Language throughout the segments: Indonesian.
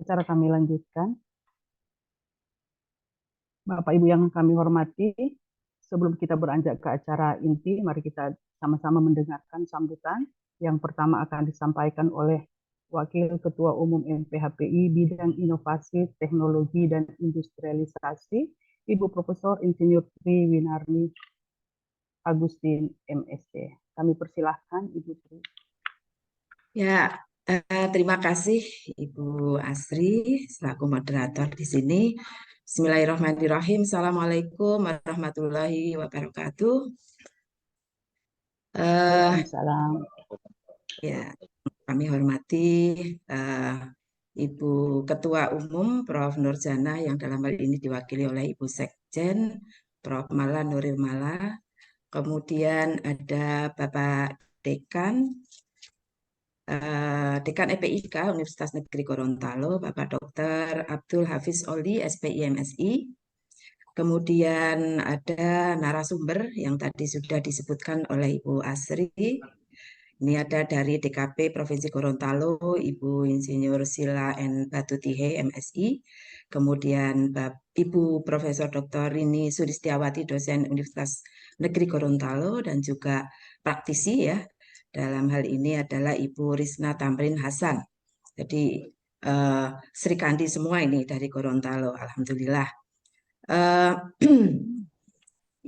acara kami lanjutkan. Bapak Ibu yang kami hormati, sebelum kita beranjak ke acara inti, mari kita sama-sama mendengarkan sambutan. Yang pertama akan disampaikan oleh Wakil Ketua Umum MPHPI Bidang Inovasi, Teknologi, dan Industrialisasi, Ibu Profesor Insinyur Tri Winarni Agustin, MSc. Kami persilahkan Ibu Tri. Ya, terima kasih Ibu Asri selaku moderator di sini. Bismillahirrahmanirrahim. Assalamualaikum warahmatullahi wabarakatuh. Waalaikumsalam. Ya, kami hormati Ibu Ketua Umum Prof. Nurjana yang dalam hal ini diwakili oleh Ibu Sekjen Prof. Mala Nuril Mala. Kemudian ada Bapak Dekan Dekan EPIK Universitas Negeri Gorontalo, Bapak Dr. Abdul Hafiz Oli, SPI MSI. Kemudian ada narasumber yang tadi sudah disebutkan oleh Ibu Asri. Ini ada dari DKP Provinsi Gorontalo, Ibu Insinyur Sila N. Batutihe, MSI. Kemudian Ibu Profesor Dr. Rini Sulistiawati, dosen Universitas Negeri Gorontalo, dan juga praktisi ya. Dalam hal ini adalah Ibu Risna Tamrin Hasan. Jadi Sri Kandi semua ini dari Gorontalo, alhamdulillah.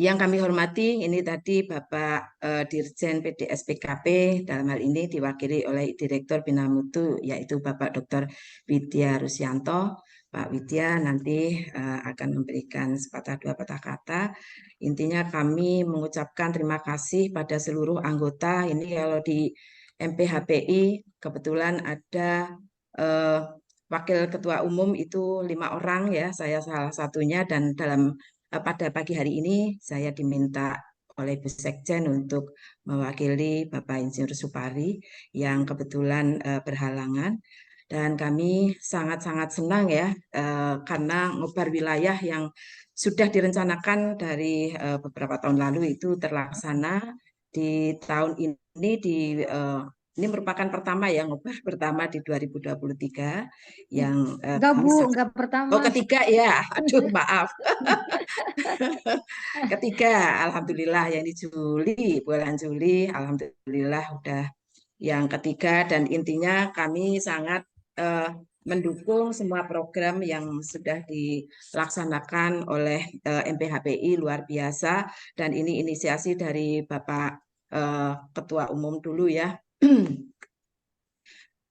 Yang kami hormati ini tadi Bapak Dirjen PDS PKP, dalam hal ini diwakili oleh Direktur Bina Mutu yaitu Bapak Dr. Widya Rusyanto. Pak Widya nanti akan memberikan sepatah dua patah kata. Intinya kami mengucapkan terima kasih pada seluruh anggota. Ini kalau di MPHPI kebetulan ada Wakil Ketua Umum itu 5 orang ya, saya salah satunya, dan pada pagi hari ini saya diminta oleh Bu Sekjen untuk mewakili Bapak Insinyur Supari yang kebetulan berhalangan. Dan kami sangat-sangat senang ya karena ngobar wilayah yang sudah direncanakan dari beberapa tahun lalu itu terlaksana di tahun ini ini merupakan pertama ya, ngobar pertama di 2023 yang Enggak Bu, enggak pertama. Oh, ketiga ya. Aduh, maaf. Ketiga, alhamdulillah yang di Juli, bulan Juli, alhamdulillah udah yang ketiga, dan intinya kami sangat mendukung semua program yang sudah dilaksanakan oleh MPHPI, luar biasa, dan ini inisiasi dari Bapak Ketua Umum dulu ya.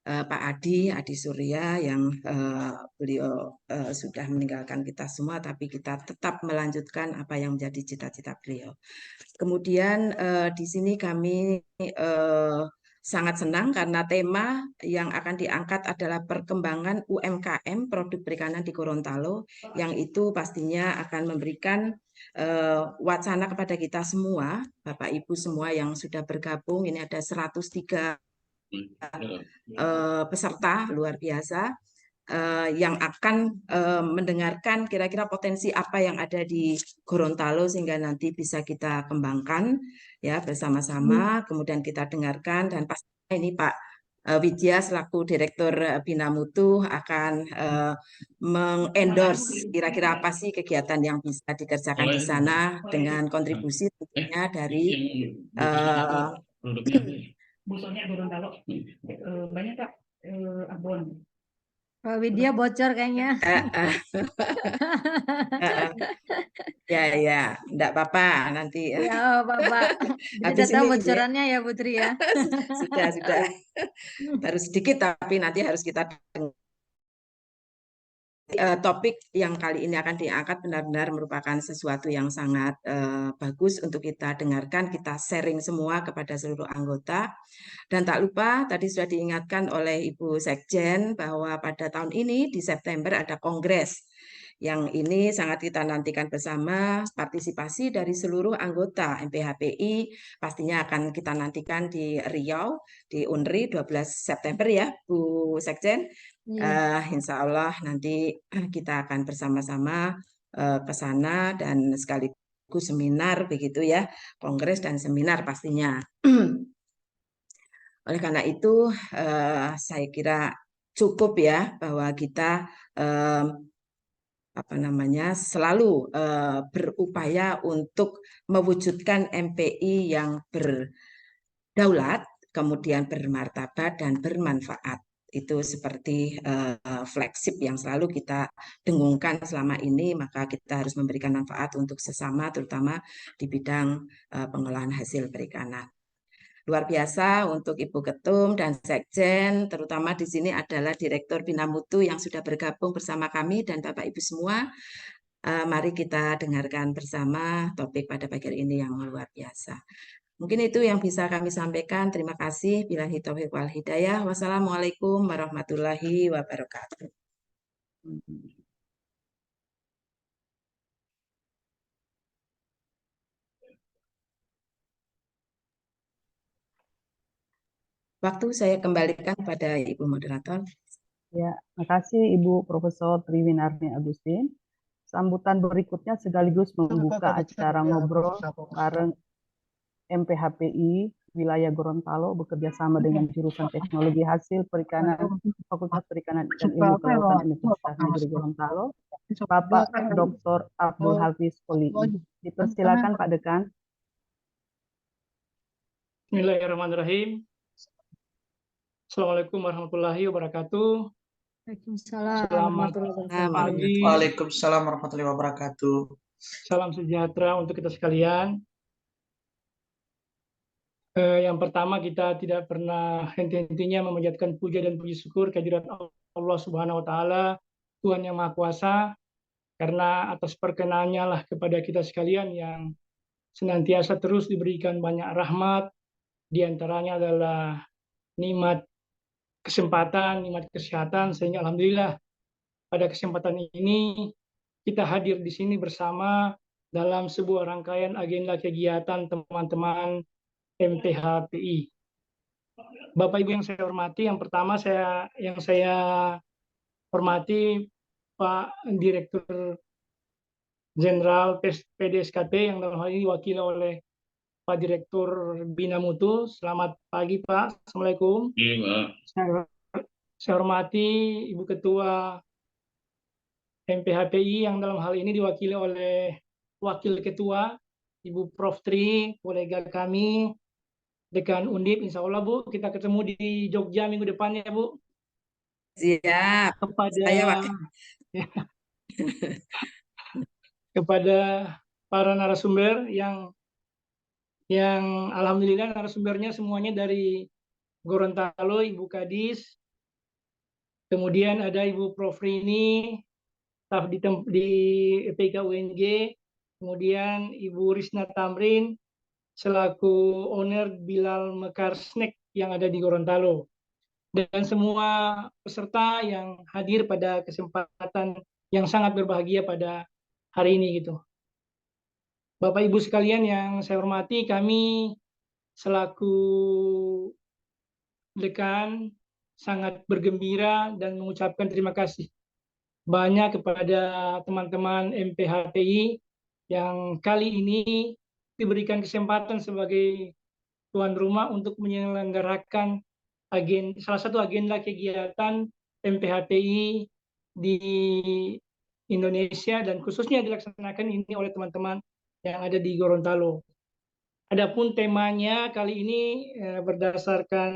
Pak Adi Surya yang beliau sudah meninggalkan kita semua, tapi kita tetap melanjutkan apa yang menjadi cita-cita beliau. Kemudian di sini kami sangat senang karena tema yang akan diangkat adalah perkembangan UMKM produk perikanan di Gorontalo, yang itu pastinya akan memberikan wacana kepada kita semua, Bapak Ibu semua yang sudah bergabung. Ini ada 103 peserta luar biasa yang akan mendengarkan kira-kira potensi apa yang ada di Gorontalo sehingga nanti bisa kita kembangkan ya bersama-sama. Kemudian kita dengarkan, dan pastinya ini Pak Widya selaku Direktur Bina Mutu akan mengendorse kira-kira apa sih kegiatan yang bisa dikerjakan di sana dengan kontribusi tentunya dari Busanya Gorontalo banyak Kak, Ambon. Pak Widya bocor kayaknya. Ya, enggak apa-apa nanti. Ya, Bapak. Jadi Habis tahu ini bocorannya ya, Putri ya. sudah. Baru sedikit tapi nanti harus kita topik yang kali ini akan diangkat benar-benar merupakan sesuatu yang sangat bagus untuk kita dengarkan, kita sharing semua kepada seluruh anggota. Dan tak lupa tadi sudah diingatkan oleh Ibu Sekjen bahwa pada tahun ini di September ada kongres. Yang ini sangat kita nantikan bersama, partisipasi dari seluruh anggota MPHPI pastinya akan kita nantikan di Riau, di UNRI 12 September ya Bu Sekjen. Insya Allah nanti kita akan bersama-sama ke sana dan sekaligus seminar begitu ya, kongres dan seminar pastinya. Oleh karena itu saya kira cukup ya bahwa kita selalu berupaya untuk mewujudkan MPI yang berdaulat, kemudian bermartabat dan bermanfaat. Itu seperti flagship yang selalu kita dengungkan selama ini, maka kita harus memberikan manfaat untuk sesama, terutama di bidang pengolahan hasil perikanan. Luar biasa untuk Ibu Ketum dan Sekjen, terutama di sini adalah Direktur Bina Mutu yang sudah bergabung bersama kami dan Bapak Ibu semua. Mari kita dengarkan bersama topik pada pagi ini yang luar biasa. Mungkin itu yang bisa kami sampaikan. Terima kasih. Billahi taufiq wal hidayah. Wassalamualaikum warahmatullahi wabarakatuh. Waktu saya kembalikan pada Ibu Moderator. Ya, terima kasih Ibu Profesor Triwinarni Agustin. Sambutan berikutnya sekaligus membuka acara ngobrol bareng MPHPI wilayah Gorontalo bekerja sama dengan jurusan Teknologi Hasil Perikanan Fakultas Perikanan dan Ilmu Kelautan Universitas Negeri Gorontalo, Bapak Dr. Abdul Hafiz Poli. Dipersilakan Pak Dekan. Bismillahirrahmanirrahim. Assalamualaikum warahmatullahi wabarakatuh. Waalaikumsalam Selamat warahmatullahi wabarakatuh. pagi. Waalaikumsalam warahmatullahi wabarakatuh. Salam sejahtera untuk kita sekalian. Yang pertama, kita tidak pernah henti-hentinya memanjatkan puja dan puji syukur kehadirat Allah Subhanahu wa Ta'ala, Tuhan yang Maha Kuasa, karena atas perkenannya lah kepada kita sekalian yang senantiasa terus diberikan banyak rahmat, diantaranya adalah nikmat kesempatan, nikmat kesehatan, sehingga alhamdulillah pada kesempatan ini kita hadir di sini bersama dalam sebuah rangkaian agenda kegiatan teman-teman MPHPI. Bapak Ibu yang saya hormati, yang pertama saya hormati Pak Direktur Jenderal PDSKP yang dalam hal ini diwakili oleh Pak Direktur Bina Mutu. Selamat pagi Pak, Assalamualaikum. Saya hormati Ibu Ketua MPHPI yang dalam hal ini diwakili oleh Wakil Ketua Ibu Prof. Tri, kolega kami, Dekan Undip. Insya Allah Bu, kita ketemu di Jogja minggu depan ya Bu. Siap. Kepada para narasumber yang alhamdulillah narasumbernya semuanya dari Gorontalo, Ibu Kadis, kemudian ada Ibu Prof. Rini, staf di EPK UNJ, kemudian Ibu Risna Tamrin selaku owner Bilal Mekar Snack yang ada di Gorontalo, dan semua peserta yang hadir pada kesempatan yang sangat berbahagia pada hari ini gitu. Bapak Ibu sekalian yang saya hormati, kami selaku dekan sangat bergembira dan mengucapkan terima kasih banyak kepada teman-teman MPHPI yang kali ini diberikan kesempatan sebagai tuan rumah untuk menyelenggarakan salah satu agenda kegiatan MPHPI di Indonesia dan khususnya dilaksanakan ini oleh teman-teman yang ada di Gorontalo. Adapun temanya kali ini berdasarkan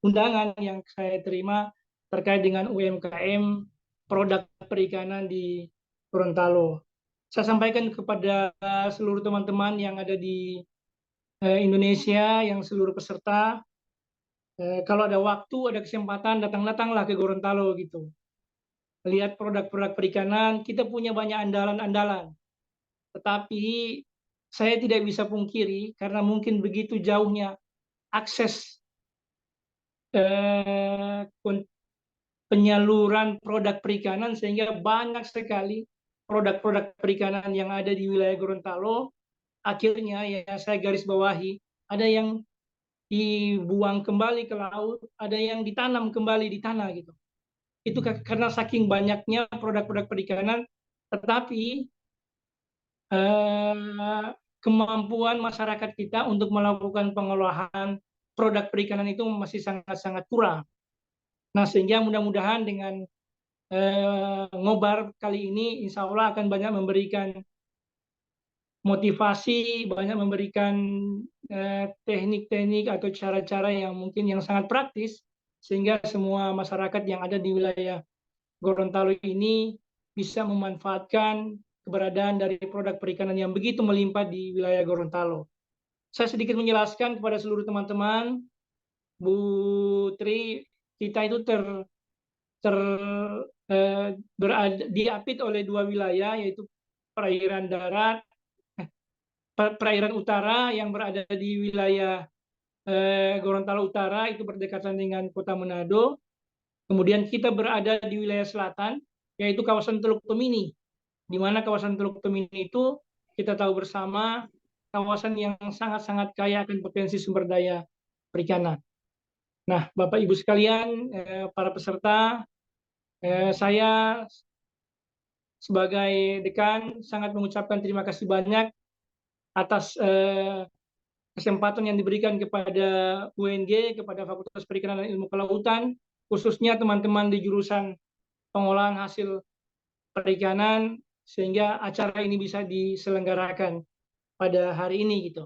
undangan yang saya terima terkait dengan UMKM produk perikanan di Gorontalo. Saya sampaikan kepada seluruh teman-teman yang ada di Indonesia, yang seluruh peserta, kalau ada waktu, ada kesempatan, datang-datanglah ke Gorontalo gitu. Lihat produk-produk perikanan, kita punya banyak andalan-andalan. Tetapi saya tidak bisa pungkiri karena mungkin begitu jauhnya akses penyaluran produk perikanan sehingga banyak sekali produk-produk perikanan yang ada di wilayah Gorontalo akhirnya ya saya garis bawahi, ada yang dibuang kembali ke laut, ada yang ditanam kembali di tanah gitu. Itu karena saking banyaknya produk-produk perikanan, tetapi kemampuan masyarakat kita untuk melakukan pengolahan produk perikanan itu masih sangat-sangat kurang. Nah, sehingga mudah-mudahan dengan ngobar kali ini insya Allah akan banyak memberikan motivasi, banyak memberikan teknik-teknik atau cara-cara yang mungkin yang sangat praktis, sehingga semua masyarakat yang ada di wilayah Gorontalo ini bisa memanfaatkan keberadaan dari produk perikanan yang begitu melimpah di wilayah Gorontalo. Saya sedikit menjelaskan kepada seluruh teman-teman, Bu Tri, kita itu diapit oleh dua wilayah, yaitu perairan darat, perairan utara yang berada di wilayah Gorontalo Utara itu berdekatan dengan Kota Manado. Kemudian kita berada di wilayah selatan, yaitu kawasan Teluk Tomini, di mana kawasan Teluk Tomini itu kita tahu bersama kawasan yang sangat-sangat kaya akan potensi sumber daya perikanan. Nah, Bapak Ibu sekalian, para peserta, saya sebagai dekan sangat mengucapkan terima kasih banyak atas kesempatan yang diberikan kepada UNG, kepada Fakultas Perikanan dan Ilmu Kelautan, khususnya teman-teman di jurusan pengolahan hasil perikanan, sehingga acara ini bisa diselenggarakan pada hari ini gitu.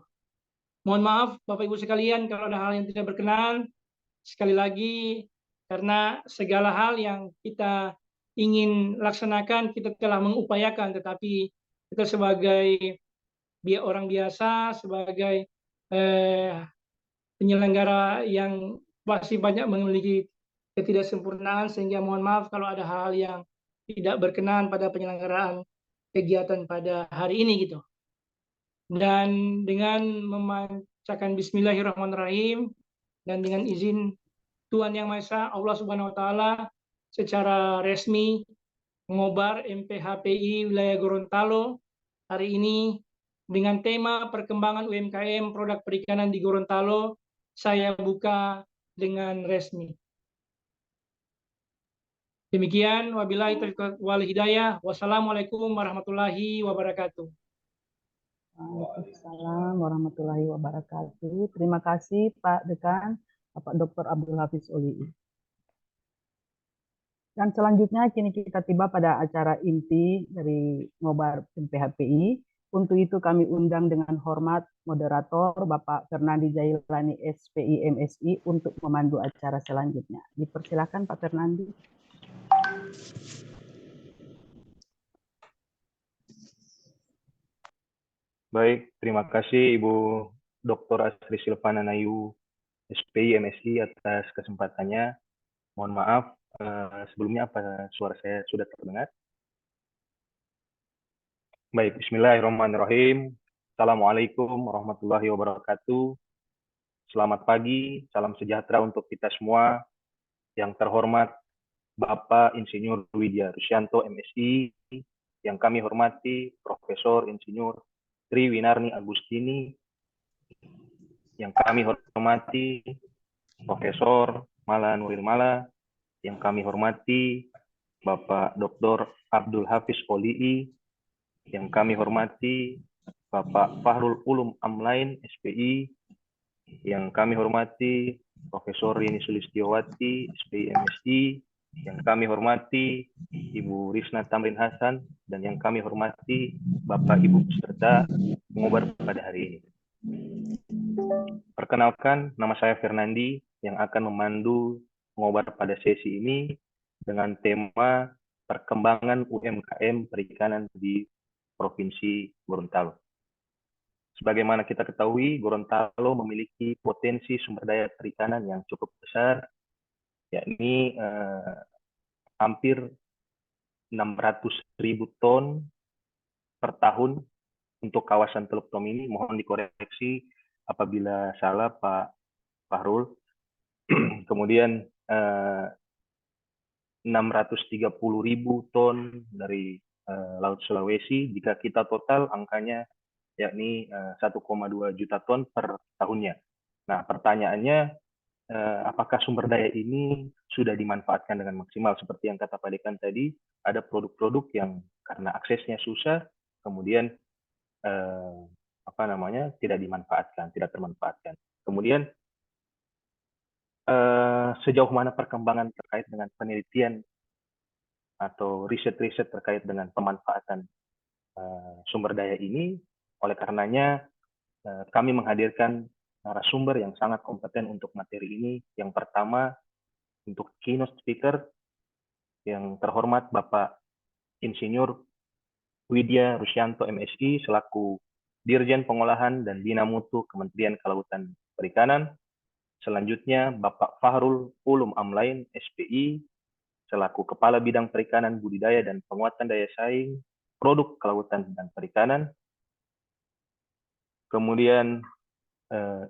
Mohon maaf Bapak Ibu sekalian kalau ada hal yang tidak berkenan. Sekali lagi, karena segala hal yang kita ingin laksanakan kita telah mengupayakan, tetapi kita sebagai orang biasa, sebagai penyelenggara yang masih banyak memiliki ketidaksempurnaan, sehingga mohon maaf kalau ada hal-hal yang tidak berkenan pada penyelenggaraan kegiatan pada hari ini gitu. Dan dengan membacakan Bismillahirrahmanirrahim dan dengan izin Tuhan Yang Maha Esa, Allah Subhanahu Wa Taala secara resmi mengobar MPHPI wilayah Gorontalo hari ini dengan tema perkembangan UMKM produk perikanan di Gorontalo, saya buka dengan resmi. Demikian, wabillahi taufiq wal hidayah. Wassalamualaikum warahmatullahi wabarakatuh. Waalaikumsalam warahmatullahi wabarakatuh. Terima kasih Pak Dekan, Bapak Dr. Abdul Hafiz Oli'i. Dan selanjutnya kini kita tiba pada acara inti dari ngobar MPHPI. Untuk itu kami undang dengan hormat moderator Bapak Fernandi Jailani SPI MSI untuk memandu acara selanjutnya. Dipersilakan Pak Fernandi. Baik, terima kasih Ibu Dr. Astri Silvana Nayu, SPI MSI atas kesempatannya. Mohon maaf, sebelumnya apa suara saya sudah terdengar? Baik, bismillahirrahmanirrahim. Assalamualaikum warahmatullahi wabarakatuh. Selamat pagi, salam sejahtera untuk kita semua. Yang terhormat Bapak Insinyur Widya Rusyanto MSI, yang kami hormati Profesor Insinyur Tri Winarni Agustini, yang kami hormati Profesor Mala Nuril Mala, yang kami hormati Bapak Dr. Abdul Hafiz Oli'i, yang kami hormati Bapak Fahrul Ulum Amlain SPI, yang kami hormati Profesor Rini Sulistiowati SPI MSI, yang kami hormati Ibu Risna Tamrin Hasan, dan yang kami hormati Bapak Ibu peserta mengobar pada hari ini. Perkenalkan, nama saya Fernandi yang akan memandu mengobar pada sesi ini dengan tema perkembangan UMKM perikanan di Provinsi Gorontalo. Sebagaimana kita ketahui, Gorontalo memiliki potensi sumber daya perikanan yang cukup besar, yakni hampir 600.000 ton per tahun untuk kawasan Teluk Tomini. Mohon dikoreksi apabila salah Pak Fahrul. Kemudian 630.000 ton dari Laut Sulawesi. Jika kita total angkanya yakni 1,2 juta ton per tahunnya. Nah, pertanyaannya, apakah sumber daya ini sudah dimanfaatkan dengan maksimal? Seperti yang kata Pak Dekan tadi, ada produk-produk yang karena aksesnya susah, kemudian tidak dimanfaatkan, tidak termanfaatkan. Kemudian sejauh mana perkembangan terkait dengan penelitian atau riset-riset terkait dengan pemanfaatan sumber daya ini. Oleh karenanya, kami menghadirkan narasumber yang sangat kompeten untuk materi ini. Yang pertama, untuk keynote speaker, yang terhormat Bapak Insinyur Widya Rusyanto MSI selaku Dirjen Pengolahan dan Bina Mutu Kementerian Kelautan Perikanan. Selanjutnya, Bapak Fahrul Ulum Amlain, SPI, selaku Kepala Bidang Perikanan, Budidaya, dan Penguatan Daya Saing Produk Kelautan dan Perikanan. Kemudian,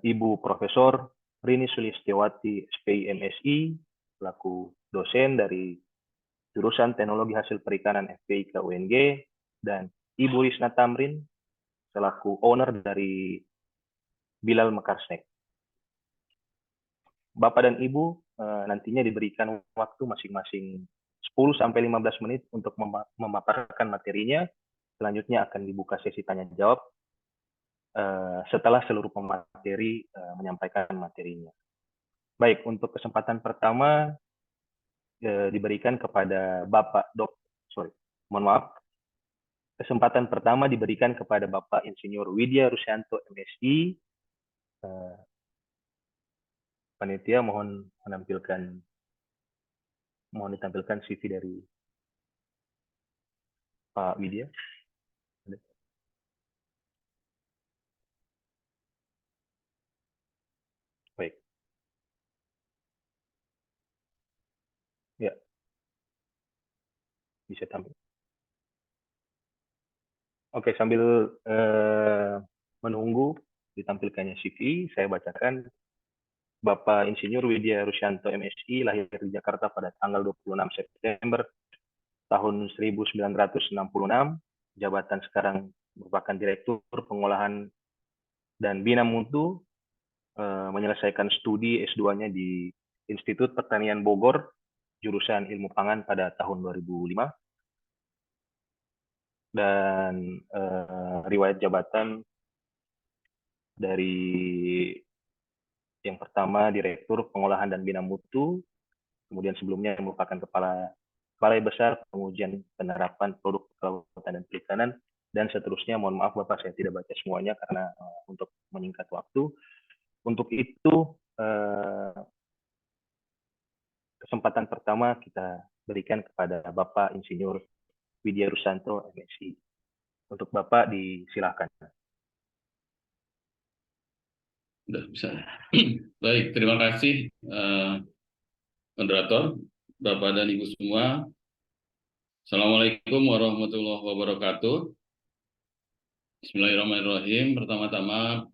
Ibu Profesor Rini Sulistiawati, SPI MSI, selaku dosen dari Jurusan Teknologi Hasil Perikanan FPIK UNG, dan Ibu Risna Tamrin, selaku owner dari Bilal Mekarsnek. Bapak dan Ibu nantinya diberikan waktu masing-masing 10-15 menit untuk memaparkan materinya. Selanjutnya akan dibuka sesi tanya-jawab setelah seluruh pemateri menyampaikan materinya. Baik, untuk kesempatan pertama diberikan kepada Kesempatan pertama diberikan kepada Bapak Insinyur Widya Rusyanto MSI. Panitia mohon ditampilkan CV dari Pak Widya. Baik. Ya. Bisa tampil. Oke, sambil menunggu ditampilkannya CV, saya bacakan. Bapak Insinyur Widya Rusyanto MSI lahir di Jakarta pada tanggal 26 September tahun 1966. Jabatan sekarang merupakan Direktur Pengolahan dan Bina Mutu, menyelesaikan studi S2-nya di Institut Pertanian Bogor, jurusan Ilmu Pangan pada tahun 2005. Dan riwayat jabatan dari yang pertama Direktur Pengolahan dan Bina Mutu, kemudian sebelumnya merupakan Kepala Balai Besar Pengujian Penerapan Produk Kelautan dan Perikanan, dan seterusnya. Mohon maaf Bapak, saya tidak baca semuanya karena untuk menyingkat waktu. Untuk itu, kesempatan pertama kita berikan kepada Bapak Insinyur Widya Rusyanto MSI. Untuk Bapak disilakan. Sudah bisa. Baik, terima kasih moderator, Bapak dan Ibu semua. Assalamualaikum warahmatullahi wabarakatuh. Bismillahirrahmanirrahim. Pertama-tama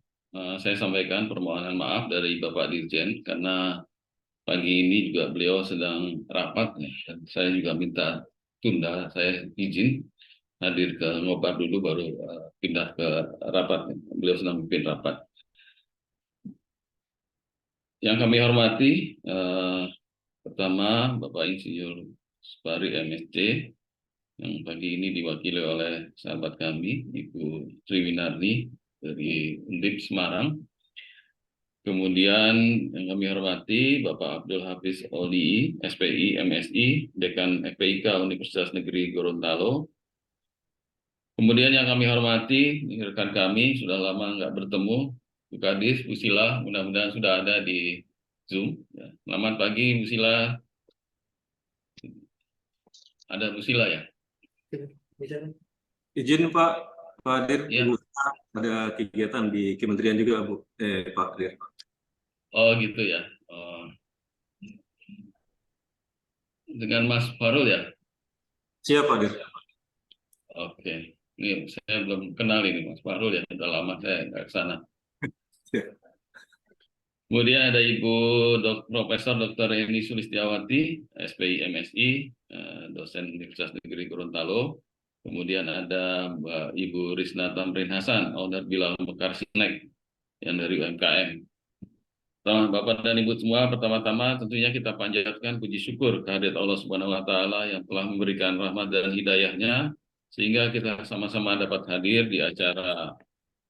saya sampaikan permohonan maaf dari Bapak Dirjen karena pagi ini juga beliau sedang rapat dan saya juga minta tunda, saya izin hadir ke ngobar dulu baru pindah ke rapat. Beliau sedang memimpin rapat. Yang kami hormati, pertama Bapak Insinyur Supari MSc, yang pagi ini diwakili oleh sahabat kami, Ibu Triwinarni dari Undip Semarang. Kemudian yang kami hormati Bapak Abdul Hafiz Oli, SPI MSI, Dekan FPIK Universitas Negeri Gorontalo. Kemudian yang kami hormati, rekan kami sudah lama nggak bertemu, Bu Kadis, Bu Sila, mudah-mudahan sudah ada di Zoom. Selamat pagi, Bu Sila. Ada Bu Sila ya? Izin Pak Hadir, Ya. ada kegiatan di kementerian juga Pak Hadir. Oh gitu ya. Dengan Mas Farul ya? Siap Hadir. Oke. Ini saya belum kenal ini Mas Farul ya, sudah lama saya nggak ke sana. Kemudian ada Ibu Profesor Dr. Rini Sulistiawati, SPI MSI, dosen Universitas Negeri Gorontalo. Kemudian ada Mbak Ibu Risna Tamrin Hasan, owner Bilal Mekarsnek, yang dari UMKM. Bapak dan Ibu semua, pertama-tama tentunya kita panjatkan puji syukur kehadirat Allah Subhanahu wa Ta'ala yang telah memberikan rahmat dan hidayahnya, sehingga kita sama-sama dapat hadir di acara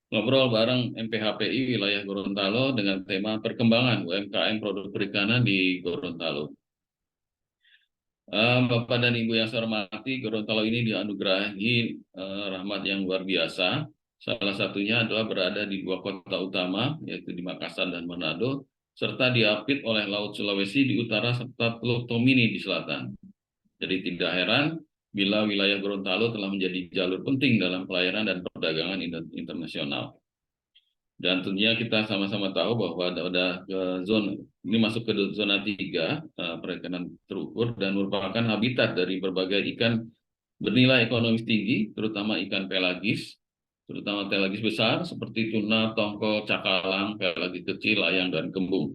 ngobrol bareng MPHPI wilayah Gorontalo dengan tema perkembangan UMKM produk perikanan di Gorontalo. Bapak dan Ibu yang saya hormati, Gorontalo ini dianugerahi rahmat yang luar biasa. Salah satunya adalah berada di dua kota utama, yaitu di Makassar dan Manado, serta diapit oleh Laut Sulawesi di utara serta Teluk Tomini di selatan. Jadi tidak heran bila wilayah Gorontalo telah menjadi jalur penting dalam pelayanan dan perdagangan internasional. Dan tentunya kita sama-sama tahu bahwa ada zona ini masuk ke zona 3 perikanan terukur dan merupakan habitat dari berbagai ikan bernilai ekonomis tinggi, terutama ikan pelagis, terutama pelagis besar seperti tuna, tongkol, cakalang, pelagis kecil, layang, dan kembung.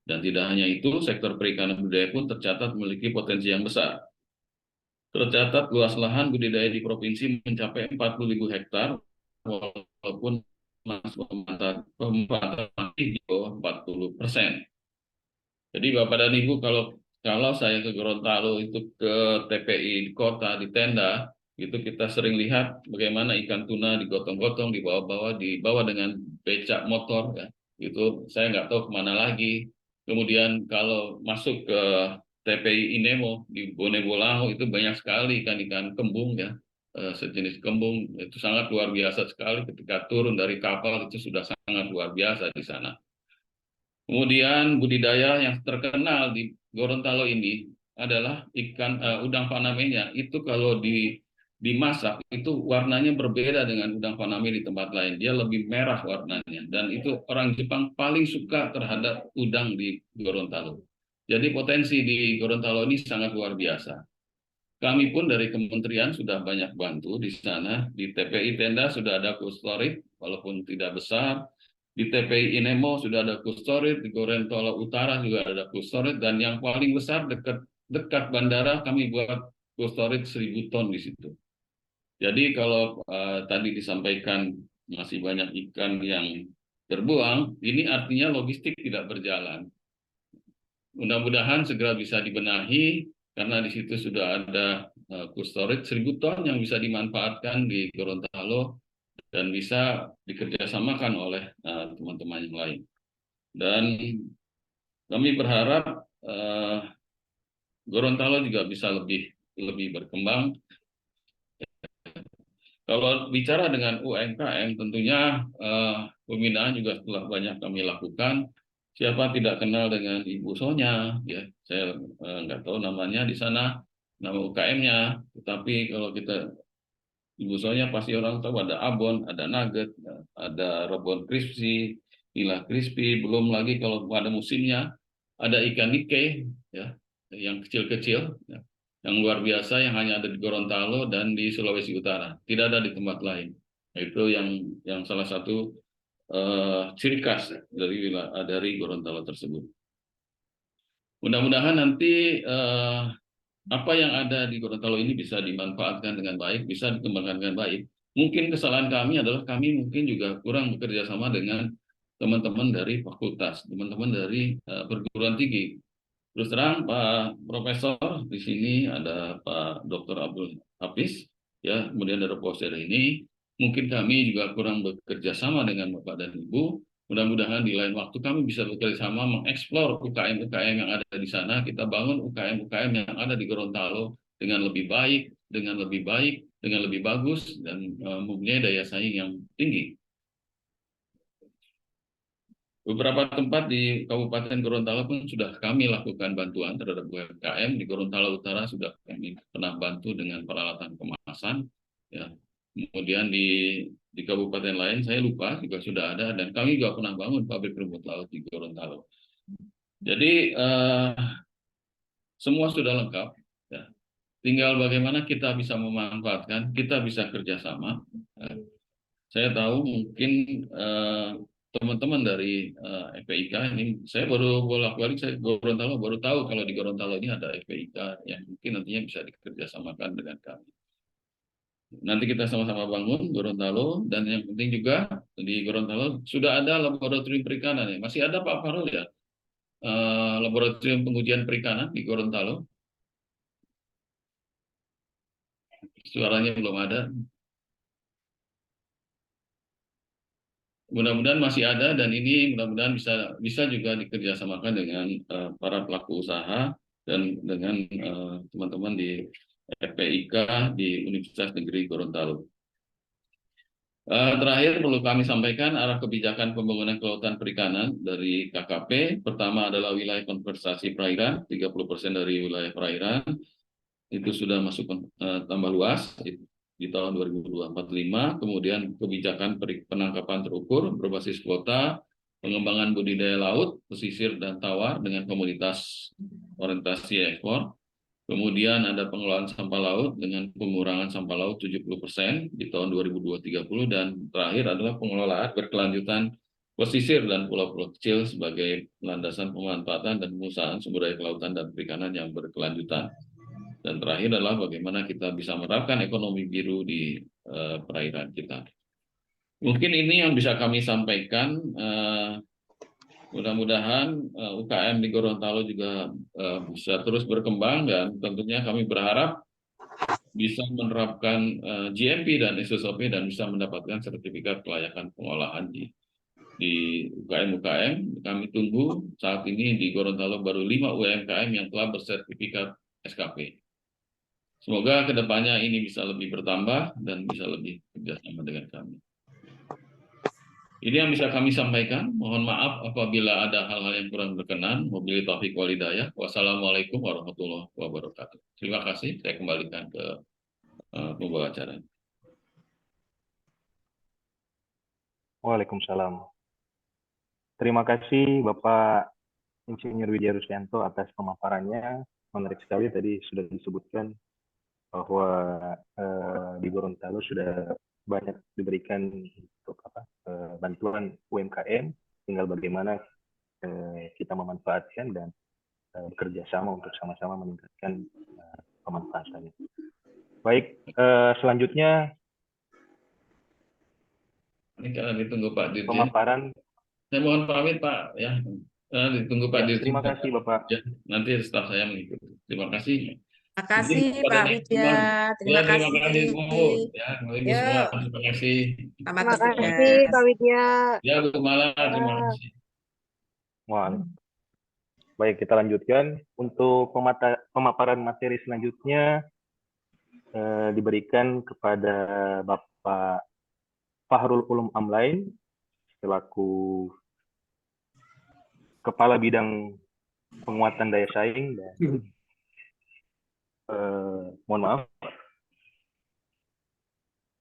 Dan tidak hanya itu, sektor perikanan budidaya pun tercatat memiliki potensi yang besar. Tercatat luas lahan budidaya di provinsi mencapai 40.000 hektar, walaupun pemanfaatan masih di bawah 40%. Jadi Bapak dan Ibu, kalau saya ke Gorontalo itu ke TPI di kota, di tenda, itu kita sering lihat bagaimana ikan tuna digotong-gotong, dibawa dengan becak motor, ya. Itu saya nggak tahu kemana lagi. Kemudian kalau masuk ke TPI Inemo di Bone Bolango itu banyak sekali ikan-ikan kembung, ya, sejenis kembung, itu sangat luar biasa sekali. Ketika turun dari kapal itu sudah sangat luar biasa di sana. Kemudian budidaya yang terkenal di Gorontalo ini adalah ikan udang fanamenya. Itu kalau dimasak itu warnanya berbeda dengan udang faname di tempat lain. Dia lebih merah warnanya, dan itu orang Jepang paling suka terhadap udang di Gorontalo. Jadi potensi di Gorontalo ini sangat luar biasa. Kami pun dari kementerian sudah banyak bantu di sana. Di TPI Tenda sudah ada cold storage, walaupun tidak besar. Di TPI Inemo sudah ada cold storage, di Gorontalo Utara juga ada cold storage, dan yang paling besar dekat bandara kami buat cold storage 1.000 ton di situ. Jadi kalau tadi disampaikan masih banyak ikan yang terbuang, ini artinya logistik tidak berjalan. Mudah-mudahan segera bisa dibenahi, karena di situ sudah ada cold storage 1.000 ton yang bisa dimanfaatkan di Gorontalo dan bisa dikerjasamakan oleh teman-teman yang lain. Dan kami berharap Gorontalo juga bisa lebih berkembang. Kalau bicara dengan UMKM, tentunya pembinaan juga telah banyak kami lakukan. Siapa tidak kenal dengan Ibu Sonya, ya, saya nggak tahu namanya di sana, nama UKM-nya, tetapi kalau kita Ibu Sonya pasti orang tahu ada abon, ada nugget, ada rebon crispy, nila crispy, belum lagi kalau pada musimnya ada ikan nike, ya, yang kecil-kecil, ya, yang luar biasa yang hanya ada di Gorontalo dan di Sulawesi Utara, tidak ada di tempat lain. Itu yang salah satu ciri khas dari Gorontalo tersebut. Mudah-mudahan nanti apa yang ada di Gorontalo ini bisa dimanfaatkan dengan baik, bisa dikembangkan dengan baik. Mungkin kesalahan kami adalah kami mungkin juga kurang bekerja sama dengan teman-teman dari fakultas, teman-teman dari perguruan tinggi. Terus terang Pak Profesor di sini ada Pak Dr. Abdul Hafiz, ya, kemudian ada Profesor ini. Mungkin kami juga kurang bekerja sama dengan Bapak dan Ibu. Mudah-mudahan di lain waktu kami bisa bekerja sama mengeksplor UKM-UKM yang ada di sana. Kita bangun UKM-UKM yang ada di Gorontalo dengan lebih baik, dengan lebih bagus, dan mempunyai daya saing yang tinggi. Beberapa tempat di Kabupaten Gorontalo pun sudah kami lakukan bantuan terhadap UMKM. Di Gorontalo Utara sudah kami pernah bantu dengan peralatan kemasan. Ya. Kemudian di kabupaten lain saya lupa juga sudah ada, dan kami juga pernah bangun pabrik rumput laut di Gorontalo. Jadi semua sudah lengkap. Ya. Tinggal bagaimana kita bisa memanfaatkan, kita bisa kerjasama. Saya tahu mungkin teman-teman dari FPIK ini, saya baru bolak-balik saya Gorontalo, baru tahu kalau di Gorontalo ini ada FPIK yang mungkin nantinya bisa dikerjasamakan dengan kami. Nanti kita sama-sama bangun Gorontalo, dan yang penting juga di Gorontalo sudah ada laboratorium perikanan, ya. Masih ada Pak Farul, ya, laboratorium pengujian perikanan di Gorontalo. Suaranya belum ada. mudah-mudahan masih ada, dan ini mudah-mudahan bisa juga dikerjasamakan dengan para pelaku usaha dan dengan teman-teman di FPIK di Universitas Negeri Gorontalo. Terakhir perlu kami sampaikan arah kebijakan pembangunan kelautan perikanan dari KKP. Pertama adalah wilayah konservasi perairan, 30% dari wilayah perairan itu sudah masuk tambah luas di tahun 2045. Kemudian kebijakan penangkapan terukur berbasis kuota, pengembangan budidaya laut, pesisir dan tawar dengan komunitas orientasi ekspor. Kemudian ada pengelolaan sampah laut dengan pengurangan sampah laut 70% di tahun 2030, dan terakhir adalah pengelolaan berkelanjutan pesisir dan pulau-pulau kecil sebagai landasan pemanfaatan dan pengusahaan sumber daya kelautan dan perikanan yang berkelanjutan. Dan terakhir adalah bagaimana kita bisa menerapkan ekonomi biru di perairan kita. Mungkin ini yang bisa kami sampaikan. Mudah-mudahan UKM di Gorontalo juga bisa terus berkembang, dan tentunya kami berharap bisa menerapkan GMP dan SSOP dan bisa mendapatkan sertifikat kelayakan pengolahan di UKM-UKM. Kami tunggu, saat ini di Gorontalo baru 5 UMKM yang telah bersertifikat SKP. Semoga kedepannya ini bisa lebih bertambah dan bisa lebih kerjasama dengan kami. Ini yang bisa kami sampaikan. Mohon maaf apabila ada hal-hal yang kurang berkenan. Wabillahi taufiq wal hidayah. Wassalamualaikum warahmatullahi wabarakatuh. Terima kasih. Saya kembalikan ke pembawa acara. Waalaikumsalam. Terima kasih Bapak Insinyur Widya Rusyanto atas pemaparannya. Menarik sekali, tadi sudah disebutkan bahwa di Gorontalo sudah banyak diberikan untuk bantuan UMKM, tinggal bagaimana kita memanfaatkan dan bekerja sama untuk sama-sama meningkatkan pemanfaatannya. Baik, selanjutnya ini karena ditunggu Pak Dirjen. Pemaparan. Saya mohon pamit Pak, ya. Ditunggu Pak Dirjen. Terima kasih Bapak. Ya, nanti staf saya mengikuti. Terima kasih. Terima kasih Pak Widya. Terima kasih. Ya, terima kasih. Selamat bertugas. Pak Widya. Ya, Bu Mala, terima kasih. Baik, kita lanjutkan. Untuk pemaparan materi selanjutnya diberikan kepada Bapak Fahrul Ulum Amlain selaku Kepala Bidang Penguatan Daya Saing dan mohon maaf,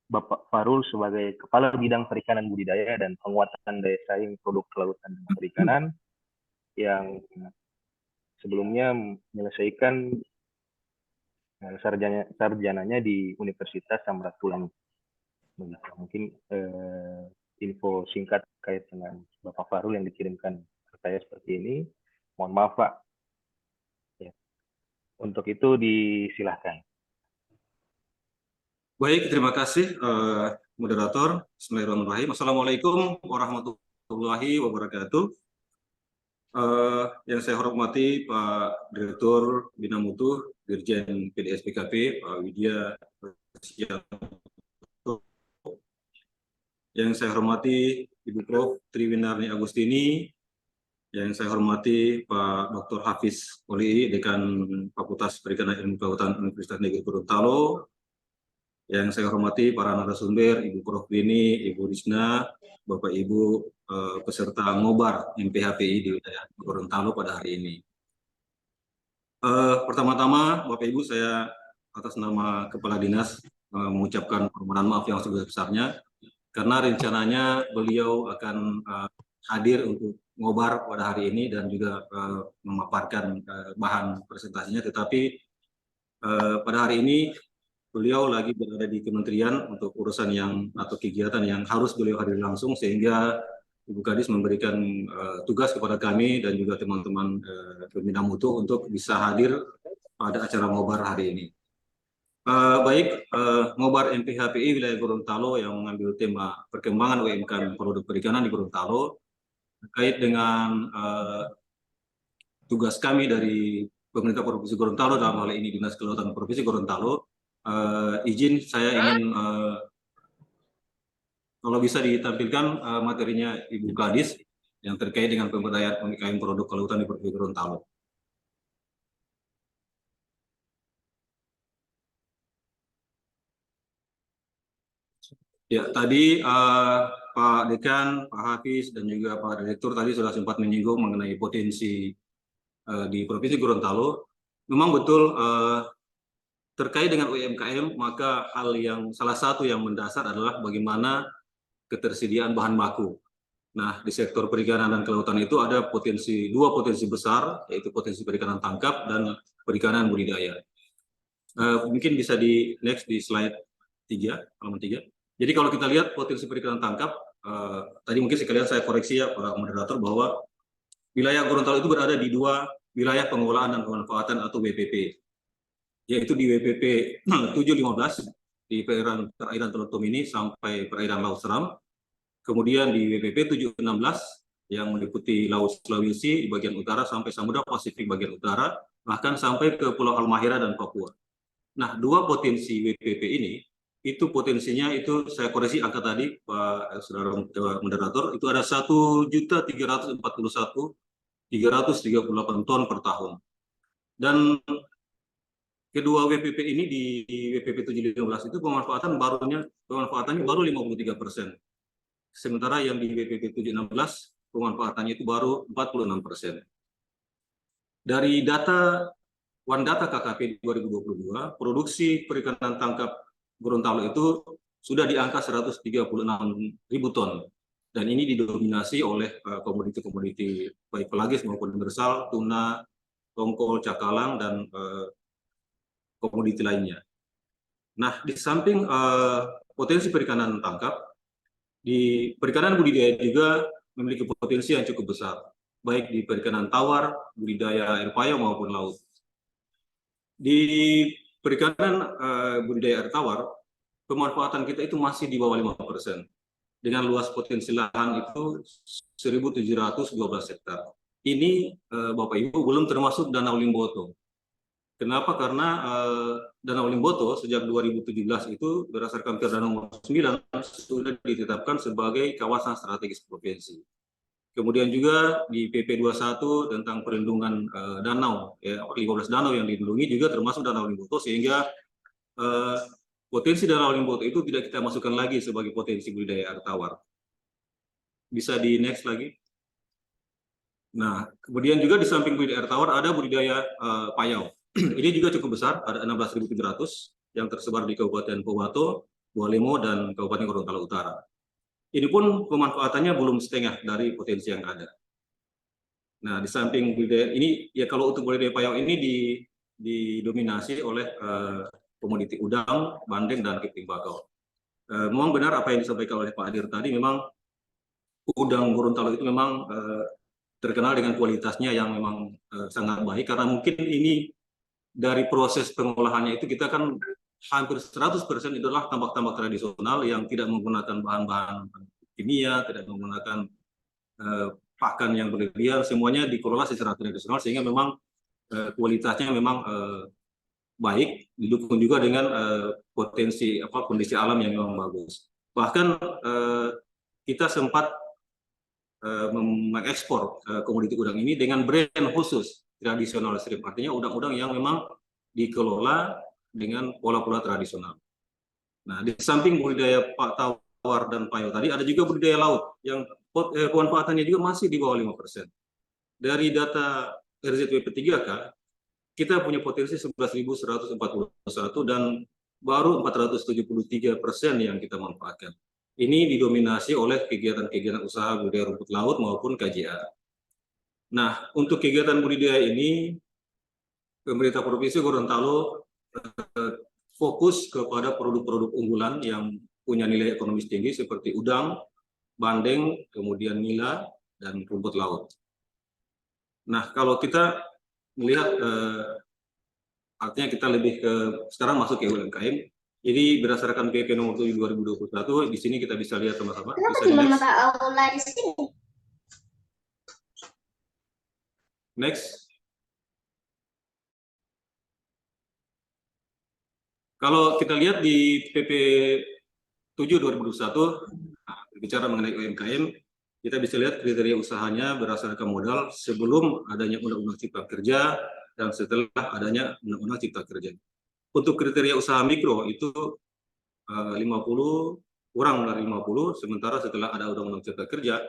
Bapak Fahrul sebagai Kepala Bidang Perikanan Budidaya dan Penguatan Daya Saing Produk Kelautan dan Perikanan yang sebelumnya menyelesaikan sarjananya di Universitas Samratulangi. Mungkin info singkat terkait dengan Bapak Fahrul yang dikirimkan ke saya seperti ini. Mohon maaf Pak. Untuk itu disilahkan. Baik, terima kasih moderator. Bismillahirrahmanirrahim. Assalamualaikum warahmatullahi wabarakatuh. Yang saya hormati Pak Direktur Bina Mutu Dirjen PDS-PKP Pak Widya Rusyanto. Yang saya hormati Ibu Prof. Triwinarni Agustini. Yang saya hormati Pak Dr. Hafiz Oli, Dekan Fakultas Perikanan Ilmu Kelautan Universitas Negeri Gorontalo. Yang saya hormati para narasumber, Ibu Prof. Bini, Ibu Risna, Bapak Ibu peserta ngobar MPHPI di wilayah Gorontalo pada hari ini. Pertama-tama, Bapak Ibu, saya atas nama Kepala Dinas mengucapkan permohonan maaf yang sebesar-besarnya karena rencananya beliau akan hadir untuk ngobar pada hari ini dan juga memaparkan bahan presentasinya, tetapi pada hari ini beliau lagi berada di kementerian untuk urusan atau kegiatan yang harus beliau hadir langsung, sehingga Ibu Kadis memberikan tugas kepada kami dan juga teman-teman pembina mutu untuk bisa hadir pada acara ngobar hari ini. Baik, ngobar MPHPI wilayah Gorontalo yang mengambil tema perkembangan UMKM produk perikanan di Gorontalo terkait dengan tugas kami dari pemerintah Provinsi Gorontalo, dalam hal ini Dinas Kelautan Provinsi Gorontalo. Izin saya ingin Kalau bisa ditampilkan materinya Ibu Kadis yang terkait dengan pemberdayaan UMKM produk kelautan di Provinsi Gorontalo. Ya, tadi Pak Dekan, Pak Hafiz, dan juga Pak Direktur tadi sudah sempat menyinggung mengenai potensi di Provinsi Gorontalo. Memang betul terkait dengan UMKM, maka salah satu yang mendasar adalah bagaimana ketersediaan bahan baku. Nah, di sektor perikanan dan kelautan itu ada dua potensi besar, yaitu potensi perikanan tangkap dan perikanan budidaya. Mungkin bisa di next di slide 3, halaman 3. Jadi kalau kita lihat potensi perikanan tangkap, tadi mungkin sekalian saya koreksi ya Pak Moderator bahwa wilayah Gorontalo itu berada di dua wilayah pengelolaan dan pemanfaatan atau WPP, yaitu di WPP 715 di perairan Teluk Tomini sampai perairan Laut Seram, kemudian di WPP 716 yang meliputi Laut Sulawesi di bagian utara sampai Samudra Pasifik bagian utara, bahkan sampai ke Pulau Halmahera dan Papua. Nah, dua potensi WPP ini itu potensinya itu saya koreksi angka tadi Pak Saudara Moderator, itu ada 1.341.338 ton per tahun. Dan kedua WPP ini di WPP 715 itu pemanfaatannya baru 53%. Sementara yang di WPP 716 pemanfaatannya itu baru 46%. Dari data Wandata KKP 2022, produksi perikanan tangkap Gorontalo itu sudah di angka 136.000 ton. Dan ini didominasi oleh komoditi-komoditi baik pelagis maupun universal, tuna, tongkol, cakalang, dan komoditi lainnya. Nah, di samping potensi perikanan tangkap, di perikanan budidaya juga memiliki potensi yang cukup besar, baik di perikanan tawar, budidaya air payau maupun laut. Di perikanan budidaya air tawar, pemanfaatan kita itu masih di bawah 5%. Dengan luas potensi lahan itu 1.712 hektar. Ini Bapak Ibu belum termasuk Danau Limboto. Kenapa? Karena Danau Limboto sejak 2017 itu berdasarkan Perda Nomor 9 sudah ditetapkan sebagai kawasan strategis provinsi. Kemudian juga di PP 21 tentang perlindungan danau, ya, 15 danau yang dilindungi juga termasuk Danau Limboto, sehingga potensi Danau Limboto itu tidak kita masukkan lagi sebagai potensi budidaya air tawar. Bisa di next lagi. Nah, kemudian juga di samping budidaya air tawar ada budidaya payau. Ini juga cukup besar, ada 16.700 yang tersebar di Kabupaten Powato, Bualemo, dan Kabupaten Gorontalo Utara. Ini pun pemanfaatannya belum setengah dari potensi yang ada. Nah, di samping budidaya ini, ya kalau untuk budidaya payau ini didominasi oleh komoditi udang, bandeng, dan kepiting bakau. Memang benar apa yang disampaikan oleh Pak Adir tadi, memang udang Gorontalo itu memang terkenal dengan kualitasnya yang memang sangat baik, karena mungkin ini dari proses pengolahannya itu kita kan hampir 100% itu adalah tambak-tambak tradisional yang tidak menggunakan bahan-bahan kimia, tidak menggunakan pakan yang berlebihan, semuanya dikelola secara tradisional sehingga memang kualitasnya memang baik, didukung juga dengan kondisi alam yang memang bagus. Bahkan kita sempat mengekspor komoditi udang ini dengan brand khusus tradisional strip, artinya udang-udang yang memang dikelola dengan pola-pola tradisional. Nah, di samping budidaya tawar dan payau tadi, ada juga budidaya laut yang pemanfaatannya juga masih di bawah 5%. Dari data RZWP 3K, kita punya potensi 11.141 dan baru 473% yang kita manfaatkan. Ini didominasi oleh kegiatan-kegiatan usaha budidaya rumput laut maupun KJA. Nah, untuk kegiatan budidaya ini, pemerintah Provinsi Gorontalo fokus kepada produk-produk unggulan yang punya nilai ekonomis tinggi seperti udang, bandeng, kemudian nila, dan rumput laut. Nah, kalau kita melihat, artinya kita lebih ke, sekarang masuk ke UMKM, jadi berdasarkan PP nomor 7 2021, di sini kita bisa lihat sama-sama. Kenapa cuma mata aula di sini? Next. Kalau kita lihat di PP 7 2021, Bicara mengenai UMKM, kita bisa lihat kriteria usahanya berdasarkan modal sebelum adanya Undang-Undang Cipta Kerja dan setelah adanya Undang-Undang Cipta Kerja. Untuk kriteria usaha mikro itu 50, kurang dari 50, sementara setelah ada Undang-Undang Cipta Kerja,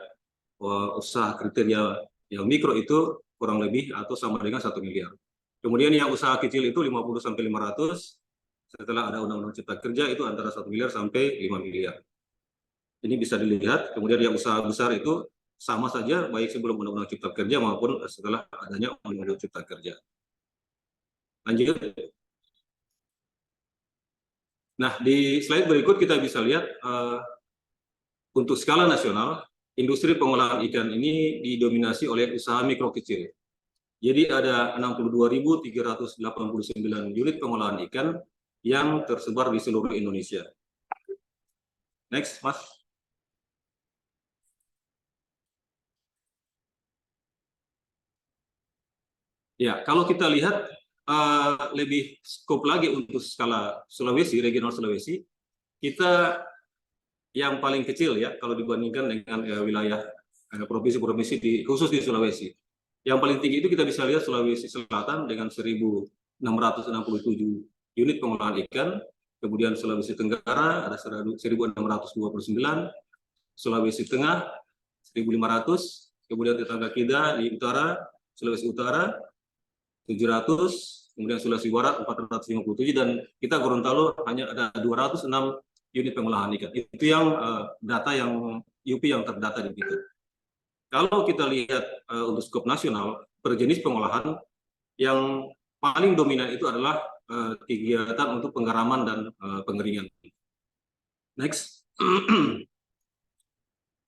usaha kriteria yang mikro itu kurang lebih atau sama dengan 1 miliar. Kemudian yang usaha kecil itu 50 sampai 500, setelah ada Undang-Undang Cipta Kerja itu antara 1 miliar sampai 5 miliar. Ini bisa dilihat. Kemudian yang usaha besar itu sama saja baik sebelum Undang-Undang Cipta Kerja maupun setelah adanya Undang-Undang Cipta Kerja. Lanjut. Nah, di slide berikut kita bisa lihat untuk skala nasional, industri pengolahan ikan ini didominasi oleh usaha mikro kecil. Jadi ada 62.389 unit pengolahan ikan yang tersebar di seluruh Indonesia. Next, Mas. Ya, kalau kita lihat lebih skop lagi untuk skala Sulawesi, regional Sulawesi, kita yang paling kecil ya kalau dibandingkan dengan wilayah provinsi-provinsi khusus di Sulawesi. Yang paling tinggi itu kita bisa lihat Sulawesi Selatan dengan 1.667 unit pengolahan ikan, kemudian Sulawesi Tenggara ada 1.629, Sulawesi Tengah 1.500, kemudian tetangga kita di utara, Sulawesi Utara 700, kemudian Sulawesi Barat 457, dan kita Gorontalo hanya ada 206 unit pengolahan ikan. Itu yang data yang UP yang terdata di kita. Kalau kita lihat untuk skop nasional, per jenis pengolahan yang paling dominan itu adalah kegiatan untuk penggaraman dan pengeringan. Next.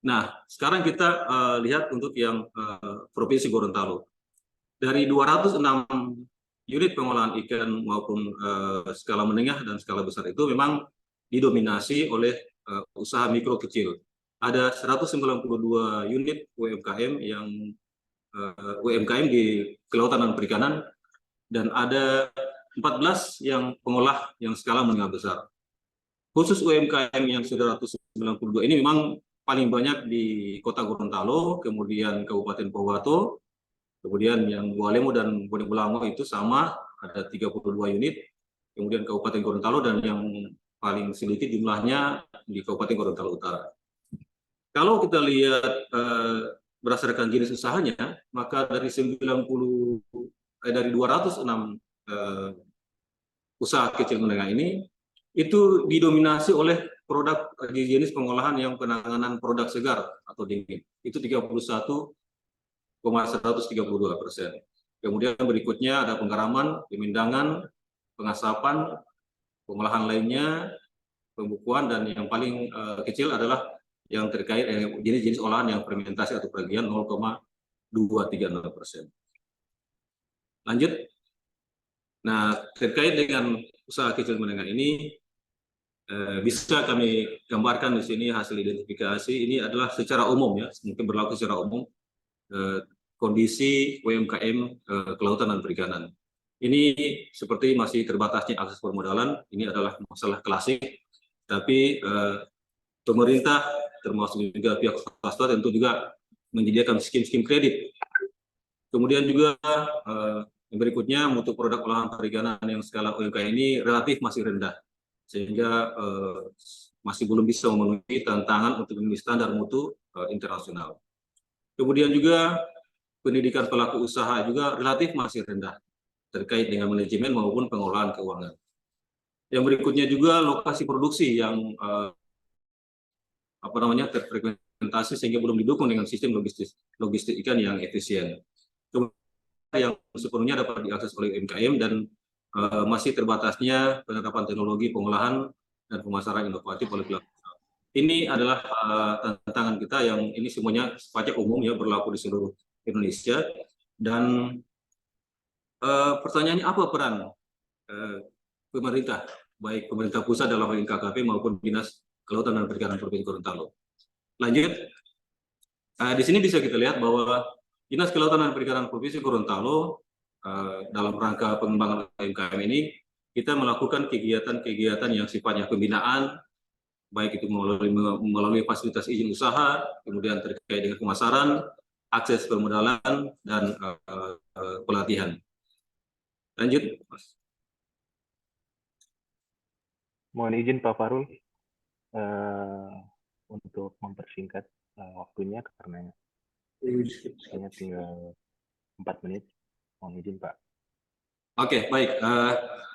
Nah, sekarang kita lihat untuk yang Provinsi Gorontalo. Dari 206 unit pengolahan ikan maupun skala menengah dan skala besar itu memang didominasi oleh usaha mikro kecil. Ada 192 unit UMKM yang UMKM di kelautan dan perikanan, dan ada 14 yang pengolah yang skala menengah besar. Khusus UMKM yang 192 ini memang paling banyak di Kota Gorontalo, kemudian Kabupaten Pohuwato, kemudian yang Bualemo dan Bonebulango itu sama, ada 32 unit, kemudian Kabupaten Gorontalo, dan yang paling sedikit jumlahnya di Kabupaten Gorontalo Utara. Kalau kita lihat berdasarkan jenis usahanya, maka dari 206 usaha kecil menengah ini itu didominasi oleh produk jenis pengolahan yang penanganan produk segar atau dingin. Itu 31,132%. Kemudian berikutnya ada penggaraman, pemindangan, pengasapan, pengolahan lainnya, pembukuan, dan yang paling kecil adalah yang terkait jenis-jenis olahan yang fermentasi atau peragian 0,230%. Lanjut. Nah, terkait dengan usaha kecil menengah ini, bisa kami gambarkan di sini hasil identifikasi. Ini adalah secara umum ya, mungkin berlaku secara umum kondisi UMKM kelautan dan perikanan. Ini seperti masih terbatasnya akses permodalan. Ini adalah masalah klasik, tapi pemerintah termasuk juga pihak swasta tentu juga menyediakan skim-skim kredit. Kemudian juga yang berikutnya, mutu produk olahan perikanan yang skala UMKM ini relatif masih rendah, sehingga masih belum bisa memenuhi tantangan untuk memenuhi standar mutu internasional. Kemudian juga pendidikan pelaku usaha juga relatif masih rendah terkait dengan manajemen maupun pengolahan keuangan. Yang berikutnya juga lokasi produksi yang terfragmentasi sehingga belum didukung dengan sistem logistik ikan yang efisien. Kemudian yang sepenuhnya dapat diakses oleh UMKM dan masih terbatasnya penerapan teknologi pengolahan dan pemasaran inovatif oleh pelaku usaha. Ini adalah tantangan kita yang ini semuanya sifatnya umum ya, berlaku di seluruh Indonesia. Dan pertanyaannya, apa peran pemerintah, baik pemerintah pusat dalam hal ini KKP maupun Dinas Kelautan dan Perikanan Provinsi Gorontalo. Lanjut. Di sini bisa kita lihat bahwa Dinas Kelautan dan Perikanan Provinsi Gorontalo dalam rangka pengembangan UMKM ini, kita melakukan kegiatan-kegiatan yang sifatnya pembinaan baik itu melalui fasilitas izin usaha, kemudian terkait dengan pemasaran, akses permodalan, dan pelatihan. Lanjut, Mas. Mohon izin Pak Fahrul untuk mempersingkat waktunya karena kayaknya tinggal 4 menit. Mohon izin Pak. Oke, baik.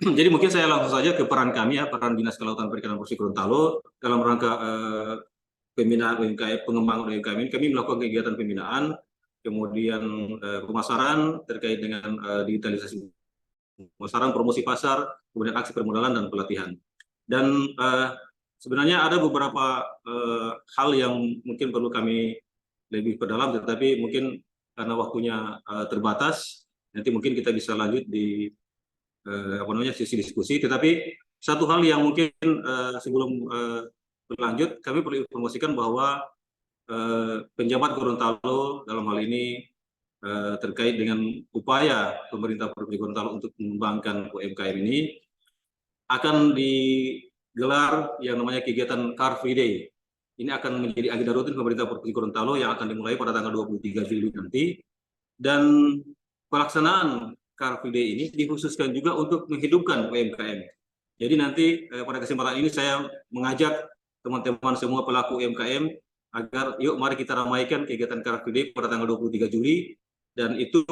Jadi mungkin saya langsung saja ke peran kami ya, peran Dinas Kelautan Perikanan Provinsi Gorontalo dalam rangka pembinaan UMKM, pengembangan UMKM ini. Kami melakukan kegiatan pembinaan, kemudian pemasaran terkait dengan digitalisasi pemasaran, promosi pasar, kemudian aksi permodalan dan pelatihan. Dan sebenarnya ada beberapa hal yang mungkin perlu kami lebih perdalam, tetapi mungkin karena waktunya terbatas, nanti mungkin kita bisa lanjut di sesi diskusi. Tetapi satu hal yang mungkin sebelum berlanjut, kami perlu informasikan bahwa penjabat Gorontalo dalam hal ini terkait dengan upaya pemerintah Provinsi Gorontalo untuk mengembangkan UMKM ini akan digelar yang namanya kegiatan Car Free Day. Ini akan menjadi agenda rutin pemerintah Provinsi Gorontalo yang akan dimulai pada tanggal 23 Juli nanti. Dan pelaksanaan Car Free Day ini dikhususkan juga untuk menghidupkan UMKM. Jadi nanti pada kesempatan ini saya mengajak teman-teman semua pelaku UMKM agar yuk mari kita ramaikan kegiatan Car Free Day pada tanggal 23 Juli. Dan itu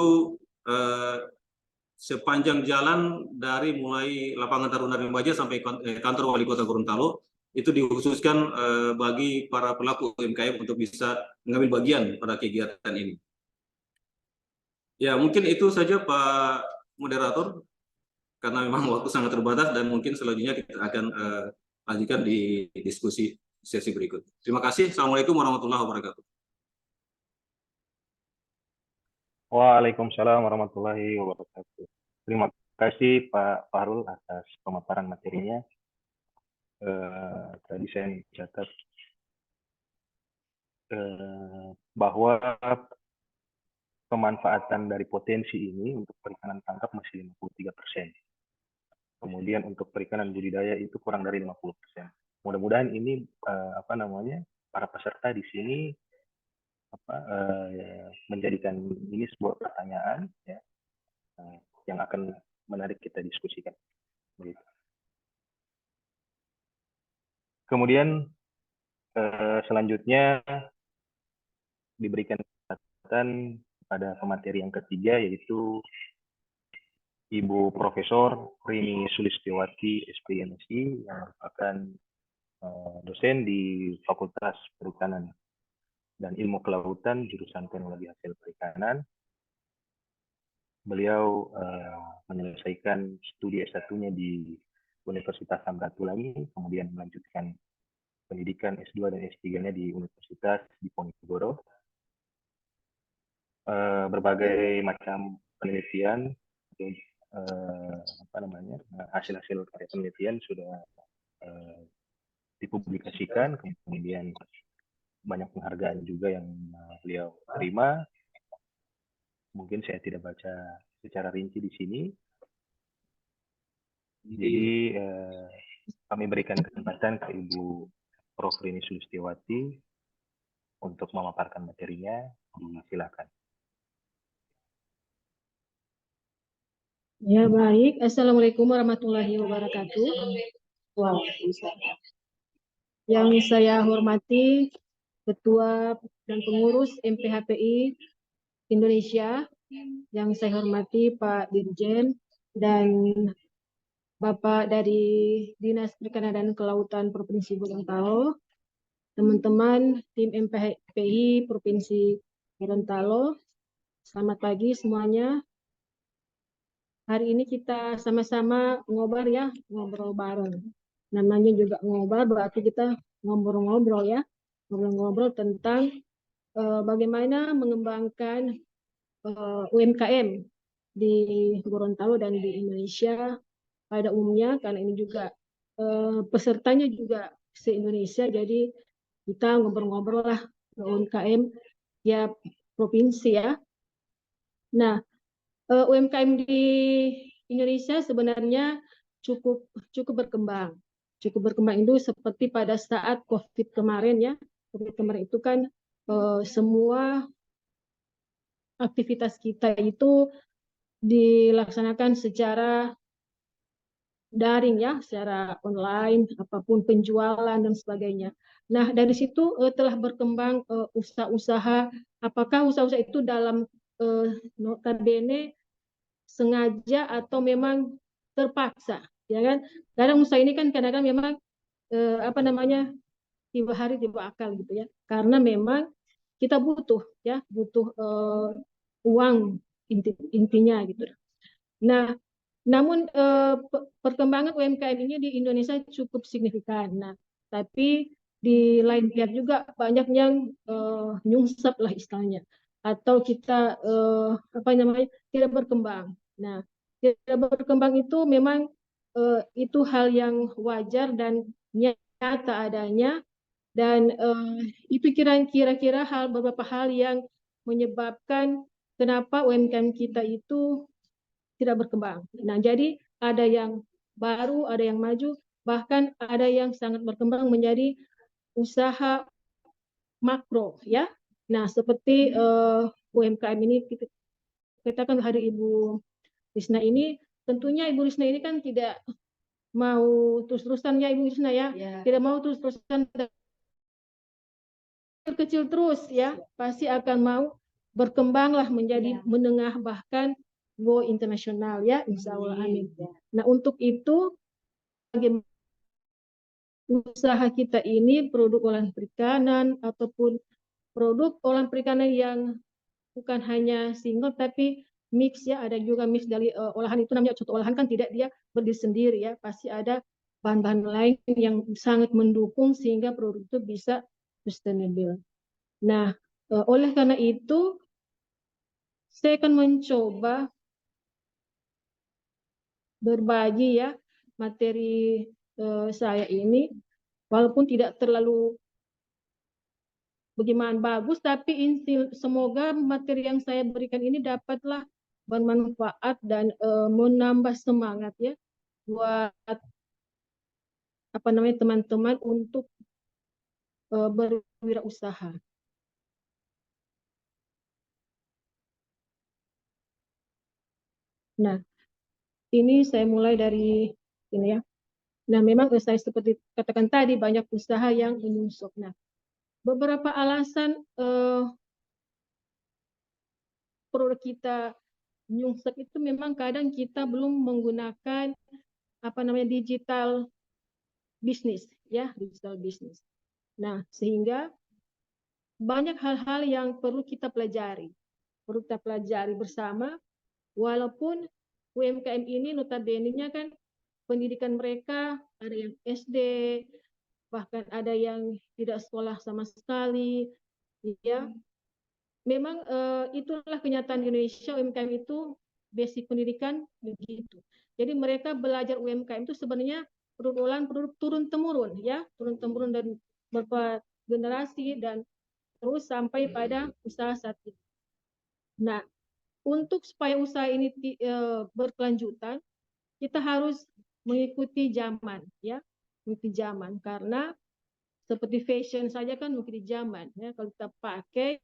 sepanjang jalan dari mulai lapangan Taruna Remaja sampai kantor Wali Kota Gorontalo itu dikhususkan bagi para pelaku UMKM untuk bisa mengambil bagian pada kegiatan ini. Ya, mungkin itu saja Pak Moderator, karena memang waktu sangat terbatas dan mungkin selanjutnya kita akan lanjutkan di diskusi sesi berikut. Terima kasih. Assalamualaikum warahmatullahi wabarakatuh. Waalaikumsalam warahmatullahi wabarakatuh. Terima kasih Pak Fahrul atas pemaparan materinya. Tadi saya catat bahwa pemanfaatan dari potensi ini untuk perikanan tangkap masih 53%. Kemudian untuk perikanan budidaya itu kurang dari 50%. Mudah-mudahan ini para peserta di sini menjadikan ini sebuah pertanyaan ya, yang akan menarik kita diskusikan. Begitu. Kemudian selanjutnya diberikan kesempatan pada pemateri yang ketiga, yaitu Ibu Profesor Rini Sulistiawati, SPMSI, yang merupakan dosen di Fakultas Perikanan dan Ilmu Kelautan, jurusan Teknologi Hasil Perikanan. Beliau menyelesaikan studi S1-nya di Universitas Samratulangi, kemudian melanjutkan pendidikan S2 dan S3-nya di Universitas Diponegoro. Berbagai macam penelitian, hasil-hasil karya penelitian sudah dipublikasikan, kemudian banyak penghargaan juga yang beliau terima. Mungkin saya tidak baca secara rinci di sini. Jadi kami berikan kesempatan ke Ibu Prof. Rini Sulistiawati untuk memaparkan materinya. Silakan. Ya, baik. Assalamualaikum warahmatullahi wabarakatuh. Waalaikumsalam. Yang saya hormati Ketua dan Pengurus MPHPI Indonesia, yang saya hormati Pak Dirjen dan Bapak dari Dinas Perikanan dan Kelautan Provinsi Gorontalo, teman-teman tim MPHPI Provinsi Gorontalo, selamat pagi semuanya. Hari ini kita sama-sama ngobrol ya, ngobrol bareng. Namanya juga ngobrol, berarti kita ngobrol-ngobrol ya, ngobrol-ngobrol tentang bagaimana mengembangkan UMKM di Gorontalo dan di Indonesia pada umumnya, karena ini juga pesertanya juga se-Indonesia, jadi kita ngobrol-ngobrol lah UMKM ya provinsi ya. Nah, UMKM di Indonesia sebenarnya cukup berkembang. cukup berkembang itu seperti pada saat COVID kemarin ya. COVID kemarin itu kan semua aktivitas kita itu dilaksanakan secara daring ya, secara online, apapun penjualan dan sebagainya. Nah, dari situ telah berkembang usaha-usaha, apakah usaha-usaha itu dalam notabene sengaja atau memang terpaksa, ya kan? Kadang usaha ini kan kadang-kadang memang apa namanya, tiba hari tiba akal gitu ya, karena memang kita butuh ya, butuh uang intinya gitu. Nah, namun perkembangan UMKM ini di Indonesia cukup signifikan. Nah, tapi di lain pihak juga banyak yang nyungsep lah istilahnya, atau kita apa namanya, tidak berkembang. Nah, tidak berkembang itu memang itu hal yang wajar dan nyata adanya, dan itu kira-kira beberapa hal yang menyebabkan kenapa UMKM kita itu tidak berkembang. Nah, jadi ada yang baru, ada yang maju, bahkan ada yang sangat berkembang menjadi usaha makro ya. Nah, seperti UMKM ini kita kan hari Ibu Risna ini, tentunya Ibu Risna ini kan tidak mau terus-terusan ya Ibu Risna ya, tidak mau terus-terusan kecil terus ya, pasti akan mau berkembanglah menjadi menengah bahkan go internasional ya, insya Allah, amin. Nah, untuk itu bagaimana usaha kita ini, produk olahan perikanan ataupun produk olahan perikanan yang bukan hanya single tapi mix ya, ada juga mix dari olahan itu, namanya contoh olahan kan tidak dia berdiri sendiri ya, pasti ada bahan-bahan lain yang sangat mendukung sehingga produk itu bisa sustainable. Nah, oleh karena itu saya akan mencoba berbagi ya materi saya ini, walaupun tidak terlalu bagaimana bagus, tapi semoga materi yang saya berikan ini dapatlah bermanfaat dan menambah semangat ya buat apa namanya teman-teman untuk berwirausaha. Nah, ini saya mulai dari ini ya. Nah, memang saya seperti katakan tadi banyak usaha yang menyusup. Nah, beberapa alasan produk kita nyungsep itu memang kadang kita belum menggunakan apa namanya digital bisnis ya, digital bisnis. Nah, sehingga banyak hal-hal yang perlu kita pelajari bersama, walaupun UMKM ini notabene-nya kan pendidikan mereka ada yang SD, bahkan ada yang tidak sekolah sama sekali, ya. Memang itulah kenyataan di Indonesia, UMKM itu basic pendidikan begitu. Jadi mereka belajar UMKM itu sebenarnya produk turun-temurun, ya, turun-temurun dari beberapa generasi dan terus sampai pada usaha saat ini. Nah, untuk supaya usaha ini berkelanjutan, kita harus mengikuti zaman, ya, mengikuti zaman, karena seperti fashion saja kan mengikuti zaman, ya. Kalau kita pakai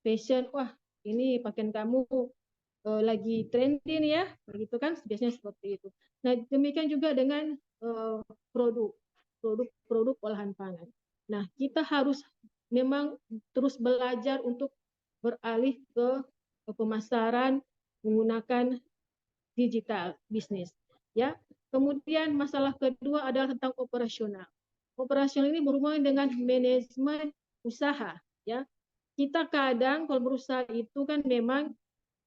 fashion, wah ini pakaian kamu lagi trending ya, begitu kan, biasanya seperti itu. Nah, demikian juga dengan produk olahan pangan. Nah, kita harus memang terus belajar untuk beralih ke pemasaran menggunakan digital bisnis, ya. Kemudian masalah kedua adalah tentang operasional. Operasional ini berhubungan dengan manajemen usaha, ya. Kita kadang kalau berusaha itu kan memang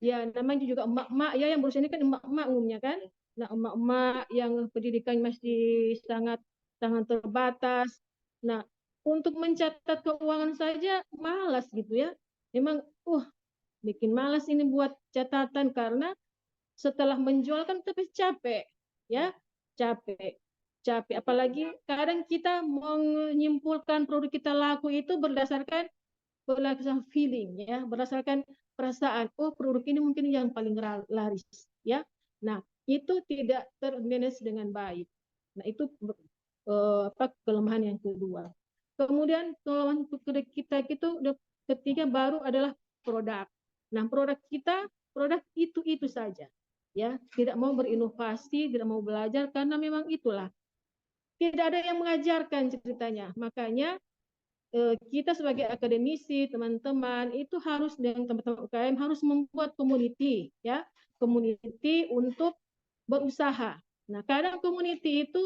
ya namanya juga emak-emak ya, yang berusaha ini kan emak-emak umumnya kan. Nah, emak-emak yang pendidikan masih sangat terbatas. Nah, untuk mencatat keuangan saja malas gitu ya. Memang bikin malas ini buat catatan, karena setelah menjual kan tapi capek ya, capek apalagi kadang kita menyimpulkan produk kita laku itu berdasarkan feeling ya, berdasarkan perasaan, produk ini mungkin yang paling laris ya. Nah, itu tidak termanage dengan baik. Nah, itu kelemahan yang kedua. Kemudian kelemahan kita itu ketiga baru adalah produk. Nah, produk kita produk itu saja, ya, tidak mau berinovasi, tidak mau belajar karena memang itulah tidak ada yang mengajarkan ceritanya. Makanya kita sebagai akademisi, teman-teman itu harus dengan teman-teman UKM harus membuat community, ya, community untuk berusaha. Nah, kadang community itu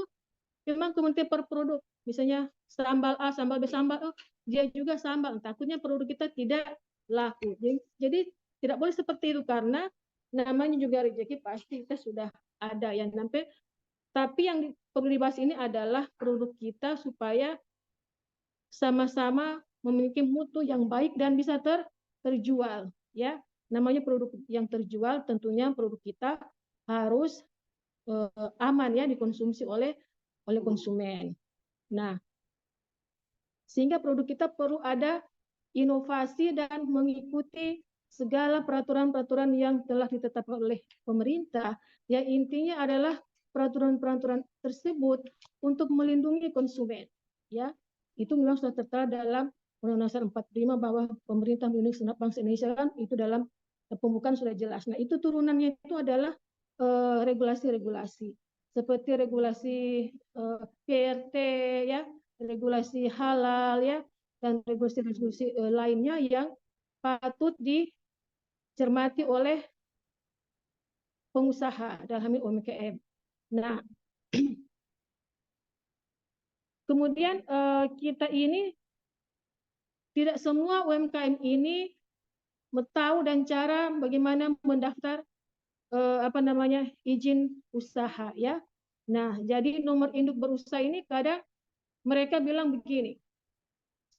memang community per produk, misalnya sambal A, sambal B, sambal O, dia juga sambal. Takutnya produk kita tidak laku. Jadi tidak boleh seperti itu karena namanya juga rezeki pasti kita sudah ada yang sampai. Tapi yang perlu dibahas ini adalah produk kita supaya sama-sama memiliki mutu yang baik dan bisa terjual, ya. Namanya produk yang terjual tentunya produk kita harus aman, ya, dikonsumsi oleh konsumen. Nah, sehingga produk kita perlu ada inovasi dan mengikuti segala peraturan-peraturan yang telah ditetapkan oleh pemerintah. Ya, intinya adalah peraturan-peraturan tersebut untuk melindungi konsumen, ya. Itu memang sudah tertera dalam Undang-Undang 45 bahwa pemerintah melindungi segenap bangsa Indonesia, kan itu dalam pembukaan sudah jelas. Nah, itu turunannya itu adalah regulasi-regulasi seperti regulasi PRT, ya, regulasi halal, ya, dan regulasi-regulasi lainnya yang patut dicermati oleh pengusaha dalam hal UMKM. Nah, kemudian kita ini tidak semua UMKM ini tahu dan cara bagaimana mendaftar izin usaha, ya. Nah, jadi nomor induk berusaha ini kadang mereka bilang begini,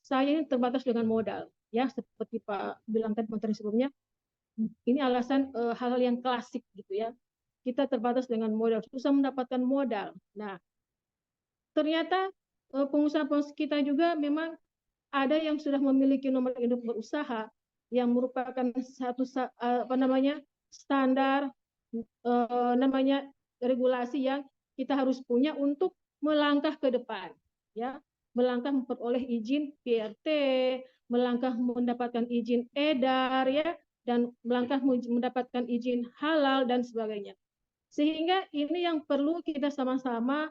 saya ini terbatas dengan modal, ya, seperti Pak bilang tadi menteri sebelumnya. Ini alasan hal-hal yang klasik gitu, ya. Kita terbatas dengan modal, susah mendapatkan modal. Nah, ternyata pengusaha-pengusaha kita juga memang ada yang sudah memiliki nomor induk berusaha yang merupakan satu standar regulasi yang kita harus punya untuk melangkah ke depan, ya, melangkah memperoleh izin PRT, melangkah mendapatkan izin edar, ya, dan melangkah mendapatkan izin halal dan sebagainya. Sehingga ini yang perlu kita sama-sama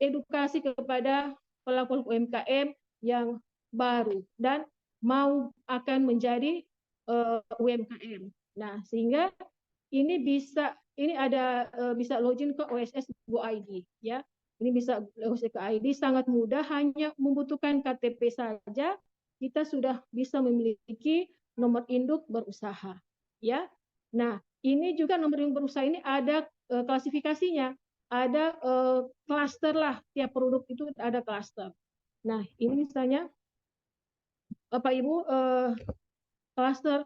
edukasi kepada pelaku UMKM yang baru dan mau akan menjadi UMKM. Nah, sehingga ini bisa login ke OSS Go ID, ya. Ini bisa OSS Go ID sangat mudah, hanya membutuhkan KTP saja kita sudah bisa memiliki nomor induk berusaha, ya. Nah, ini juga nomor induk berusaha ini ada klasifikasinya. Ada klaster lah, tiap produk itu ada klaster. Nah, ini misalnya Bapak Ibu, klaster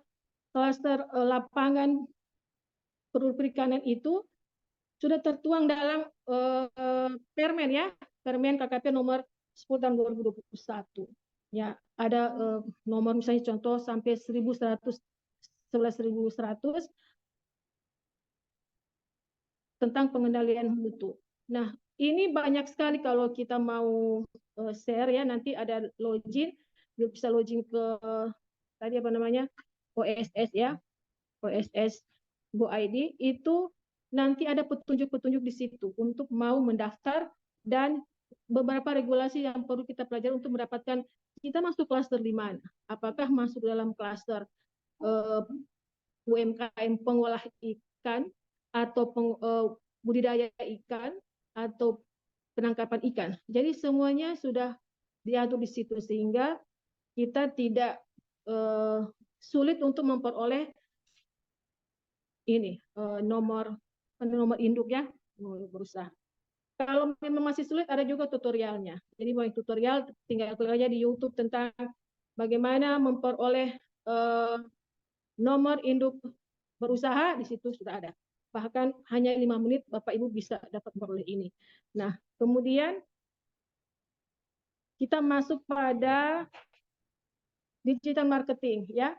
lapangan perikanan itu sudah tertuang dalam Permen, ya, Permen KKP nomor 10 tahun 2021. Ya, ada nomor misalnya contoh sampai 1100 tentang pengendalian mutu. Nah, ini banyak sekali kalau kita mau share, ya, nanti ada login, bisa login ke tadi OSS, ya, OSS Go ID, itu nanti ada petunjuk-petunjuk di situ untuk mau mendaftar dan beberapa regulasi yang perlu kita pelajari untuk mendapatkan kita masuk klaster di mana. Apakah masuk dalam klaster UMKM pengolah ikan atau budidaya ikan atau penangkapan ikan. Jadi semuanya sudah diatur di situ sehingga kita tidak sulit untuk memperoleh ini nomor induk, ya, berusaha. Kalau memang masih sulit ada juga tutorialnya. Jadi mau tutorial tinggal klik aja di YouTube tentang bagaimana memperoleh nomor induk berusaha, di situ sudah ada. Bahkan hanya 5 menit Bapak Ibu bisa dapat memperoleh ini. Nah, kemudian kita masuk pada digital marketing, ya.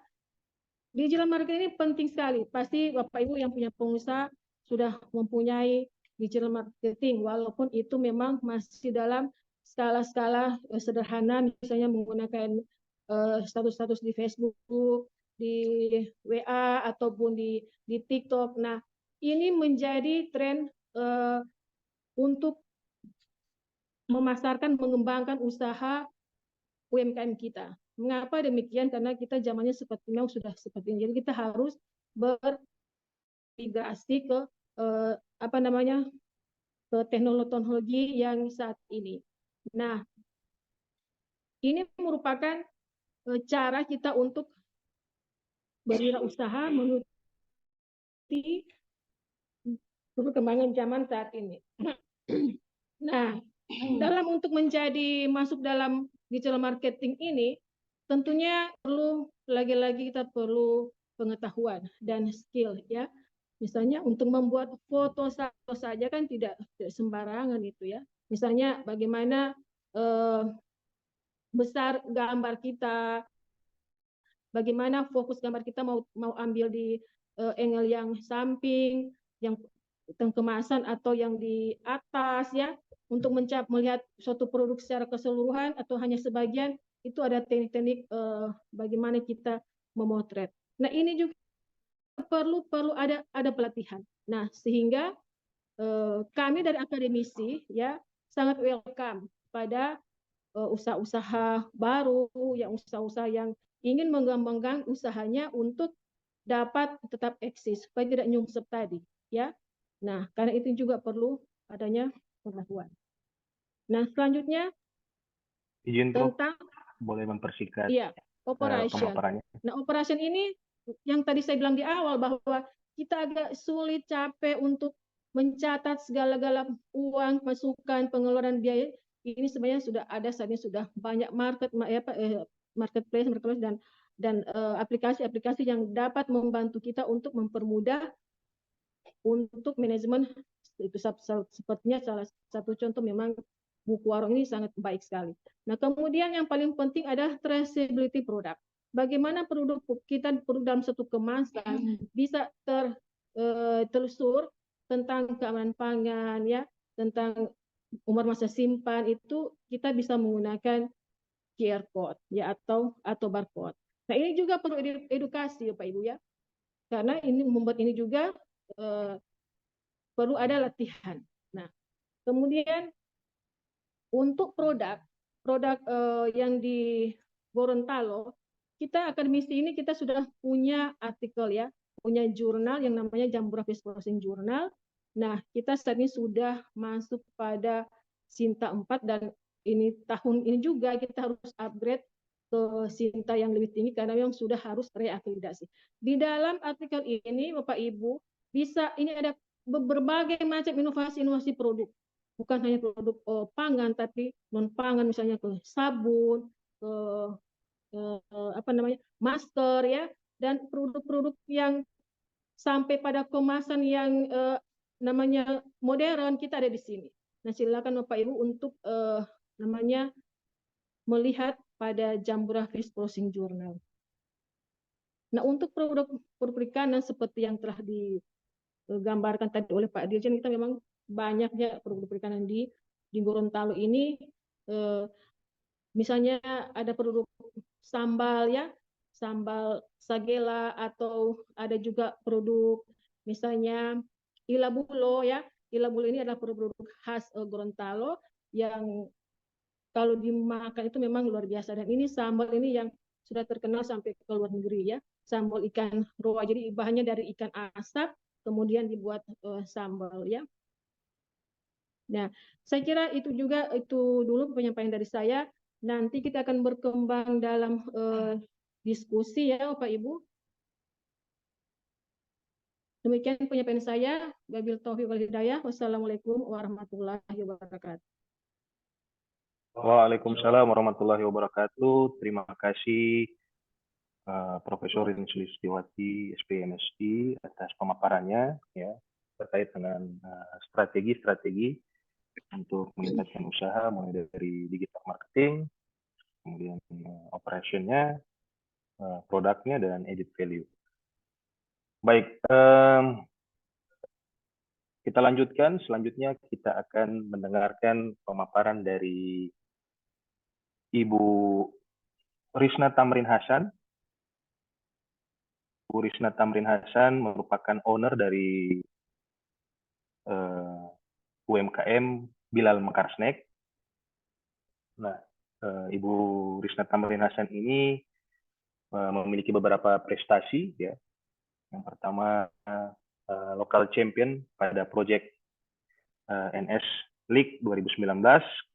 Digital marketing ini penting sekali. Pasti Bapak Ibu yang punya pengusaha sudah mempunyai digital marketing, walaupun itu memang masih dalam skala-skala sederhana, misalnya menggunakan status-status di Facebook, di WA, ataupun di TikTok. Nah, ini menjadi tren untuk memasarkan, mengembangkan usaha UMKM kita. Mengapa demikian? Karena kita zamannya seperti memang sudah seperti ini. Jadi kita harus bermigrasi ke ke teknologi yang saat ini. Nah, ini merupakan cara kita untuk berwirausaha mengikuti perkembangan zaman saat ini. Nah, dalam untuk masuk dalam digital marketing ini, tentunya lagi-lagi kita perlu pengetahuan dan skill, ya. Misalnya untuk membuat foto saja kan tidak sembarangan itu, ya. Misalnya bagaimana besar gambar kita, bagaimana fokus gambar kita mau ambil di angle yang samping, yang kemasan atau yang di atas, ya, untuk melihat suatu produk secara keseluruhan atau hanya sebagian. Itu ada teknik-teknik bagaimana kita memotret. Nah, ini juga perlu ada pelatihan. Nah, sehingga kami dari akademisi, ya, sangat welcome pada usaha-usaha baru, yang usaha-usaha yang ingin mengembangkan usahanya untuk dapat tetap eksis supaya tidak nyungsep tadi, ya. Nah, karena itu juga perlu adanya pengetahuan. Nah, selanjutnya izin tentang boleh mempersingkat operation. pemaparannya. Nah, operation ini yang tadi saya bilang di awal bahwa kita agak sulit, capek untuk mencatat segala-gala uang, masukan, pengeluaran biaya. Ini sebenarnya sudah ada, saat ini sudah banyak marketplace dan aplikasi-aplikasi yang dapat membantu kita untuk mempermudah untuk manajemen. Itu sepertinya salah satu contoh, memang buku warung ini sangat baik sekali. Nah, kemudian yang paling penting adalah traceability produk. Bagaimana produk dalam satu kemasan bisa telusur tentang keamanan pangan, ya, tentang umur masa simpan, itu kita bisa menggunakan QR code, ya, atau barcode. Nah, ini juga perlu edukasi, Bapak Ibu, ya, karena ini membuat ini juga perlu ada latihan. Nah, kemudian untuk produk yang di Gorontalo, kita akademisi ini kita sudah punya artikel, ya, punya jurnal yang namanya Jambura Fish Processing Journal. Nah, kita saat ini sudah masuk pada Sinta 4, dan ini tahun ini juga kita harus upgrade ke Sinta yang lebih tinggi karena memang sudah harus reakreditasi. Di dalam artikel ini, Bapak Ibu, ini ada berbagai macam inovasi produk. Bukan hanya produk pangan, tapi non pangan, misalnya ke sabun, ke masker, ya, dan produk-produk yang sampai pada kemasan yang namanya modern, kita ada di sini. Nah, silakan Bapak Ibu untuk melihat pada Jambura Fish Processing Journal. Nah, untuk produk perikanan seperti yang telah digambarkan tadi oleh Pak Dirjen, kita memang banyaknya produk perikanan di Gorontalo ini. Misalnya ada produk sambal, ya, sambal sagela, atau ada juga produk misalnya ilabulo, ya. Ilabulo ini adalah produk khas Gorontalo yang kalau dimakan itu memang luar biasa, dan ini sambal ini yang sudah terkenal sampai ke luar negeri, ya. Sambal ikan roa, jadi bahannya dari ikan asap kemudian dibuat sambal, ya. Nah, saya kira itu dulu penyampaian dari saya. Nanti kita akan berkembang dalam diskusi, ya, Bapak Ibu. Demikian penyampaian saya. Wabillahi taufiq wal hidayah. Wassalamualaikum warahmatullahi wabarakatuh. Waalaikumsalam warahmatullahi wabarakatuh. Terima kasih Profesor Rin Sulistiwati, SPMSD, atas pemaparannya, ya, terkait dengan strategi-strategi untuk meningkatkan usaha, mulai dari digital marketing, kemudian operationnya, produknya, dan added value. Baik, Kita lanjutkan, selanjutnya kita akan mendengarkan pemaparan dari Ibu Risna Tamrin Hasan. Bu Risna Tamrin Hasan merupakan owner dari UMKM Bilal Mekar Snack. Nah, Ibu Risna Tamrin Hasan ini memiliki beberapa prestasi, ya. Yang pertama, local champion pada project NS League 2019,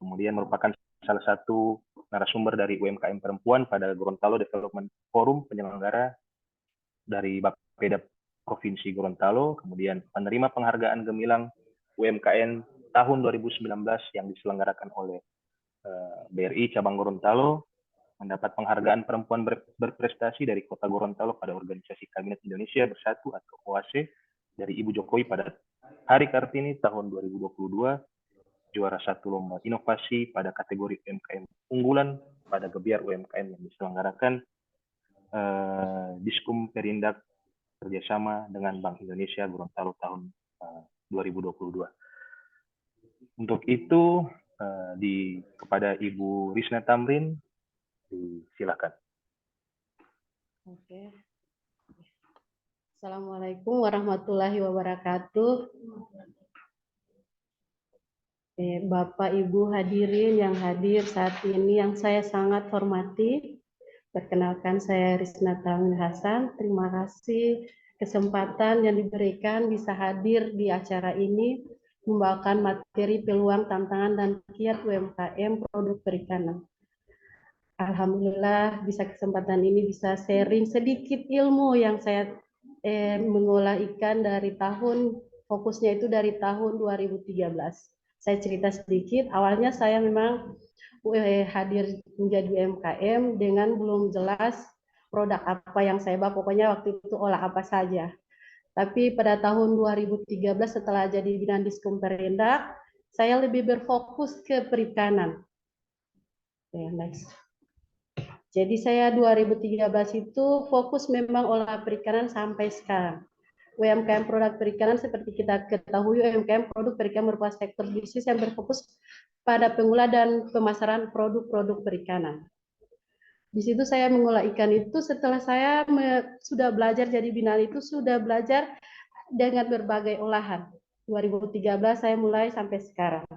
kemudian merupakan salah satu narasumber dari UMKM perempuan pada Gorontalo Development Forum penyelenggara dari Bapeda Provinsi Gorontalo, kemudian penerima penghargaan gemilang UMKM tahun 2019 yang diselenggarakan oleh BRI Cabang Gorontalo, mendapat penghargaan perempuan berprestasi dari Kota Gorontalo pada Organisasi Kabinet Indonesia Bersatu atau OAC dari Ibu Jokowi pada Hari Kartini tahun 2022, juara 1 lomba inovasi pada kategori UMKM unggulan pada Gebiar UMKM yang diselenggarakan Diskum Perindak kerjasama dengan Bank Indonesia Gorontalo tahun 2022. Untuk itu kepada Ibu Risna Tamrin silakan. Oke. Assalamualaikum warahmatullahi wabarakatuh. Bapak Ibu hadirin yang hadir saat ini yang saya sangat hormati. Perkenalkan, saya Risna Tamrin Hasan. Terima kasih kesempatan yang diberikan bisa hadir di acara ini, membawakan materi peluang, tantangan, dan kiat UMKM produk perikanan. Alhamdulillah bisa kesempatan ini bisa sharing sedikit ilmu yang saya mengolah ikan dari fokusnya itu dari tahun 2013. Saya cerita sedikit, awalnya saya memang hadir menjadi UMKM dengan belum jelas produk apa yang saya bawa, pokoknya waktu itu olah apa saja. Tapi pada tahun 2013 setelah jadi Bidang Diskum Perindak, saya lebih berfokus ke perikanan. Next. Jadi saya 2013 itu fokus memang olah perikanan sampai sekarang. UMKM produk perikanan seperti kita ketahui, UMKM produk perikanan merupakan sektor bisnis yang berfokus pada pengolah dan pemasaran produk-produk perikanan. Di situ saya mengolah ikan itu setelah saya sudah belajar jadi binaan itu, sudah belajar dengan berbagai olahan. 2013 saya mulai sampai sekarang.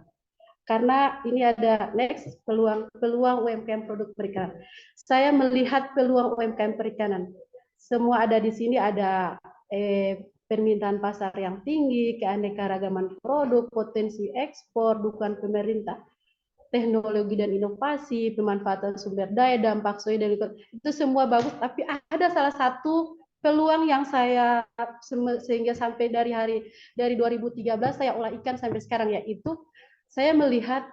Karena ini ada next peluang UMKM produk perikanan. Saya melihat peluang UMKM perikanan. Semua ada di sini, ada permintaan pasar yang tinggi, keanekaragaman produk, potensi ekspor, dukungan pemerintah, teknologi dan inovasi, pemanfaatan sumber daya, dampak sosial, itu semua bagus. Tapi ada salah satu peluang yang saya sehingga sampai dari 2013 saya olah ikan sampai sekarang, yaitu saya melihat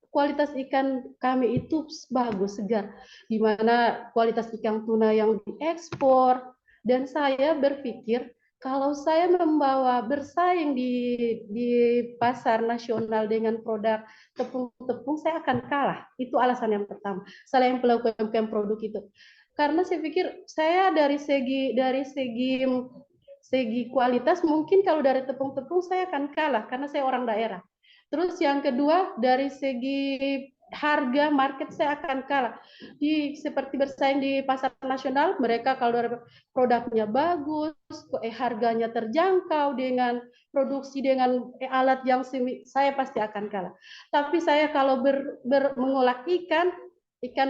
kualitas ikan kami itu bagus, segar, di mana kualitas ikan tuna yang diekspor, dan saya berpikir kalau saya membawa bersaing di pasar nasional dengan produk tepung-tepung, saya akan kalah. Itu alasan yang pertama. Selain pelaku UMKM produk itu, karena saya pikir saya dari segi kualitas mungkin kalau dari tepung-tepung saya akan kalah karena saya orang daerah. Terus yang kedua dari segi harga market saya akan kalah. Seperti bersaing di pasar nasional, mereka kalau produknya bagus, harganya terjangkau dengan produksi dengan alat yang saya pasti akan kalah. Tapi saya kalau mengolah ikan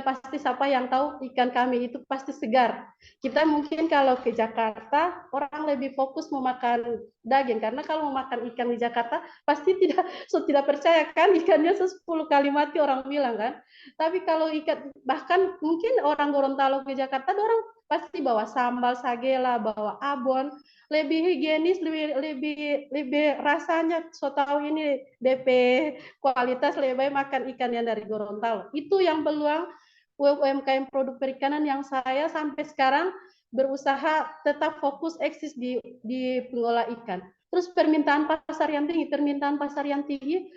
pasti siapa yang tahu ikan kami itu pasti segar. Kita mungkin kalau ke Jakarta orang lebih fokus memakan daging, karena kalau memakan ikan di Jakarta pasti tidak percaya kan ikannya 10 kali mati orang bilang kan. Tapi kalau ikan, bahkan mungkin orang Gorontalo ke Jakarta orang pasti bawa sambal sagela, bawa abon, lebih higienis, lebih rasanya so tahu ini DP kualitas, lebih baik makan ikan yang dari Gorontalo. Itu yang peluang UMKM produk perikanan yang saya sampai sekarang berusaha tetap fokus eksis di pengolah ikan. Terus permintaan pasar yang tinggi,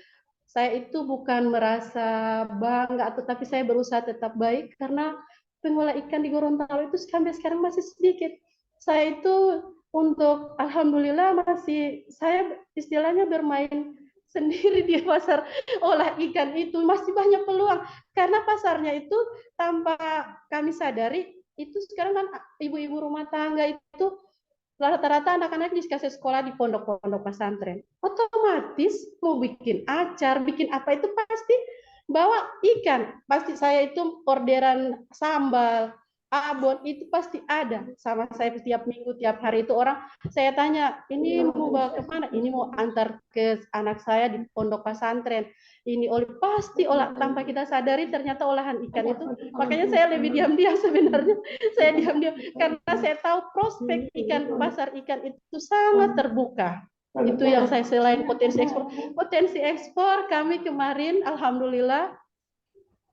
saya itu bukan merasa bangga, tetapi saya berusaha tetap baik karena pengolah ikan di Gorontalo itu sampai sekarang masih sedikit. Saya itu untuk alhamdulillah masih saya istilahnya bermain sendiri di pasar olah ikan itu, masih banyak peluang karena pasarnya itu tanpa kami sadari itu sekarang kan ibu-ibu rumah tangga itu rata-rata anak-anak dikasih sekolah di pondok-pondok pesantren, otomatis mau bikin acar, bikin apa itu pasti bawa ikan. Pasti saya itu orderan sambal, abon itu pasti ada sama saya setiap minggu, tiap hari itu orang saya tanya, ini mau bawa kemana? Ini mau antar ke anak saya di pondok pesantren. Ini pasti olah tanpa kita sadari ternyata olahan ikan itu. Makanya saya lebih diam-diam sebenarnya. Saya diam-diam karena saya tahu prospek ikan, pasar ikan itu sangat terbuka. Itu yang saya selain potensi ekspor. Potensi ekspor kami kemarin alhamdulillah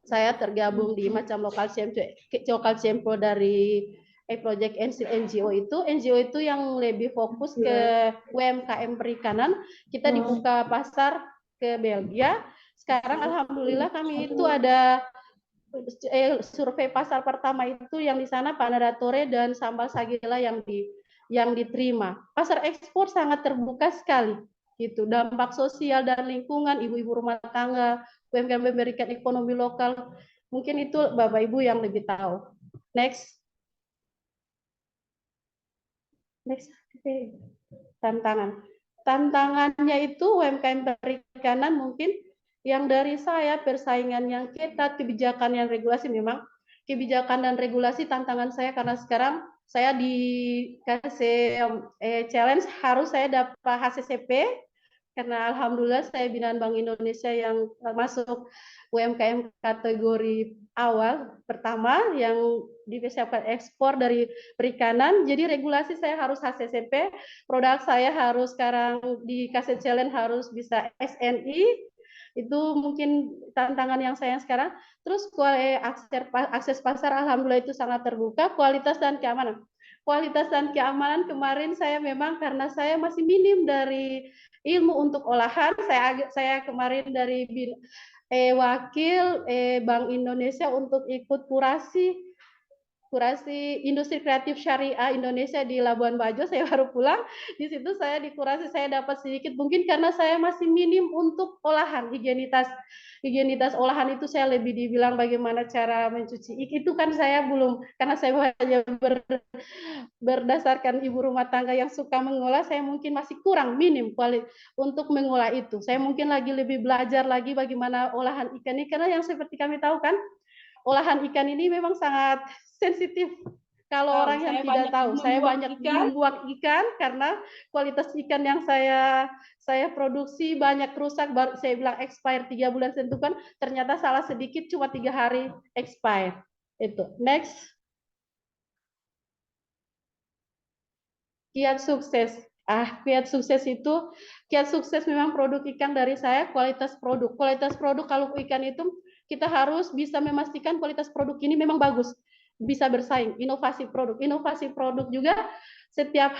saya tergabung di macam lokal CMPO dari project NGO itu yang lebih fokus ke UMKM perikanan. Kita dibuka pasar ke Belgia. Sekarang alhamdulillah kami itu ada survei pasar pertama itu yang di sana Panadatore dan sambal sagela yang diterima. Pasar ekspor sangat terbuka sekali. Gitu. Dampak sosial dan lingkungan, ibu-ibu rumah tangga, UMKM memberikan ekonomi lokal, mungkin itu Bapak Ibu yang lebih tahu. Next. Tantangannya itu UMKM perikanan mungkin yang dari saya persaingan yang ketat, kebijakan yang regulasi, memang kebijakan dan regulasi tantangan saya karena sekarang saya dikasih challenge harus saya dapat HCCP karena alhamdulillah saya binaan Bank Indonesia yang masuk UMKM kategori awal pertama yang dipersiapkan ekspor dari perikanan. Jadi regulasi saya harus HCCP, produk saya harus sekarang dikasih challenge harus bisa SNI. Itu mungkin tantangan yang saya sekarang. Terus akses pasar alhamdulillah itu sangat terbuka, kualitas dan keamanan. Kualitas dan keamanan kemarin saya memang karena saya masih minim dari ilmu untuk olahan, saya kemarin dari wakil Bank Indonesia untuk ikut kurasi industri kreatif syariah Indonesia di Labuan Bajo. Saya baru pulang, di situ saya dikurasi, saya dapat sedikit mungkin karena saya masih minim untuk olahan, higienitas olahan itu saya lebih dibilang bagaimana cara mencuci itu kan saya belum, karena saya hanya berdasarkan ibu rumah tangga yang suka mengolah, saya mungkin masih kurang minim untuk mengolah itu. Saya mungkin lagi lebih belajar lagi bagaimana olahan ikan ini, karena yang seperti kami tahu kan olahan ikan ini memang sangat sensitif. Kalau orang yang tidak tahu, saya banyak membuat ikan karena kualitas ikan yang saya produksi banyak rusak. Baru saya bilang expire 3 bulan sentuhan, ternyata salah sedikit cuma 3 hari expire. Itu. Next. Kiat sukses. Kiat sukses itu, kiat sukses memang produk ikan dari saya, kualitas produk. Kualitas produk kalau ikan itu kita harus bisa memastikan kualitas produk ini memang bagus, bisa bersaing. Inovasi produk juga setiap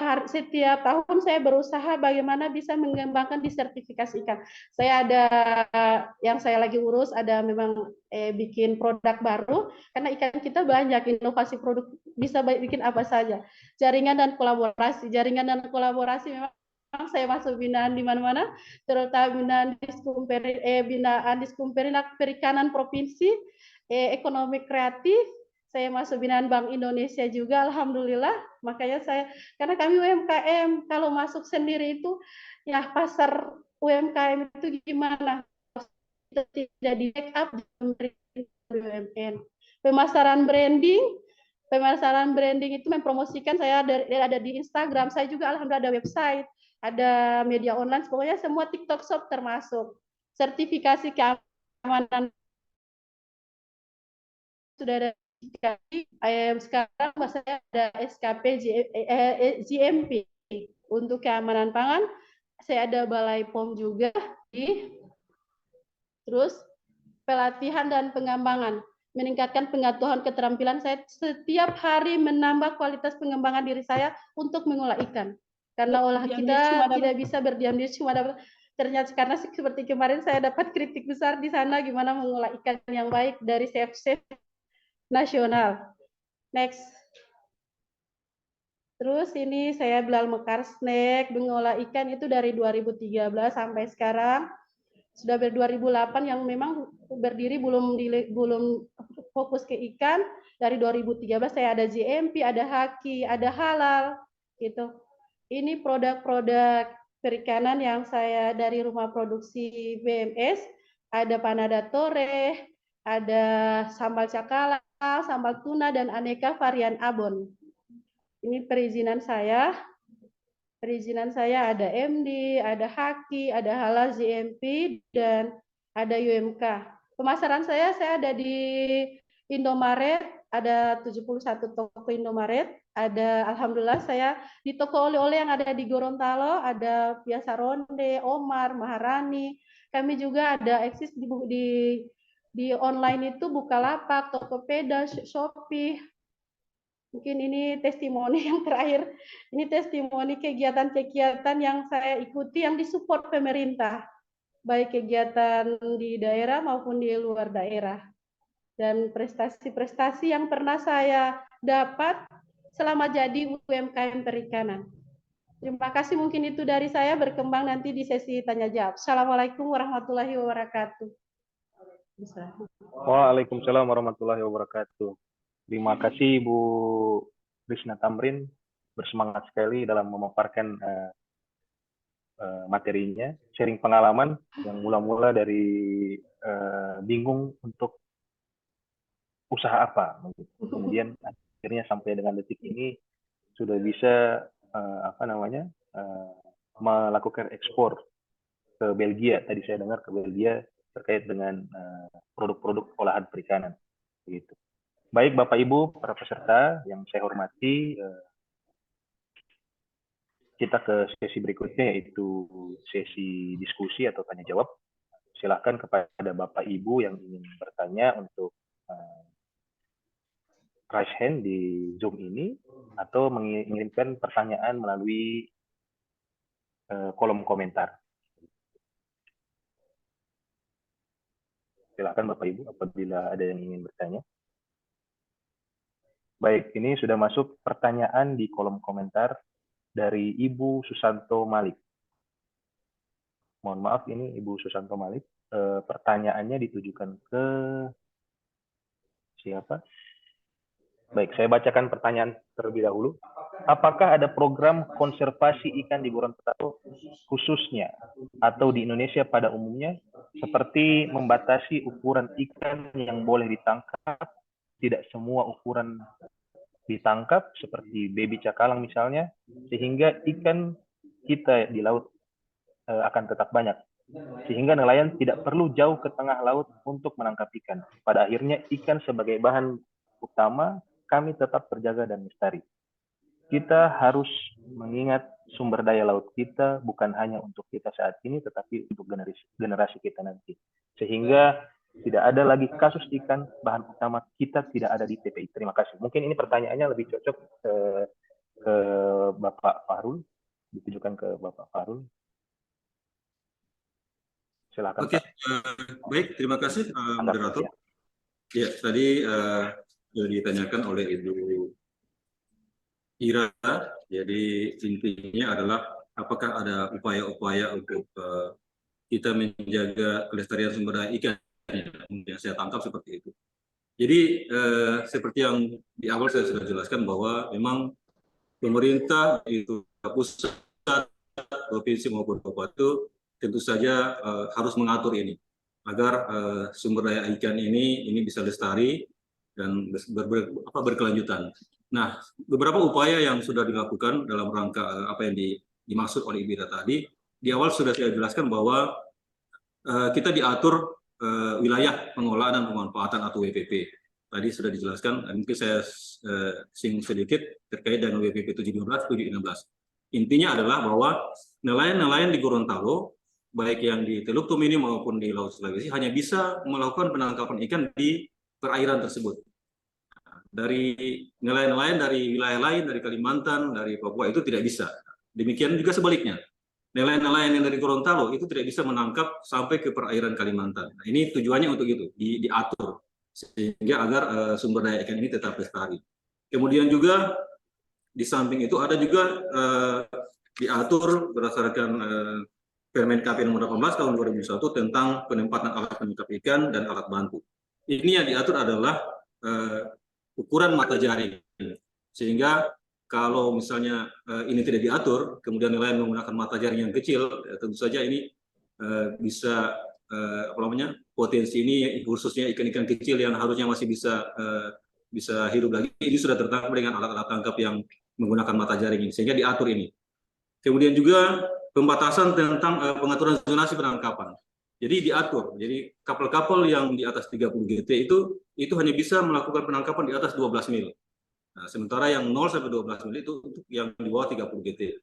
tahun saya berusaha bagaimana bisa mengembangkan disertifikasi ikan. Saya ada yang saya lagi urus, ada memang bikin produk baru karena ikan kita banyak, inovasi produk bisa bikin apa saja. Jaringan dan kolaborasi memang saya masuk binaan di mana-mana, terutama binaan Diskumperinac Perikanan Provinsi, ekonomi kreatif. Saya masuk binaan Bank Indonesia juga, alhamdulillah. Makanya karena kami UMKM, kalau masuk sendiri itu, ya pasar UMKM itu gimana? Kita tidak di backup dari BUMN. Pemasaran branding itu mempromosikan, saya ada di Instagram, saya juga alhamdulillah ada website, ada media online, pokoknya semua TikTok Shop termasuk. Sertifikasi keamanan sudah ada. Sekarang saya ada SKP GMP untuk keamanan pangan. Saya ada Balai POM juga. Terus pelatihan dan pengembangan, meningkatkan pengetahuan keterampilan saya, setiap hari menambah kualitas pengembangan diri saya untuk mengolah ikan. Karena olah kita tidak bisa berdiam diri cuma dapat, ternyata karena seperti kemarin saya dapat kritik besar di sana gimana mengolah ikan yang baik dari chef nasional. Next. Terus ini saya Bilal Mekar Snack, mengolah ikan itu dari 2013 sampai sekarang. Sudah 2008 yang memang berdiri belum fokus ke ikan. Dari 2013 saya ada GMP, ada Haki, ada halal gitu. Ini produk-produk perikanan yang saya dari rumah produksi BMS, ada panada tore, ada sambal cakala, sambal tuna dan aneka varian abon. Ini perizinan saya. Perizinan saya ada MD, ada Haki, ada halal GMP, dan ada UMK. Pemasaran saya ada di Indomaret, ada 71 toko Indomaret, ada alhamdulillah saya di toko oleh-oleh yang ada di Gorontalo, ada Biasa Ronde, Omar, Maharani. Kami juga ada eksis di online itu Bukalapak, Tokopedia, Shopee. Mungkin ini testimoni yang terakhir. Ini testimoni kegiatan-kegiatan yang saya ikuti yang disupport pemerintah, baik kegiatan di daerah maupun di luar daerah. Dan prestasi-prestasi yang pernah saya dapat selama jadi UMKM perikanan. Terima kasih, mungkin itu dari saya, berkembang nanti di sesi tanya jawab. Assalamualaikum warahmatullahi wabarakatuh. Waalaikumsalam warahmatullahi wabarakatuh. Terima kasih Bu Krisna Tamrin, bersemangat sekali dalam memaparkan materinya, sharing pengalaman yang mula-mula dari bingung untuk usaha apa, kemudian akhirnya sampai dengan detik ini sudah bisa melakukan ekspor ke Belgia. Tadi saya dengar ke Belgia terkait dengan produk-produk olahan perikanan, begitu. Baik Bapak Ibu, para peserta yang saya hormati, kita ke sesi berikutnya, yaitu sesi diskusi atau tanya jawab. Silakan kepada Bapak Ibu yang ingin bertanya untuk raise hand di Zoom ini, atau mengirimkan pertanyaan melalui kolom komentar. Silakan Bapak Ibu apabila ada yang ingin bertanya. Baik, ini sudah masuk pertanyaan di kolom komentar dari Ibu Susanto Malik. Mohon maaf, ini Ibu Susanto Malik. Pertanyaannya ditujukan ke siapa? Baik, saya bacakan pertanyaan terlebih dahulu. Apakah ada program konservasi ikan di Gorontalo khususnya atau di Indonesia pada umumnya, seperti membatasi ukuran ikan yang boleh ditangkap, tidak semua ukuran ditangkap, seperti baby cakalang misalnya, sehingga ikan kita di laut akan tetap banyak, sehingga nelayan tidak perlu jauh ke tengah laut untuk menangkap ikan. Pada akhirnya ikan sebagai bahan utama kami tetap terjaga dan lestari. Kita harus mengingat sumber daya laut kita bukan hanya untuk kita saat ini, tetapi untuk generasi kita nanti, sehingga tidak ada lagi kasus ikan bahan utama kita tidak ada di TPI. Terima kasih. Mungkin ini pertanyaannya lebih cocok ke Bapak Fahrul, ditujukan ke Bapak Fahrul. Silakan. Oke, baik, terima kasih moderator. Ya, tadi sudah ditanyakan oleh Ibu Ira. Jadi intinya adalah apakah ada upaya-upaya untuk kita menjaga kelestarian sumber daya ikan yang saya tangkap seperti itu. Jadi seperti yang di awal saya sudah jelaskan bahwa memang pemerintah itu pusat, provinsi maupun kabupaten tentu saja harus mengatur ini agar sumber daya ikan ini bisa lestari dan berkelanjutan. Nah, beberapa upaya yang sudah dilakukan dalam rangka apa yang dimaksud oleh Ibu Ira tadi, di awal sudah saya jelaskan bahwa kita diatur wilayah pengolahan dan pemanfaatan atau WPP. Tadi sudah dijelaskan, mungkin saya singgung sedikit terkait dengan WPP 715, 716. Intinya adalah bahwa nelayan-nelayan di Gorontalo, baik yang di Teluk Tomini maupun di Laut Sulawesi, hanya bisa melakukan penangkapan ikan di perairan tersebut. Dari nelayan-nelayan dari wilayah lain, dari Kalimantan, dari Papua itu tidak bisa. Demikian juga sebaliknya. Nelayan-nelayan yang dari Gorontalo itu tidak bisa menangkap sampai ke perairan Kalimantan. Nah, ini tujuannya untuk itu, diatur sehingga agar sumber daya ikan ini tetap lestari. Kemudian juga di samping itu ada juga diatur berdasarkan Permen KP nomor 18 tahun 2001 tentang penempatan alat penangkap ikan dan alat bantu. Ini yang diatur adalah ukuran mata jaring. Sehingga kalau misalnya ini tidak diatur, kemudian nelayan menggunakan mata jaring yang kecil, ya tentu saja ini bisa potensi ini khususnya ikan-ikan kecil yang harusnya masih bisa hidup lagi, ini sudah tertangkap dengan alat-alat tangkap yang menggunakan mata jaring ini, sehingga diatur ini. Kemudian juga pembatasan tentang pengaturan zonasi penangkapan. Jadi diatur, jadi kapal-kapal yang di atas 30 GT itu hanya bisa melakukan penangkapan di atas 12 mil. Nah, sementara yang 0 sampai 12 mil itu untuk yang di bawah 30 GT.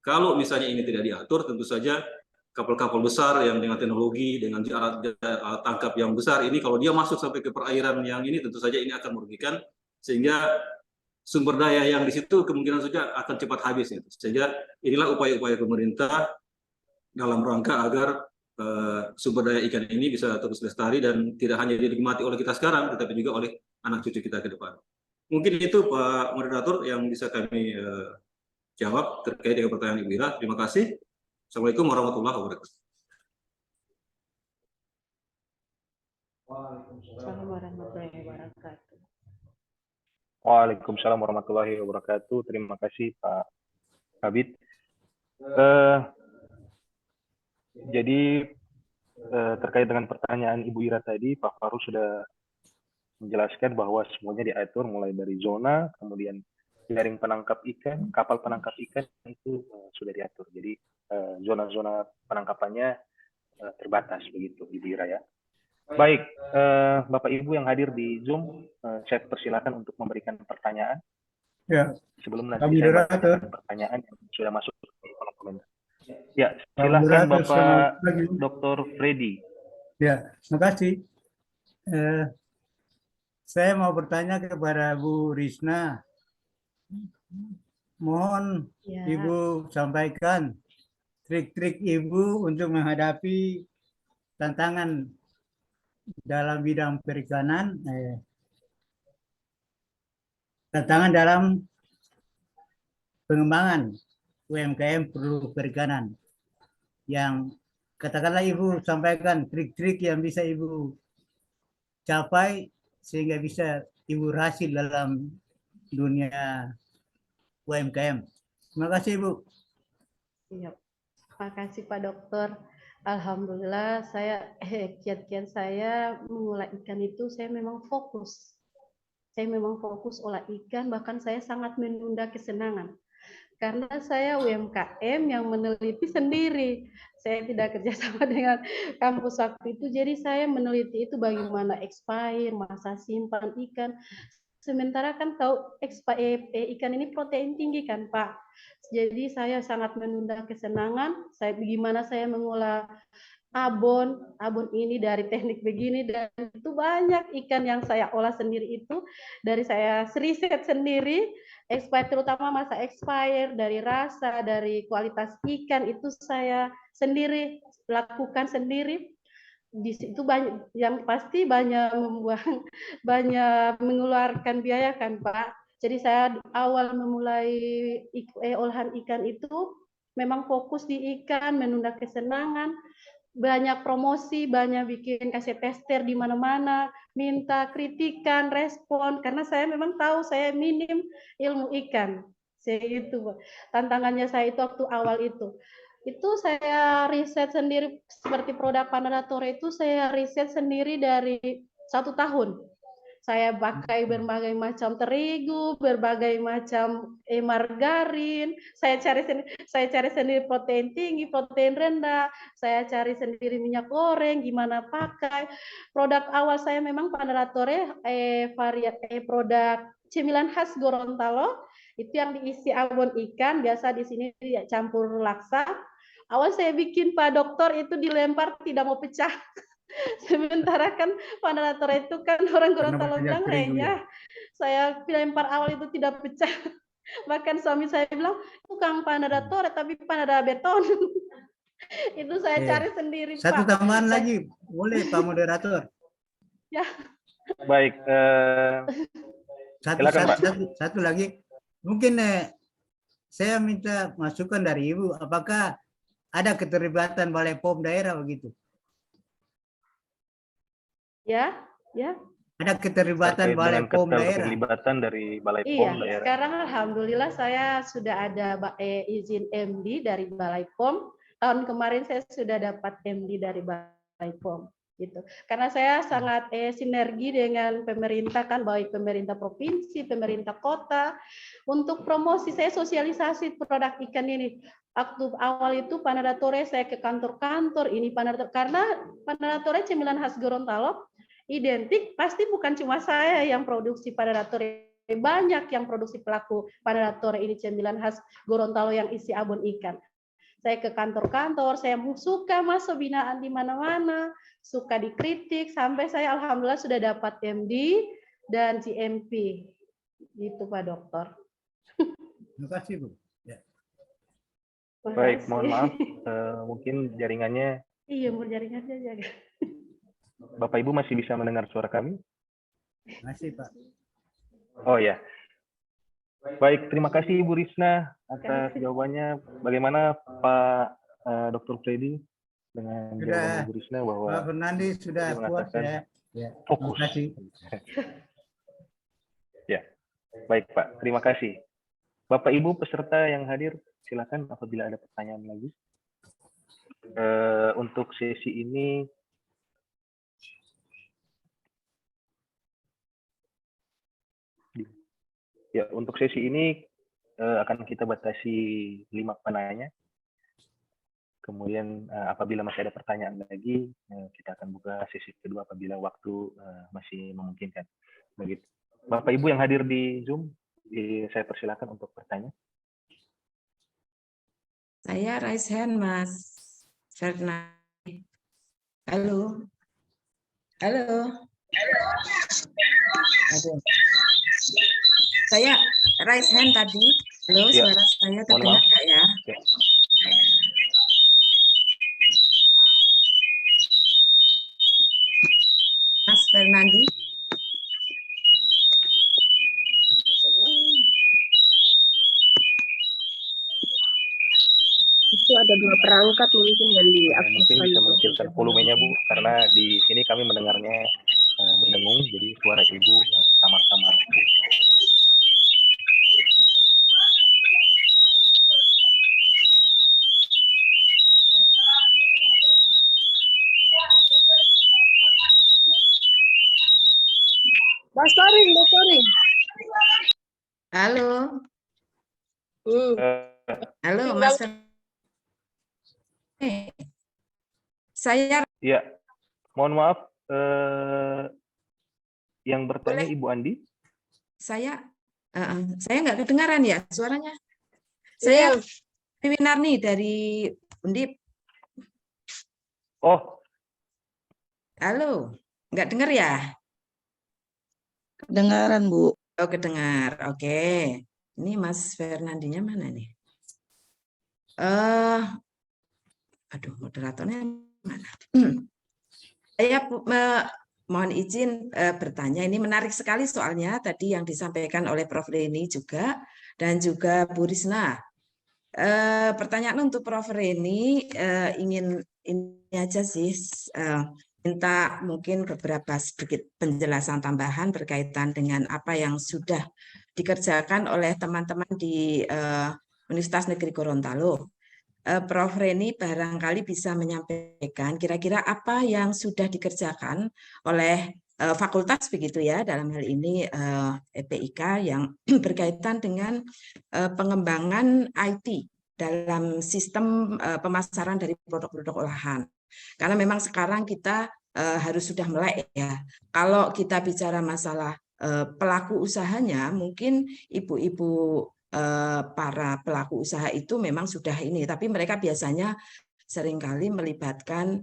Kalau misalnya ini tidak diatur, tentu saja kapal-kapal besar yang dengan teknologi, dengan alat tangkap yang besar ini, kalau dia masuk sampai ke perairan yang ini, tentu saja ini akan merugikan, sehingga sumber daya yang di situ kemungkinan saja akan cepat habis. Sehingga inilah upaya-upaya pemerintah dalam rangka agar sumber daya ikan ini bisa terus lestari dan tidak hanya dinikmati oleh kita sekarang, tetapi juga oleh anak cucu kita ke depan. Mungkin itu Pak Moderator yang bisa kami jawab terkait dengan pertanyaan Ibu Ira. Terima kasih. Assalamualaikum warahmatullahi wabarakatuh. Waalaikumsalam warahmatullahi wabarakatuh. Waalaikumsalam warahmatullahi wabarakatuh. Terima kasih Pak Kabid. Jadi terkait dengan pertanyaan Ibu Ira tadi, Pak Faru sudah menjelaskan bahwa semuanya diatur mulai dari zona, kemudian jaring penangkap ikan, kapal penangkap ikan itu sudah diatur. Jadi zona-zona penangkapannya terbatas begitu, Ibu Ira ya. Baik, Bapak Ibu yang hadir di Zoom, saya persilakan untuk memberikan pertanyaan. Ya. Sebelum nanti saya bacakan pertanyaan yang sudah masuk di kolom komentar. Ya, silakan Bapak Dr. Freddy. Ya, terima kasih. Saya mau bertanya kepada Bu Risna. Mohon Ibu sampaikan trik-trik Ibu untuk menghadapi tantangan dalam bidang perikanan, tantangan dalam pengembangan UMKM produk perikanan. Yang katakanlah Ibu sampaikan trik-trik yang bisa Ibu capai sehingga bisa Ibu berhasil dalam dunia UMKM. Terima kasih Ibu. Siap. Terima kasih Pak Dokter. Alhamdulillah kiat-kiat saya mengolah ikan itu saya memang fokus. Saya memang fokus olah ikan, bahkan saya sangat menunda kesenangan. Karena saya UMKM yang meneliti sendiri. Saya tidak kerjasama dengan kampus waktu itu, jadi saya meneliti itu bagaimana expire, masa simpan ikan. Sementara kan tahu ikan ini protein tinggi kan Pak. Jadi saya sangat menunda kesenangan. Bagaimana saya mengolah abon ini dari teknik begini, dan itu banyak ikan yang saya olah sendiri itu dari saya riset sendiri, terutama masa expire, dari rasa, dari kualitas ikan itu saya sendiri lakukan sendiri. Di situ banyak yang pasti banyak mengeluarkan biaya kan Pak. Jadi saya awal memulai olahan ikan itu memang fokus di ikan, menunda kesenangan, banyak promosi, banyak bikin kasih tester di mana-mana, minta kritikan, respon, karena saya memang tahu saya minim ilmu ikan. Saya itu tantangannya saya itu waktu awal itu saya riset sendiri. Seperti produk Pandaratore itu saya riset sendiri dari 1 tahun. Saya pakai berbagai macam terigu, berbagai macam margarin. Saya cari sendiri protein tinggi, protein rendah. Saya cari sendiri minyak goreng, gimana pakai. Produk awal saya memang Pandaratore, produk cemilan khas Gorontalo. Itu yang diisi abon ikan, biasa di sini campur laksa. Awal saya bikin Pak Dokter itu dilempar tidak mau pecah. Sementara kan Pandaratore itu kan orang Gorontalo bilang renyah. Saya lempar awal itu tidak pecah. Bahkan suami saya bilang, bukan Pandaratore tapi Panada beton. Itu saya cari sendiri Pak. Satu tambahan lagi, boleh Pak Moderator? Ya. Baik. Satu lagi. Mungkin saya minta masukan dari Ibu, apakah ada keterlibatan Balai POM daerah begitu? Ya, ya. Ada keterlibatan Terkait Balai dengan POM daerah? keterlibatan dari Balai Iya, POM daerah. sekarang alhamdulillah saya sudah ada izin MD dari Balai POM. Tahun kemarin saya sudah dapat MD dari Balai POM. Gitu. Karena saya sangat sinergi dengan pemerintah kan, baik pemerintah provinsi, pemerintah kota, untuk promosi saya sosialisasi produk ikan ini. Waktu awal itu Panadatore saya ke kantor-kantor ini karena Panadatore cemilan khas Gorontalo identik, pasti bukan cuma saya yang produksi Panadatore, banyak yang produksi pelaku Panadatore ini cemilan khas Gorontalo yang isi abon ikan. Saya ke kantor-kantor, saya suka masuk binaan di mana-mana, suka dikritik, sampai saya alhamdulillah sudah dapat MD dan GMP. Gitu Pak Dokter. Terima kasih Bu. Ya. Baik, mohon maaf, mungkin jaringannya. Iya, jaringannya jaga. Bapak Ibu masih bisa mendengar suara kami? Masih Pak. Oh ya. Baik, terima kasih Ibu Risna atas jawabannya. Bagaimana Pak Dr. Freddy dengan jawaban Ibu Risna bahwa Pak Fernandi sudah puas ya. Ya. Fokus. Terima kasih. Ya, baik Pak, terima kasih. Bapak Ibu peserta yang hadir, silakan apabila ada pertanyaan lagi. Untuk sesi ini ya, untuk sesi ini akan kita batasi 5 penanya. Kemudian apabila masih ada pertanyaan lagi, kita akan buka sesi kedua apabila waktu masih memungkinkan. Begitu. Bapak Ibu yang hadir di Zoom, saya persilakan untuk bertanya. Saya raise hand, Mas Fernandi. Halo. Halo. Aduh. Saya raise hand tadi. Halo, Ya. suara saya terdengar nggak ya? Ya. Mas Fernandi. Itu ada 2 perangkat mungkin yang diaktifkan. Mungkin bisa mengecilkan volumenya Bu, karena di sini kami mendengarnya berdengung, jadi suara Ibu samar-samar. Bastorin. Halo. Halo, Mas Fernandi. Saya. Ya, mohon maaf. Yang bertanya Ibu Andi? Saya nggak kedengaran ya suaranya. Saya Winarni dari Undip. Oh. Halo, nggak dengar ya? Kedengaran, Bu. Oh, kedengar. Oke. Ini Mas Fernandinya mana nih? Aduh, moderatornya mana? Saya mohon izin bertanya. Ini menarik sekali soalnya tadi yang disampaikan oleh Prof. Reni juga dan juga Bu Risna. Pertanyaan untuk Prof. Reni, ingin ini aja sih, minta mungkin beberapa sedikit penjelasan tambahan berkaitan dengan apa yang sudah dikerjakan oleh teman-teman di Universitas Negeri Gorontalo. Prof. Reni barangkali bisa menyampaikan kira-kira apa yang sudah dikerjakan oleh fakultas begitu ya, dalam hal ini EPIK yang berkaitan dengan pengembangan IT dalam sistem pemasaran dari produk-produk olahan. Karena memang sekarang kita harus sudah melek ya. Kalau kita bicara masalah pelaku usahanya, mungkin ibu-ibu para pelaku usaha itu memang sudah ini, tapi mereka biasanya seringkali melibatkan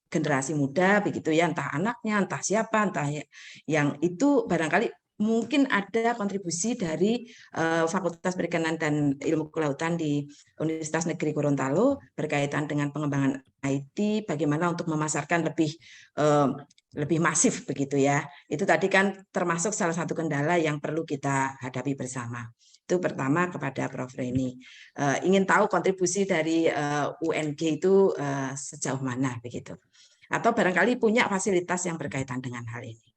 generasi muda begitu ya, entah anaknya, entah siapa, entah yang itu barangkali mungkin ada kontribusi dari Fakultas Perikanan dan Ilmu Kelautan di Universitas Negeri Gorontalo berkaitan dengan pengembangan IT, bagaimana untuk memasarkan lebih lebih masif begitu ya. Itu tadi kan termasuk salah satu kendala yang perlu kita hadapi bersama. Itu pertama kepada Prof. Reni. Ingin tahu kontribusi dari UNG itu sejauh mana begitu. Atau barangkali punya fasilitas yang berkaitan dengan hal ini.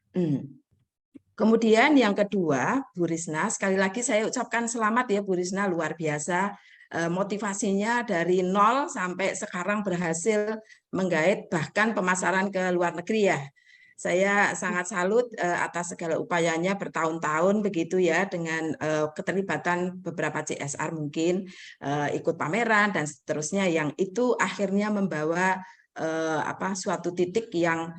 Kemudian yang kedua, Bu Risna, sekali lagi saya ucapkan selamat ya Bu Risna, luar biasa. Motivasinya dari nol sampai sekarang berhasil menggait bahkan pemasaran ke luar negeri ya. Saya sangat salut atas segala upayanya bertahun-tahun begitu ya, dengan keterlibatan beberapa CSR mungkin ikut pameran dan seterusnya, yang itu akhirnya membawa suatu titik yang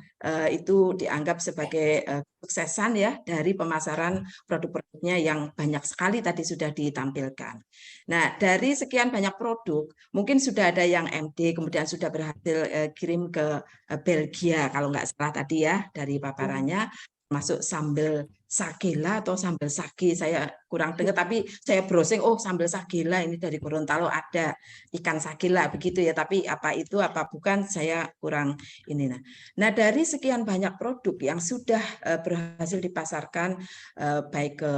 itu dianggap sebagai kesuksesan ya dari pemasaran produk-produknya yang banyak sekali tadi sudah ditampilkan. Nah, dari sekian banyak produk, mungkin sudah ada yang MD, kemudian sudah berhasil kirim ke Belgia, kalau nggak salah tadi ya, dari paparannya, masuk sambal sagela atau sambal sage, saya kurang dengar, tapi saya browsing, oh sambal sagela ini dari Gorontalo, ada ikan sagela, begitu ya, tapi apa itu, apa bukan, saya kurang ini. Nah, dari sekian banyak produk yang sudah berhasil dipasarkan, baik ke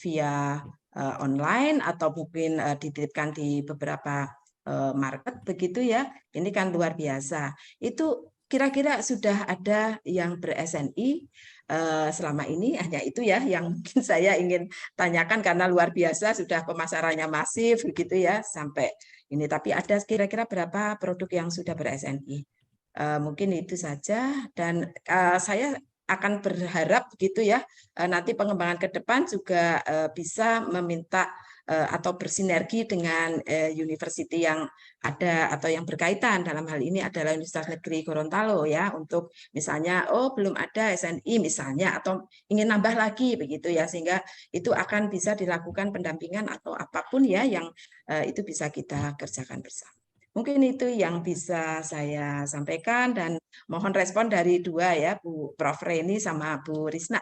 via online atau mungkin dititipkan di beberapa market begitu ya, ini kan luar biasa. Itu kira-kira sudah ada yang ber-SNI selama ini, hanya itu ya yang mungkin saya ingin tanyakan karena luar biasa, sudah pemasarannya masif begitu ya sampai ini. Tapi ada kira-kira berapa produk yang sudah ber-SNI? Mungkin itu saja, dan saya akan berharap begitu ya, nanti pengembangan ke depan juga bisa meminta atau bersinergi dengan university yang ada atau yang berkaitan. Dalam hal ini adalah Universitas Negeri Gorontalo ya, untuk misalnya belum ada SNI misalnya, atau ingin nambah lagi begitu ya, sehingga itu akan bisa dilakukan pendampingan atau apapun ya yang itu bisa kita kerjakan bersama. Mungkin itu yang bisa saya sampaikan, dan mohon respon dari dua ya, Bu Prof. Reni sama Bu Risna.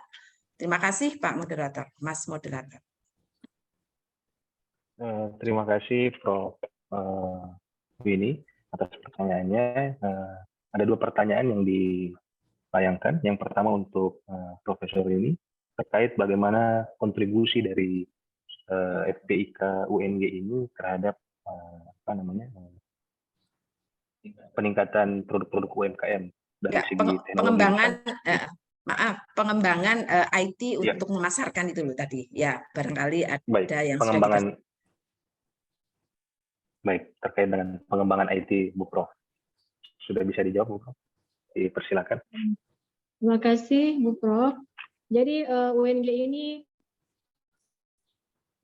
Terima kasih Pak Moderator, Mas Moderator. Terima kasih Prof. Winnie atas pertanyaannya. Ada dua pertanyaan yang dilayangkan. Yang pertama untuk Profesor Winnie terkait bagaimana kontribusi dari FPIK UNG ini terhadap peningkatan produk-produk UMKM dari segi pengembangan pengembangan IT untuk memasarkan itu loh tadi ya, barangkali ada yang pengembangan terkait dengan pengembangan IT, Bu Prof. Sudah bisa dijawab, Bu Prof? Dipersilakan. Terima kasih, Bu Prof. Jadi UNG ini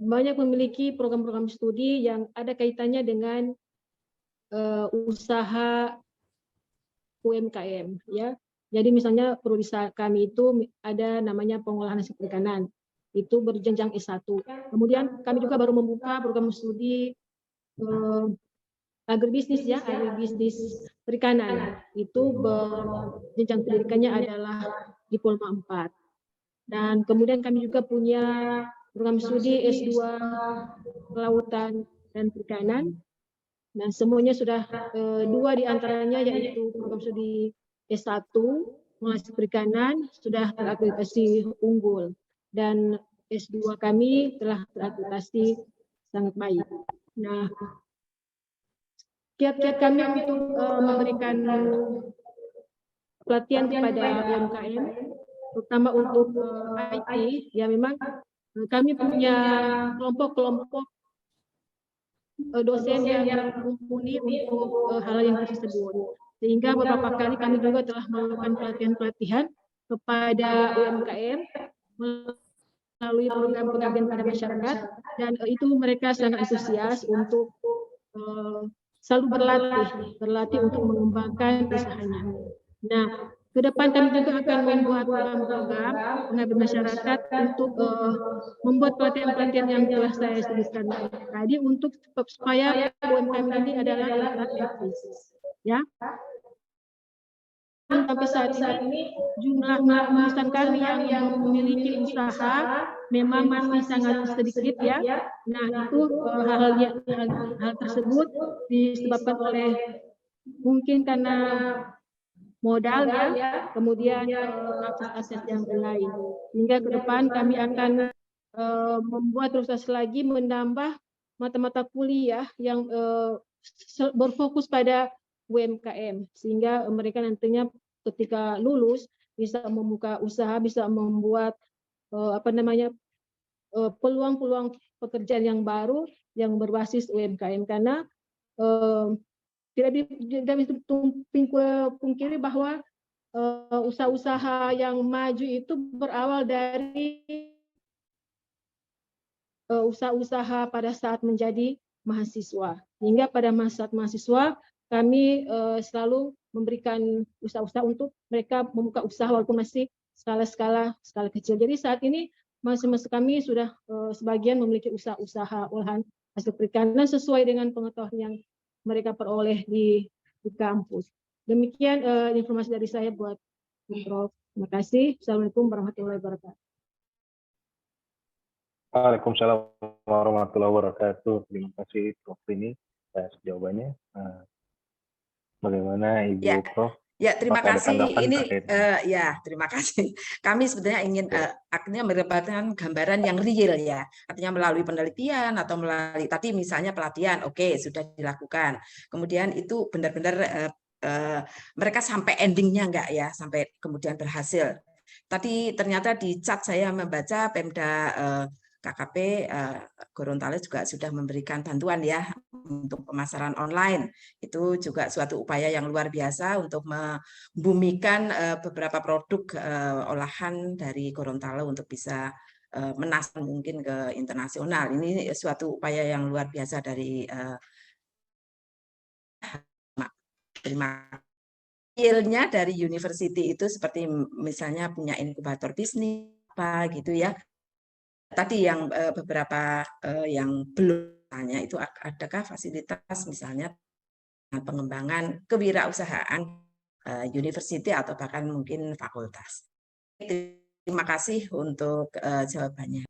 banyak memiliki program-program studi yang ada kaitannya dengan usaha UMKM ya. Jadi misalnya perusahaan kami itu ada namanya pengolahan hasil perikanan, itu berjenjang S1. Kemudian kami juga baru membuka program studi agribisnis ya, agribisnis perikanan, itu berjenjang pendidikannya adalah Diploma 4. Dan kemudian kami juga punya program studi S2 Kelautan dan Perikanan. Nah, semuanya sudah dua di antaranya yaitu program studi S1 Pengolahan Perikanan sudah terakreditasi unggul, dan S2 kami telah terakreditasi sangat baik. Nah, kiat-kiat kami untuk memberikan pelatihan kepada UMKM, terutama untuk IT, ya memang kami punya kelompok-kelompok dosen yang mumpuni untuk hal yang tersebut. Sehingga beberapa kali kami juga telah melakukan pelatihan-pelatihan kepada UMKM melalui program pengabdian pada masyarakat, dan itu mereka sangat antusias untuk selalu berlatih untuk mengembangkan usahanya. Nah, ke depan kami juga akan membuat program-program pengabdian masyarakat untuk membuat pelatihan-pelatihan yang telah saya sebutkan tadi, untuk supaya UMKM ini adalah etis. Ya. Sampai saat ini jumlah lulusan kami yang memiliki usaha memang masih sangat sedikit ya. Nah, itu hal tersebut disebabkan oleh mungkin karena modalnya, kemudian akses aset yang lain. Hingga ke depan kami akan membuat terus lagi menambah mata-mata kuliah yang berfokus pada UMKM, sehingga mereka nantinya ketika lulus bisa membuka usaha, bisa membuat peluang-peluang pekerjaan yang baru yang berbasis UMKM, karena tidak bisa pungkiri bahwa usaha-usaha yang maju itu berawal dari usaha-usaha pada saat menjadi mahasiswa. Hingga pada saat mahasiswa kami selalu memberikan usaha-usaha untuk mereka membuka usaha walaupun masih skala kecil. Jadi saat ini mahasiswa kami sudah sebagian memiliki usaha-usaha olahan hasil perikanan sesuai dengan pengetahuan yang mereka peroleh di kampus. Demikian informasi dari saya buat Prof. Terima kasih. Assalamualaikum warahmatullahi wabarakatuh. Waalaikumsalam warahmatullahi wabarakatuh. Terima kasih Prof. Rini atas jawabannya. Bagaimana Ibu Prof? Ya, terima Apakah ada kasih. tanggapan Ini terkait ya, terima kasih. Kami sebenarnya ingin akhirnya mendapatkan gambaran yang real ya. Artinya melalui penelitian atau melalui tadi misalnya pelatihan, oke, sudah dilakukan. Kemudian itu benar-benar mereka sampai endingnya enggak ya, sampai kemudian berhasil. Tadi ternyata di chat saya membaca Pemda KKP Gorontalo juga sudah memberikan bantuan ya untuk pemasaran online. Itu juga suatu upaya yang luar biasa untuk membumikan beberapa produk olahan dari Gorontalo untuk bisa menasar mungkin ke internasional. Ini suatu upaya yang luar biasa dari terima skillnya dari university itu seperti misalnya punya inkubator bisnis apa gitu ya. Tadi yang beberapa yang belum tanya itu adakah fasilitas misalnya pengembangan kewirausahaan university atau bahkan mungkin fakultas. Terima kasih untuk jawabannya.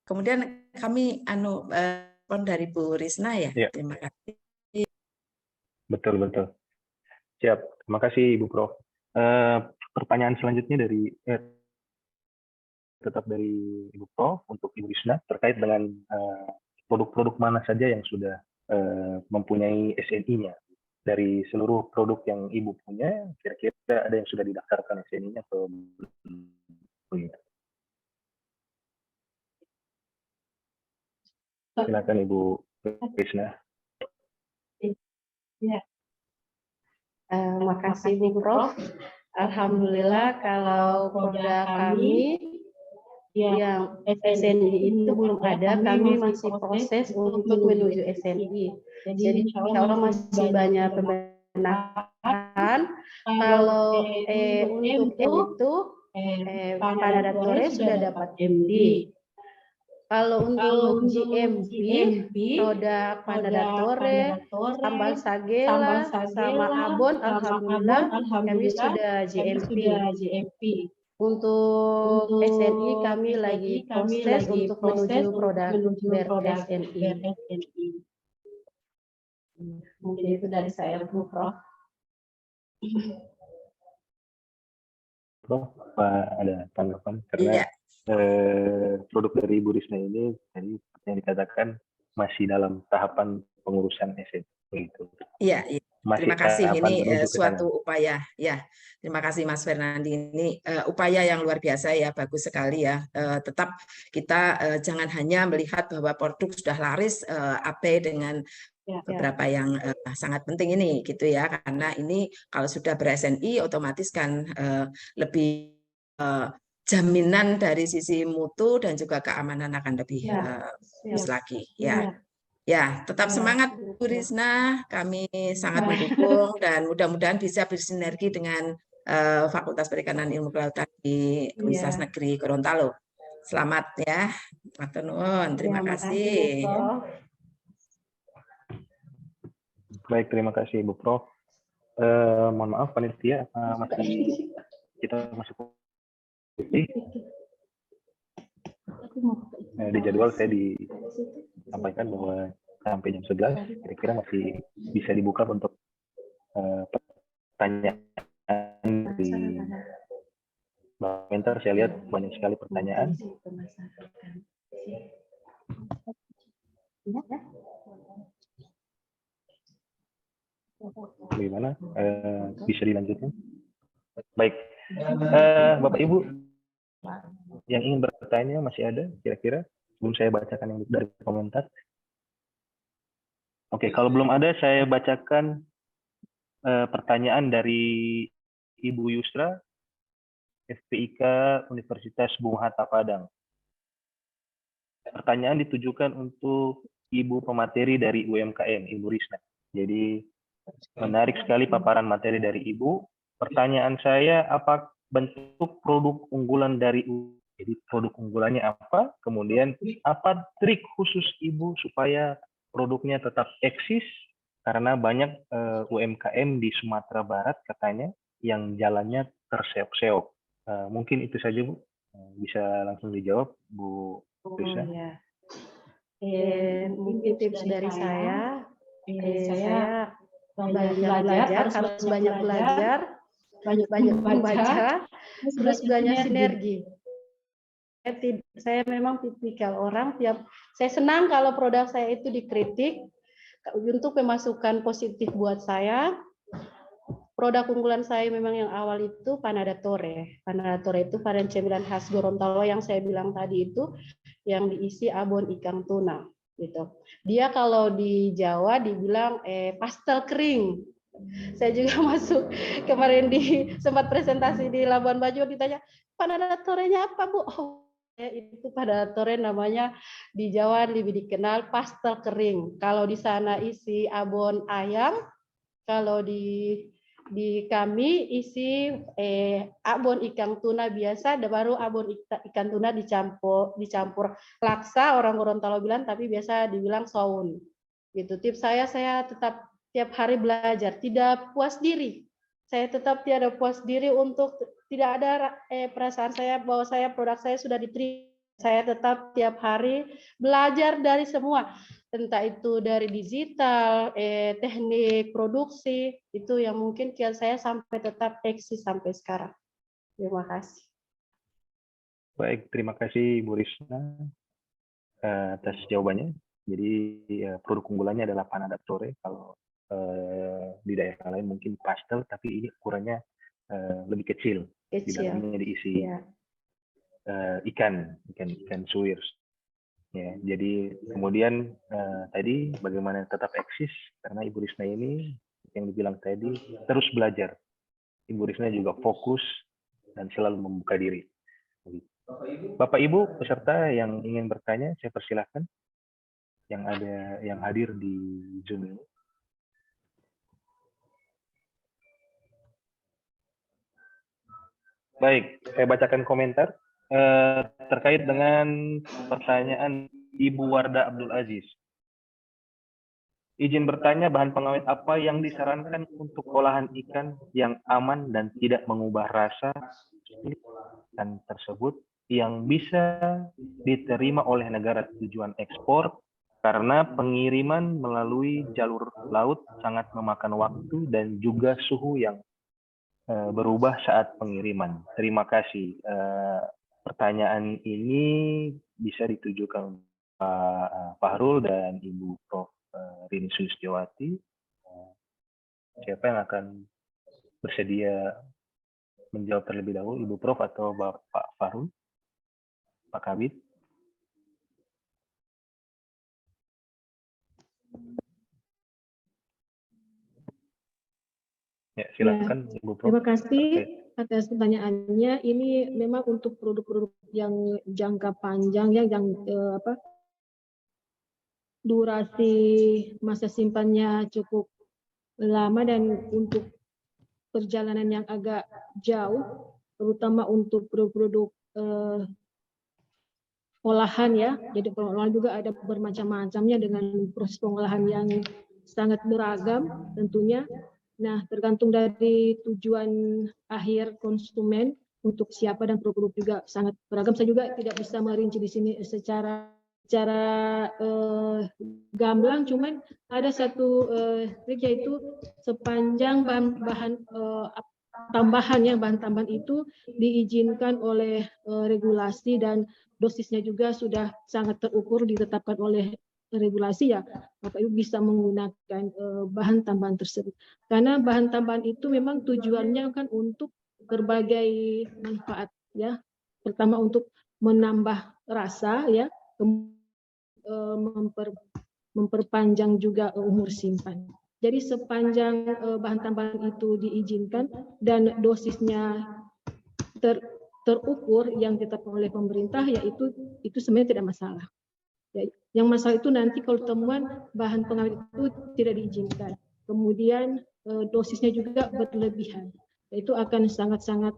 Kemudian kami dari Bu Risna ya. Terima kasih. Betul. Siap. Terima kasih Ibu Prof. Pertanyaan selanjutnya tetap dari Ibu Prof untuk Ibu Risna terkait dengan produk-produk mana saja yang sudah mempunyai SNI-nya. Dari seluruh produk yang Ibu punya, kira-kira ada yang sudah didaftarkan SNI-nya atau belum? Silakan Ibu Risna. Ya. Makasih Bu Prof. Alhamdulillah kalau produk kami yang SNI itu belum ada, kami masih proses untuk menuju SNI. Jadi insya Allah masih banyak pembenahan. Kalau untuk Panadatori sudah dapat MD. Kalau untuk GMP, produk Panadatori, sambal sagela, sama abon, alhamdulillah kami sudah GMP. Untuk SNI kami lagi proses untuk menuju produk BERSNI. Mungkin itu dari saya, Bu Prof. Prof, ada tanggapan karena produk dari Ibu Risna ini tadi yang dikatakan masih dalam tahapan pengurusan SNI begitu. Iya. Terima kasih. Ini suatu upaya ya. Terima kasih Mas Fernandi. Ini upaya yang luar biasa ya, bagus sekali ya. Tetap kita jangan hanya melihat bahwa produk sudah laris AP dengan beberapa yang sangat penting ini gitu ya. Karena ini kalau sudah ber-SNI otomatis kan lebih jaminan dari sisi mutu dan juga keamanan akan lebih bagus lagi ya. Ya, tetap semangat Bu Risna, kami sangat mendukung dan mudah-mudahan bisa bersinergi dengan Fakultas Perikanan Ilmu Kelautan di Universitas Negeri Gorontalo. Selamat ya, matur nuwun, terima kasih. Baik, terima kasih Bu Prof. Mohon maaf panitia, kita masih di jadwal saya disampaikan bahwa sampai jam 11 kira-kira masih bisa dibuka untuk pertanyaan komentar, saya lihat banyak sekali pertanyaan. Bagaimana? Bisa dilanjutkan? Baik. Bapak Ibu yang ingin bertanya masih ada kira-kira? Sebelum saya bacakan yang dari komentar. Oke, kalau belum ada saya bacakan pertanyaan dari Ibu Yusra, FPIK Universitas Bung Hatta Padang. Pertanyaan ditujukan untuk Ibu pemateri dari UMKM, Ibu Risna. Jadi menarik sekali paparan materi dari Ibu. Pertanyaan saya, apa bentuk produk unggulan dari UMKM? Jadi produk unggulannya apa? Kemudian apa trik khusus Ibu supaya produknya tetap eksis? Karena banyak UMKM di Sumatera Barat katanya yang jalannya terseok-seok. Mungkin itu saja Bu. Bisa langsung dijawab Bu Risna. Ya. Mungkin tips dari saya belajar, harus banyak belajar, banyak membaca, terus banyak sinergi. Saya memang tipikal orang, saya senang kalau produk saya itu dikritik untuk pemasukan positif buat saya. Produk unggulan saya memang yang awal itu Panadatore. Panadatore itu varian cemilan khas Gorontalo yang saya bilang tadi itu, yang diisi abon ikan tuna. Gitu. Dia kalau di Jawa dibilang pastel kering. Saya juga masuk kemarin di sempat presentasi di Labuan Bajo, ditanya Panadatorenya apa Bu? Oh, itu Panadatore namanya, di Jawa lebih dikenal pastel kering. Kalau di sana isi abon ayam, kalau di kami isi abon ikan tuna biasa, baru abon ikan tuna dicampur laksa, orang Gorontalo bilang, tapi biasa dibilang saun. Gitu. Tips saya tetap tiap hari belajar, tidak puas diri. Saya tetap tidak puas diri untuk tidak ada perasaan saya bahwa produk saya sudah diterima. Saya tetap tiap hari belajar dari semua. Entah itu dari digital, teknik produksi, itu yang mungkin saya sampai tetap eksis sampai sekarang. Terima kasih. Baik, terima kasih Bu Risna atas jawabannya. Jadi produk unggulannya adalah Panadatore. Kalau di daerah lain mungkin pastel, tapi ini ukurannya lebih kecil. Di dalamnya diisi ikan suwir. Ya, jadi kemudian tadi bagaimana tetap eksis, karena Ibu Risna ini yang dibilang tadi terus belajar. Ibu Risna juga fokus dan selalu membuka diri. Bapak Ibu peserta yang ingin bertanya, saya persilahkan yang hadir di Zoom ini. Baik, saya bacakan komentar terkait dengan pertanyaan Ibu Warda Abdul Aziz. Izin bertanya, bahan pengawet apa yang disarankan untuk olahan ikan yang aman dan tidak mengubah rasa ikan tersebut yang bisa diterima oleh negara tujuan ekspor, karena pengiriman melalui jalur laut sangat memakan waktu dan juga suhu yang berubah saat pengiriman. Terima kasih. Pertanyaan ini bisa ditujukan Pak Fahrul dan Ibu Prof. Rini Sulistiawati. Siapa yang akan bersedia menjawab terlebih dahulu, Ibu Prof atau Bapak Fahrul? Pak Kabid? Ya, silakan Ibu Prof. Terima kasih atas pertanyaannya. Ini memang untuk produk-produk yang jangka panjang ya, yang durasi masa simpannya cukup lama dan untuk perjalanan yang agak jauh, terutama untuk produk-produk olahan ya. Jadi pengolahan juga ada bermacam-macamnya dengan proses pengolahan yang sangat beragam tentunya. Nah, tergantung dari tujuan akhir konsumen untuk siapa, dan produk juga sangat beragam. Saya juga tidak bisa merinci di sini secara gamblang, cuman ada satu trik, yaitu sepanjang bahan bahan tambahan itu diizinkan oleh regulasi dan dosisnya juga sudah sangat terukur ditetapkan oleh regulasi ya, Bapak Ibu bisa menggunakan bahan tambahan tersebut. Karena bahan tambahan itu memang tujuannya kan untuk berbagai manfaat ya. Pertama untuk menambah rasa ya, memperpanjang juga umur simpan. Jadi sepanjang bahan tambahan itu diizinkan dan dosisnya terukur yang ditetapkan oleh pemerintah, yaitu itu sebenarnya tidak masalah. Ya, yang masalah itu nanti kalau temuan bahan pengawet itu tidak diizinkan, kemudian dosisnya juga berlebihan, itu akan sangat-sangat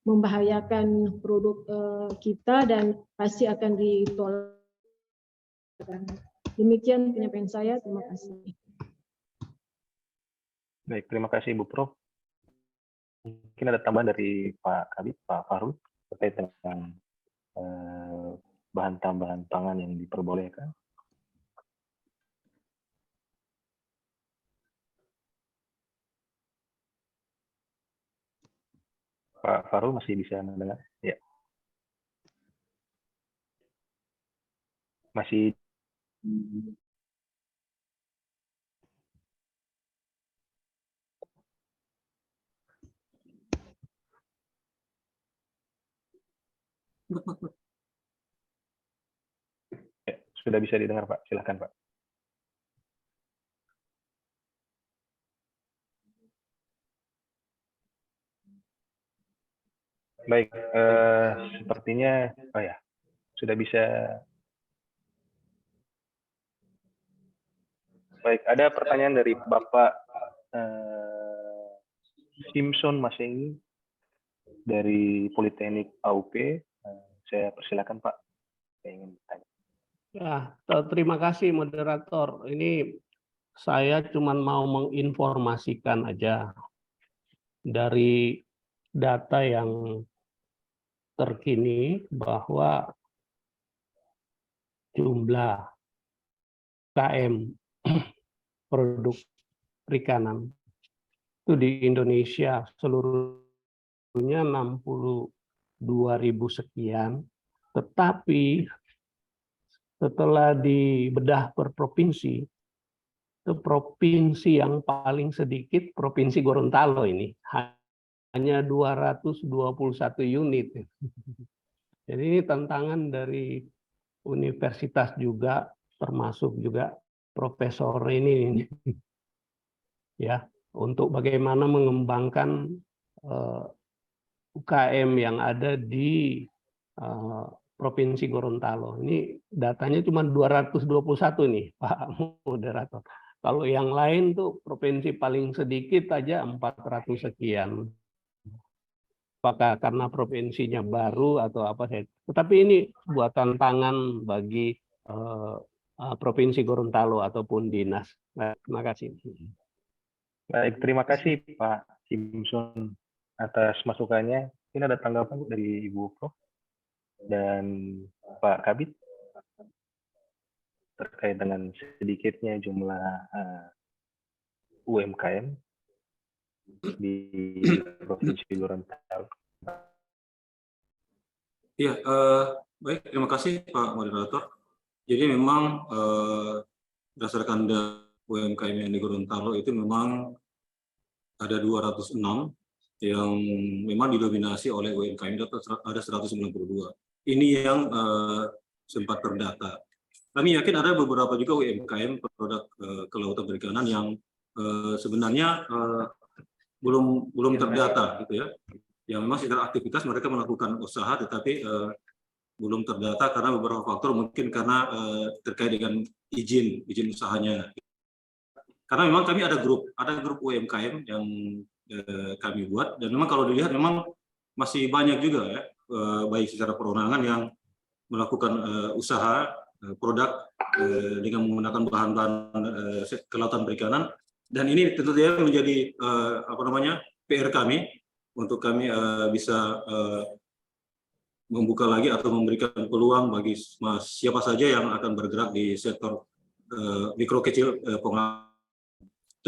membahayakan produk kita dan pasti akan ditolak. Demikian penyampaian saya, terima kasih. Baik, terima kasih Ibu Prof. Mungkin ada tambahan dari Pak Kabid, Pak Farul, terkait dengan bahan tambahan pangan yang diperbolehkan. Pak Farul masih bisa mendengar? Ya. Masih. Ya, sudah bisa didengar Pak, silakan Pak. Baik, sepertinya, oh ya, sudah bisa. Baik, ada pertanyaan dari Bapak Simpson Masengi dari Politeknik AUP. Saya persilakan Pak, saya ingin bertanya. Ya, terima kasih moderator. Ini saya cuma mau menginformasikan aja dari data yang terkini bahwa jumlah KM produk perikanan itu di Indonesia seluruhnya 62.000 sekian, tetapi setelah dibedah per provinsi, itu provinsi yang paling sedikit Provinsi Gorontalo ini, hanya 221 unit. Jadi ini tantangan dari universitas juga, termasuk juga profesor ini ya, untuk bagaimana mengembangkan UKM yang ada di Provinsi Gorontalo. Ini datanya cuma 221 nih, Pak Moderator. Kalau yang lain tuh provinsi paling sedikit aja 400 sekian. Apakah karena provinsinya baru atau apa saya. Tetapi ini buat tantangan bagi Provinsi Gorontalo ataupun dinas. Terima kasih. Baik, terima kasih Pak Simpson atas masukannya. Ini ada tanggapan dari Ibu Prof dan Pak Kabid terkait dengan sedikitnya jumlah UMKM di Provinsi Gorontalo. Iya, baik, terima kasih Pak Moderator. Jadi memang berdasarkan UMKM yang di Gorontalo itu memang ada 206 yang memang didominasi oleh UMKM, ada 192. Ini yang sempat terdata. Kami yakin ada beberapa juga UMKM produk kelautan perikanan yang sebenarnya belum terdata gitu ya. Yang memang secara aktivitas mereka melakukan usaha tetapi belum terdata karena beberapa faktor, mungkin karena terkait dengan izin usahanya. Karena memang kami ada grup UMKM yang kami buat, dan memang kalau dilihat memang masih banyak juga ya, baik secara perorangan yang melakukan usaha produk dengan menggunakan bahan-bahan kelautan perikanan, dan ini tentu saja menjadi PR kami untuk kami bisa membuka lagi atau memberikan peluang bagi siapa saja yang akan bergerak di sektor mikro kecil pengusaha.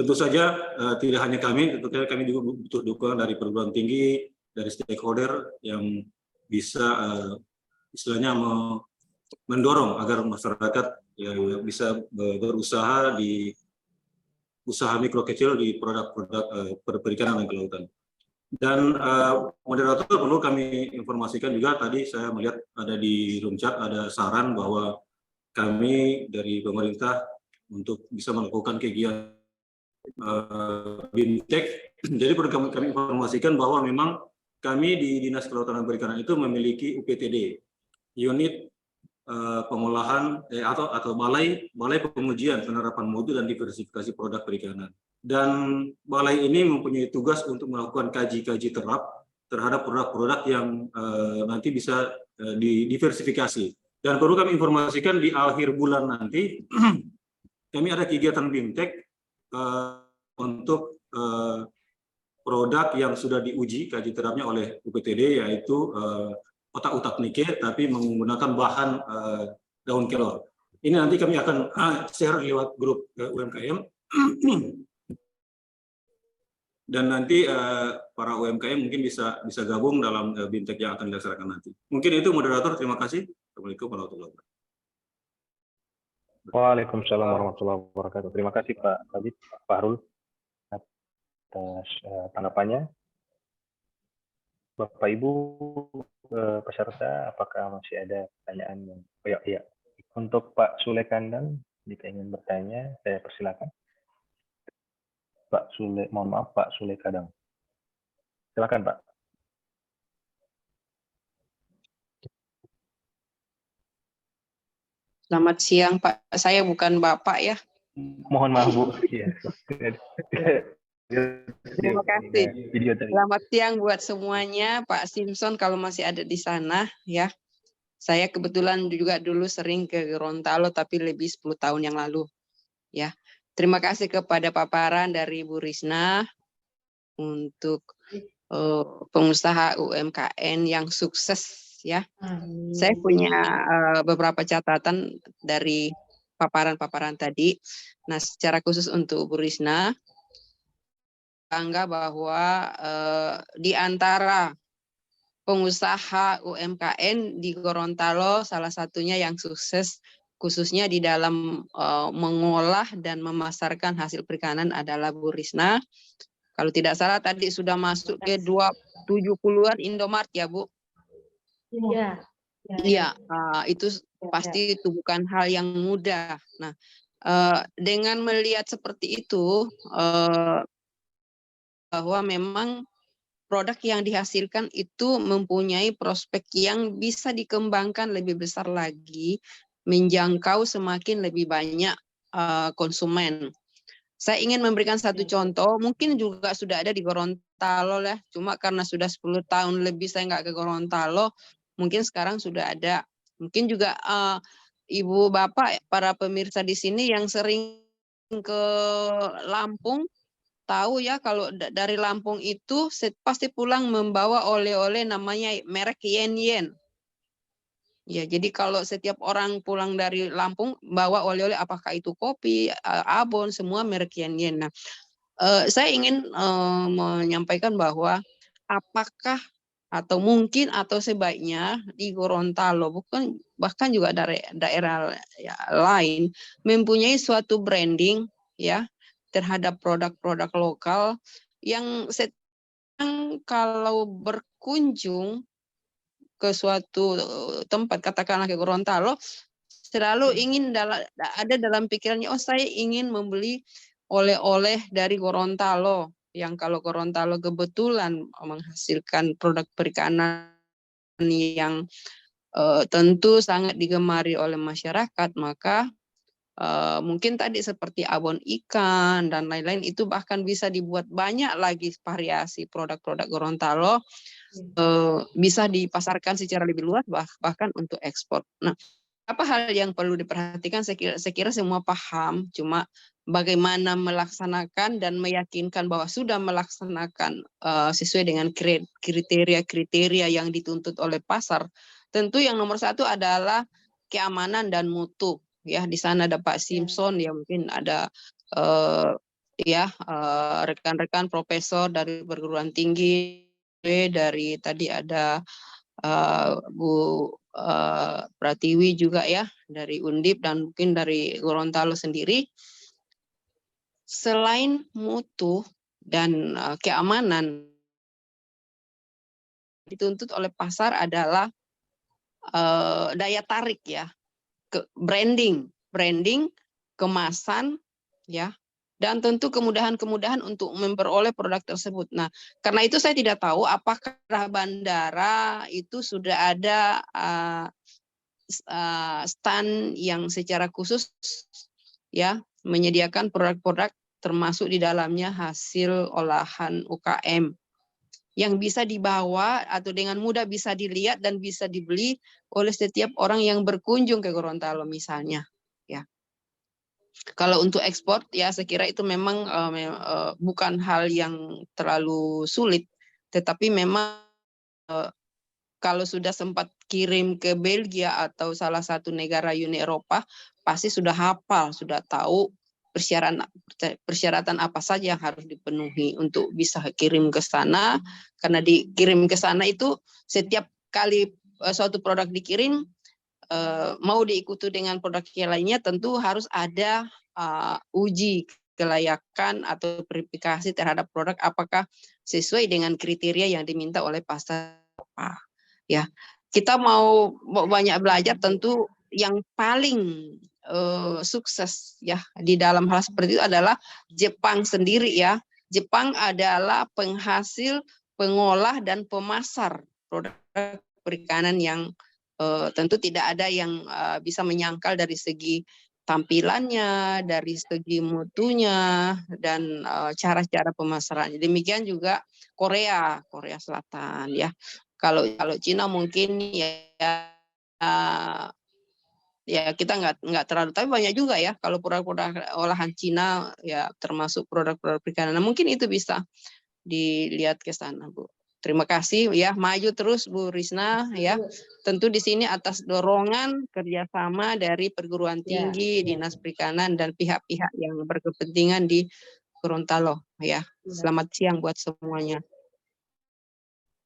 tentu saja tidak hanya kami, tentu saja kami juga butuh dukungan dari perguruan tinggi, dari stakeholder yang bisa istilahnya mendorong agar masyarakat ya, bisa berusaha di usaha mikro kecil di produk-produk perikanan dan kelautan. Dan moderator perlu kami informasikan juga, tadi saya melihat ada di room chat ada saran bahwa kami dari pemerintah untuk bisa melakukan kegiatan BIMTEK. Jadi perlu kami informasikan bahwa memang kami di Dinas Kelautan dan Perikanan itu memiliki UPTD, unit pengolahan atau balai pengujian penerapan mutu dan diversifikasi produk perikanan. Dan balai ini mempunyai tugas untuk melakukan kaji-kaji terhadap produk-produk yang nanti bisa didiversifikasi. Dan perlu kami informasikan di akhir bulan nanti kami ada kegiatan BIMTEK untuk produk yang sudah diuji kaji terapnya oleh UPTD, yaitu otak-otak nike tapi menggunakan bahan daun kelor. Ini nanti kami akan share lewat grup UMKM. Dan nanti para UMKM mungkin bisa gabung dalam BIMTEK yang akan dilaksanakan nanti. Mungkin itu moderator, terima kasih. Assalamualaikum warahmatullahi wabarakatuh. Waalaikumsalam warahmatullahi wabarakatuh. Terima kasih Pak Kabid, Pak Fahrul atas tanggapannya. Bapak Ibu peserta, apakah masih ada pertanyaan? Oh ya. Untuk Pak Sule Kandang, jika ingin bertanya, saya persilakan. Pak Sule, mohon maaf Pak Sule Kadang. Silakan Pak. Selamat siang Pak, saya bukan Bapak ya. Mohon maaf Bu. Ya. Terima kasih. Selamat siang buat semuanya, Pak Simpson kalau masih ada di sana ya. Saya kebetulan juga dulu sering ke Gorontalo tapi lebih 10 tahun yang lalu ya. Terima kasih kepada paparan dari Bu Risna untuk pengusaha UMKM yang sukses ya. Saya punya beberapa catatan dari paparan-paparan tadi. Nah, secara khusus untuk Bu Risna, bangga bahwa di antara pengusaha UMKM di Gorontalo salah satunya yang sukses khususnya di dalam mengolah dan memasarkan hasil perikanan adalah Bu Risna. Kalau tidak salah tadi sudah masuk ke 70-an Indomaret ya Bu? Iya. Iya, itu pasti itu bukan hal yang mudah. Nah, dengan melihat seperti itu, bahwa memang produk yang dihasilkan itu mempunyai prospek yang bisa dikembangkan lebih besar lagi, menjangkau semakin lebih banyak konsumen. Saya ingin memberikan satu contoh, mungkin juga sudah ada di Gorontalo lah, cuma karena sudah 10 tahun lebih saya nggak ke Gorontalo, mungkin sekarang sudah ada. Mungkin juga Ibu Bapak, para pemirsa di sini yang sering ke Lampung, tahu ya kalau dari Lampung itu pasti pulang membawa oleh-oleh namanya merek Yen Yen. Ya, jadi kalau setiap orang pulang dari Lampung bawa oleh-oleh, apakah itu kopi, abon, semua merek Yen Yen. Nah, saya ingin menyampaikan bahwa apakah atau mungkin atau sebaiknya di Gorontalo bahkan juga dari daerah ya, lain mempunyai suatu branding ya terhadap produk-produk lokal yang sedang kalau berkunjung ke suatu tempat, katakanlah ke Gorontalo, selalu ingin ada dalam pikirannya, oh saya ingin membeli oleh-oleh dari Gorontalo, yang kalau Gorontalo kebetulan menghasilkan produk perikanan yang tentu sangat digemari oleh masyarakat, maka mungkin tadi seperti abon ikan dan lain-lain itu bahkan bisa dibuat banyak lagi variasi produk-produk Gorontalo, bisa dipasarkan secara lebih luas bahkan untuk ekspor. Nah, apa hal yang perlu diperhatikan? Saya kira semua paham, cuma bagaimana melaksanakan dan meyakinkan bahwa sudah melaksanakan sesuai dengan kriteria-kriteria yang dituntut oleh pasar. Tentu yang nomor satu adalah keamanan dan mutu. Ya, di sana ada Pak Simpson, ya mungkin ada ya rekan-rekan profesor dari perguruan tinggi, dari tadi ada Bu Pratiwi juga ya dari Undip dan mungkin dari Gorontalo sendiri. Selain mutu dan keamanan, dituntut oleh pasar adalah daya tarik ya, branding, kemasan ya, dan tentu kemudahan-kemudahan untuk memperoleh produk tersebut. Nah, karena itu saya tidak tahu apakah bandara itu sudah ada stand yang secara khusus ya menyediakan produk-produk termasuk di dalamnya hasil olahan UKM yang bisa dibawa atau dengan mudah bisa dilihat dan bisa dibeli oleh setiap orang yang berkunjung ke Gorontalo misalnya ya. Kalau untuk ekspor ya saya kira itu memang bukan hal yang terlalu sulit, tetapi memang kalau sudah sempat kirim ke Belgia atau salah satu negara Uni Eropa pasti sudah hafal, sudah tahu persyaratan apa saja yang harus dipenuhi untuk bisa kirim ke sana. Karena dikirim ke sana itu setiap kali suatu produk dikirim mau diikuti dengan produk yang lainnya tentu harus ada uji kelayakan atau verifikasi terhadap produk apakah sesuai dengan kriteria yang diminta oleh pasar Eropa. Ya, kita mau banyak belajar tentu yang paling sukses ya di dalam hal seperti itu adalah Jepang sendiri ya. Jepang adalah penghasil, pengolah dan pemasar produk perikanan yang tentu tidak ada yang bisa menyangkal dari segi tampilannya, dari segi mutunya dan cara-cara pemasarannya. Demikian juga Korea Selatan ya. Kalau Cina mungkin ya kita nggak terlalu, tapi banyak juga ya kalau produk-produk olahan Cina ya termasuk produk-produk perikanan. Nah, mungkin itu bisa dilihat ke sana, Bu. Terima kasih ya, maju terus Bu Risna ya. Tentu di sini atas dorongan kerjasama dari perguruan tinggi, dinas perikanan dan pihak-pihak yang berkepentingan di Gorontalo ya. Selamat siang buat semuanya.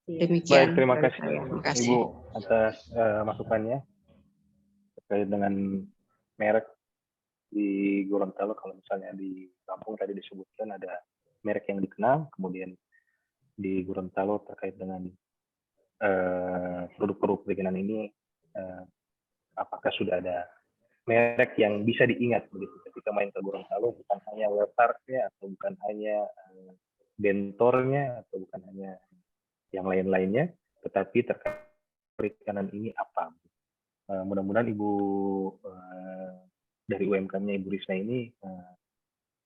Demikian. Baik, terima kasih, Terima kasih. Ibu atas masukannya terkait dengan merek di Gorontalo. Kalau misalnya di Lampung tadi disebutkan ada merek yang dikenal, kemudian di Gorontalo terkait dengan produk-produk periklanan ini apakah sudah ada merek yang bisa diingat begitu ketika main ke Gorontalo, bukan hanya letarnya atau bukan hanya bentornya atau bukan hanya yang lain-lainnya, tetapi terkait perikanan ini apa. Mudah-mudahan Ibu dari UMKM-nya Ibu Risna ini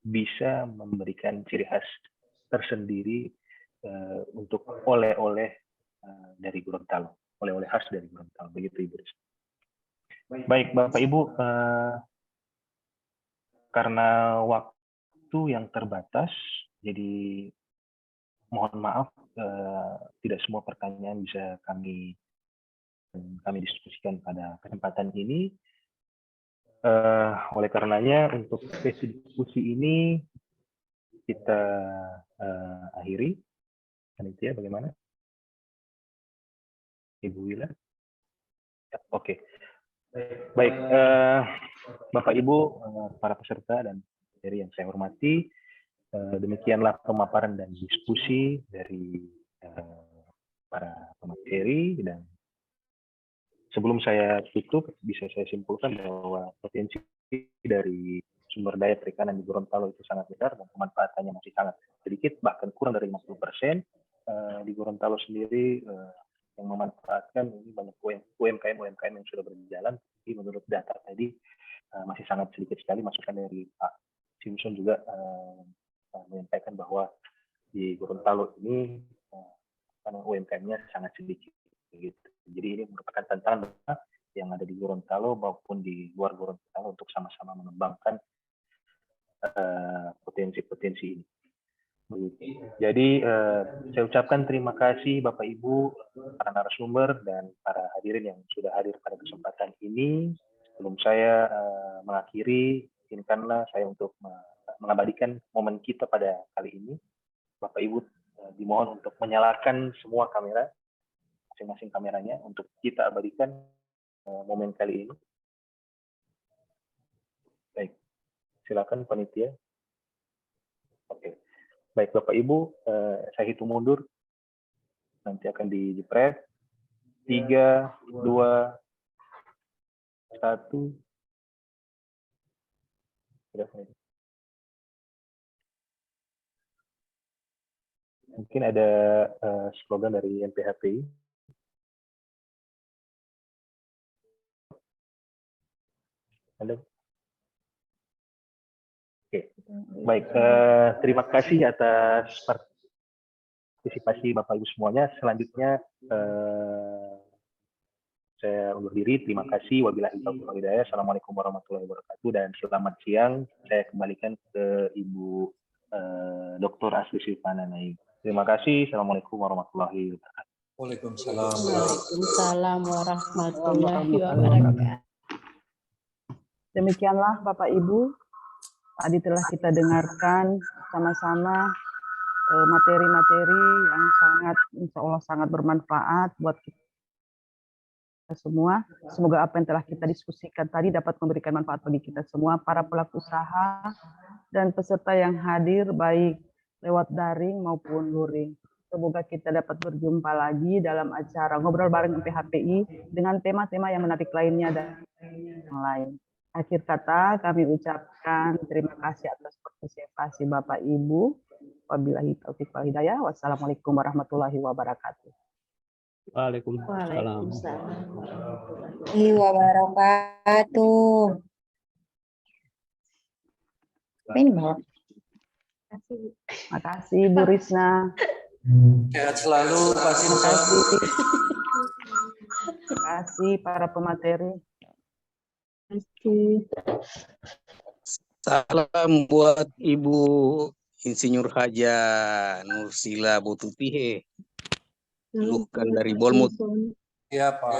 bisa memberikan ciri khas tersendiri untuk oleh-oleh dari Gorontalo, oleh-oleh khas dari Gorontalo, begitu Ibu Risna. Baik Bapak Ibu, karena waktu yang terbatas, jadi mohon maaf tidak semua pertanyaan bisa kami diskusikan pada kesempatan ini. Oleh karenanya untuk sesi diskusi ini kita akhiri. Panitia bagaimana? Ibu Wila? Ya, oke. Baik, Bapak Ibu, para peserta dan dari yang saya hormati, demikianlah pemaparan dan diskusi dari para pemateri. Dan sebelum saya tutup, bisa saya simpulkan bahwa potensi dari sumber daya perikanan di Gorontalo itu sangat besar dan pemanfaatannya masih sangat sedikit, bahkan kurang dari 50%. Di Gorontalo sendiri yang memanfaatkan ini banyak UMKM yang sudah berjalan, tapi menurut data tadi masih sangat sedikit sekali. Masukan dari Pak Simpson juga menyampaikan bahwa di Gorontalo ini UMKM-nya sangat sedikit. Gitu. Jadi ini merupakan tantangan yang ada di Gorontalo maupun di luar Gorontalo untuk sama-sama mengembangkan potensi-potensi ini. Jadi saya ucapkan terima kasih Bapak Ibu, para narasumber dan para hadirin yang sudah hadir pada kesempatan ini. Sebelum saya mengakhiri, izinkanlah saya untuk mengabadikan momen kita pada kali ini. Bapak Ibu dimohon untuk menyalakan semua kamera, masing-masing kameranya, untuk kita abadikan momen kali ini. Baik, silakan panitia. Oke, baik Bapak Ibu, saya hitung mundur, nanti akan dijepret. 3, 2, 1. Mungkin ada slogan dari MPHPI. Ada? Oke, baik. Terima kasih atas partisipasi Bapak Ibu semuanya. Selanjutnya saya undur diri. Terima kasih. Wabillahi taufiq wal hidayah. Assalamualaikum warahmatullahi wabarakatuh dan selamat siang. Saya kembalikan ke Ibu Dr. Asli Silvana Naik. Terima kasih. Assalamualaikum warahmatullahi wabarakatuh. Waalaikumsalam. Waalaikumsalam warahmatullahi wabarakatuh. Demikianlah Bapak Ibu, tadi telah kita dengarkan sama-sama materi-materi yang sangat, insya Allah sangat bermanfaat buat kita semua. Semoga apa yang telah kita diskusikan tadi dapat memberikan manfaat bagi kita semua, para pelaku usaha dan peserta yang hadir baik lewat daring maupun luring. Semoga kita dapat berjumpa lagi dalam acara Ngobrol Bareng MPHPI dengan tema-tema yang menarik lainnya dan yang lain. Akhir kata kami ucapkan terima kasih atas partisipasi Bapak Ibu. Wabillahi taufiq wal hidayah. Wassalamualaikum warahmatullahi wabarakatuh. Waalaikumsalam. Warahmatullahi wabarakatuh. Ini Mbak. Makasih Bu Risna. Sehat selalu, Pak Sinta. Terima kasih para pemateri. Salam buat Ibu Insinyur Haja Nursila Bututihe. Luhkan dari Bolmut. Iya, Pak.